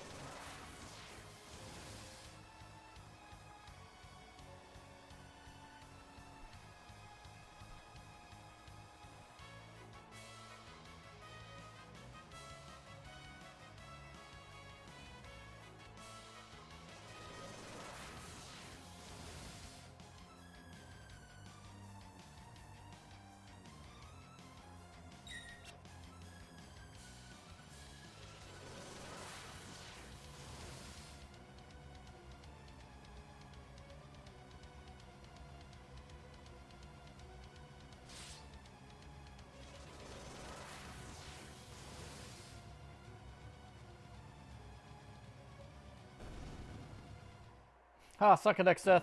Ah, suck it, Exdeath.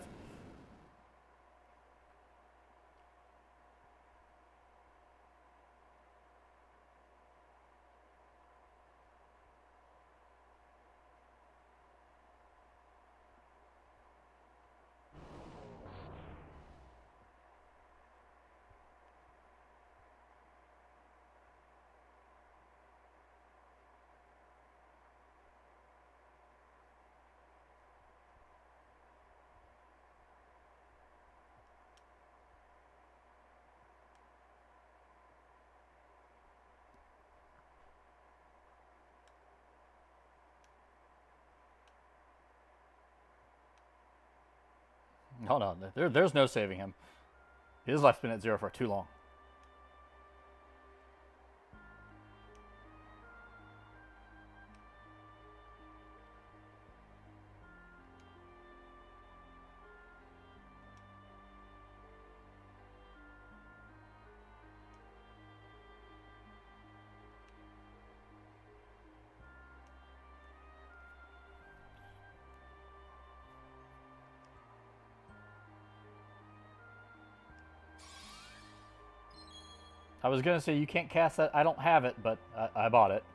Hold on. There's no saving him. His life's been at 0 for too long. I was gonna say you can't cast that. I don't have it, but I bought it.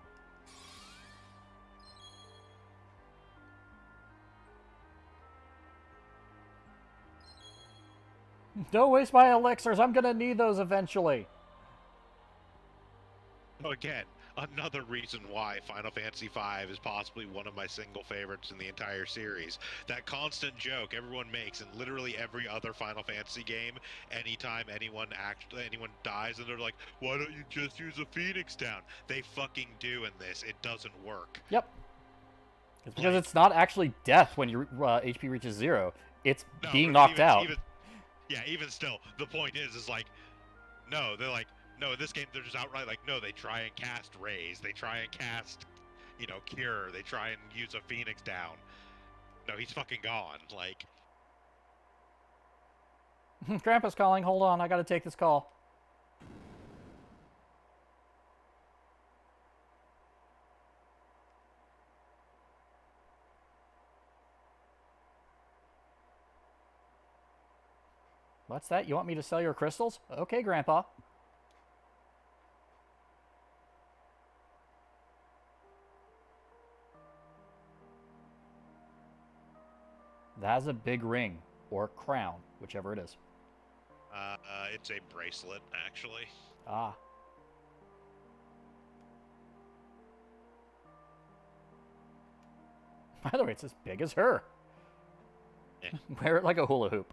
Don't waste my elixirs. I'm gonna need those eventually. Again, another reason why Final Fantasy V is possibly one of my single favorites in the entire series. That constant joke everyone makes in literally every other Final Fantasy game, anytime anyone dies, and they're like, "Why don't you just use a Phoenix down?" They fucking do in this. It doesn't work. Yep. It's because it's not actually death when your HP reaches 0. It's being knocked out. Even still, the point is like, no, they're like, no, in this game, they're just outright like, no, they try and cast Raise. They try and cast, Cure. They try and use a Phoenix down. No, he's fucking gone. Like... Grandpa's calling. Hold on, I gotta take this call. What's that? You want me to sell your crystals? Okay, Grandpa. That has a big ring, or crown, whichever it is. It's a bracelet, actually. Ah. By the way, it's as big as her. Yeah. Wear it like a hula hoop.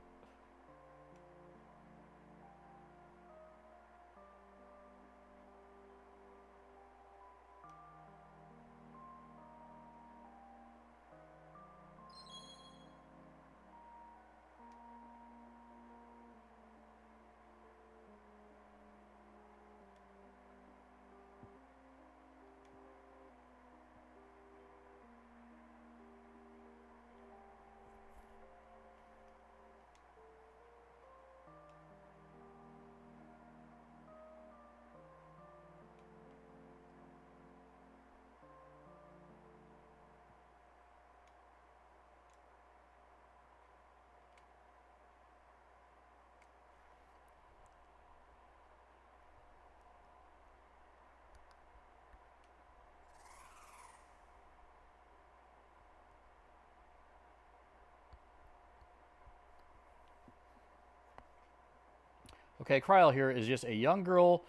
Okay, Kryl here is just a young girl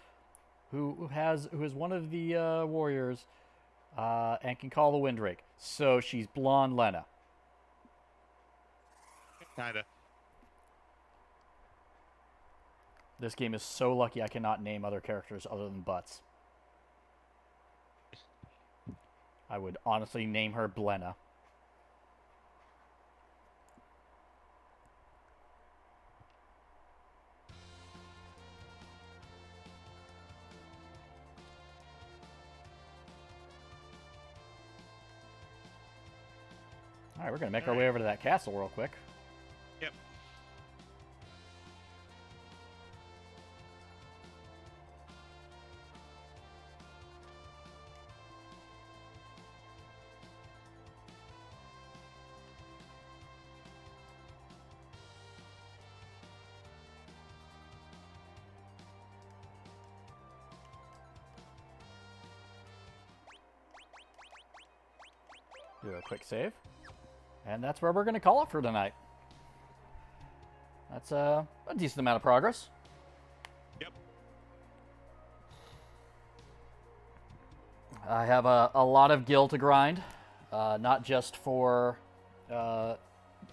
who is one of the warriors and can call the Windrake. So she's blonde Lena. Kinda. This game is so lucky I cannot name other characters other than Butts. I would honestly name her Blenna. Alright, we're going to make our way over to that castle real quick. Yep. Do a quick save. And that's where we're going to call it for tonight. That's a decent amount of progress. Yep. I have a lot of gil to grind. Not just for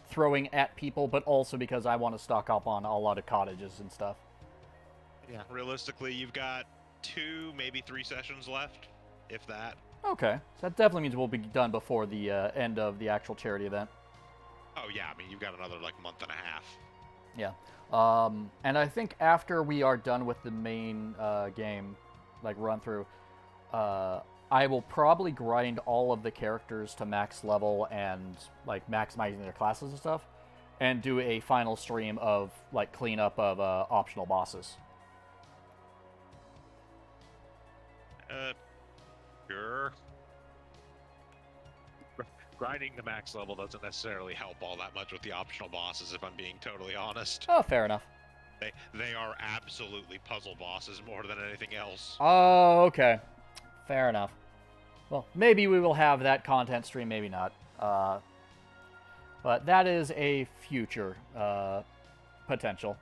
throwing at people, but also because I want to stock up on a lot of cottages and stuff. Yeah. Realistically, you've got 2, maybe 3 sessions left, if that. Okay, so that definitely means we'll be done before the end of the actual charity event. Oh yeah, I mean you've got another like month and a half. Yeah, and I think after we are done with the main game, like run through, I will probably grind all of the characters to max level and like maximizing their classes and stuff, and do a final stream of like cleanup of optional bosses. Sure. Grinding to max level doesn't necessarily help all that much with the optional bosses, if I'm being totally honest. Oh, fair enough. They are absolutely puzzle bosses more than anything else. Oh, okay. Fair enough. Well, maybe we will have that content stream, maybe not. But that is a future potential.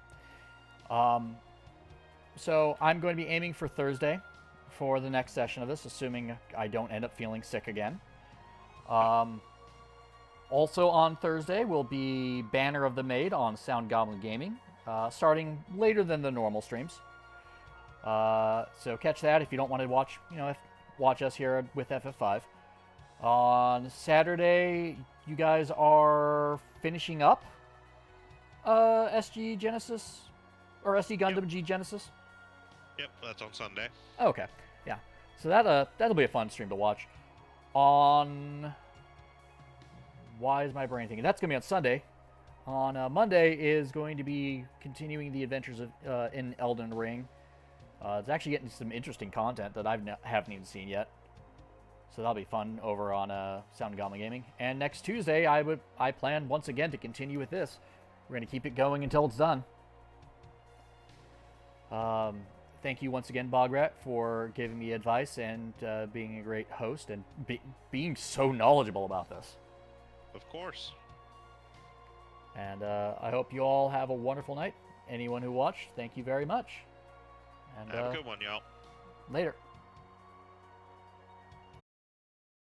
So I'm going to be aiming for Thursday for the next session of this, assuming I don't end up feeling sick again. Also on Thursday will be Banner of the Maid on Sound Goblin Gaming, starting later than the normal streams. So catch that if you don't want to watch, watch us here with FF5. On Saturday, you guys are finishing up SG Genesis or SG Gundam G Genesis. Yep, that's on Sunday. Okay, yeah. So that'll be a fun stream to watch. Why is my brain thinking? That's going to be on Sunday. On Monday is going to be continuing the adventures of in Elden Ring. It's actually getting some interesting content that haven't even seen yet. So that'll be fun over on Sound Goblin Gaming. And next Tuesday, I plan once again to continue with this. We're going to keep it going until it's done. Thank you once again, Bograt, for giving me advice and being a great host and being so knowledgeable about this. Of course. And I hope you all have a wonderful night. Anyone who watched, thank you very much. And have a good one, y'all. Later.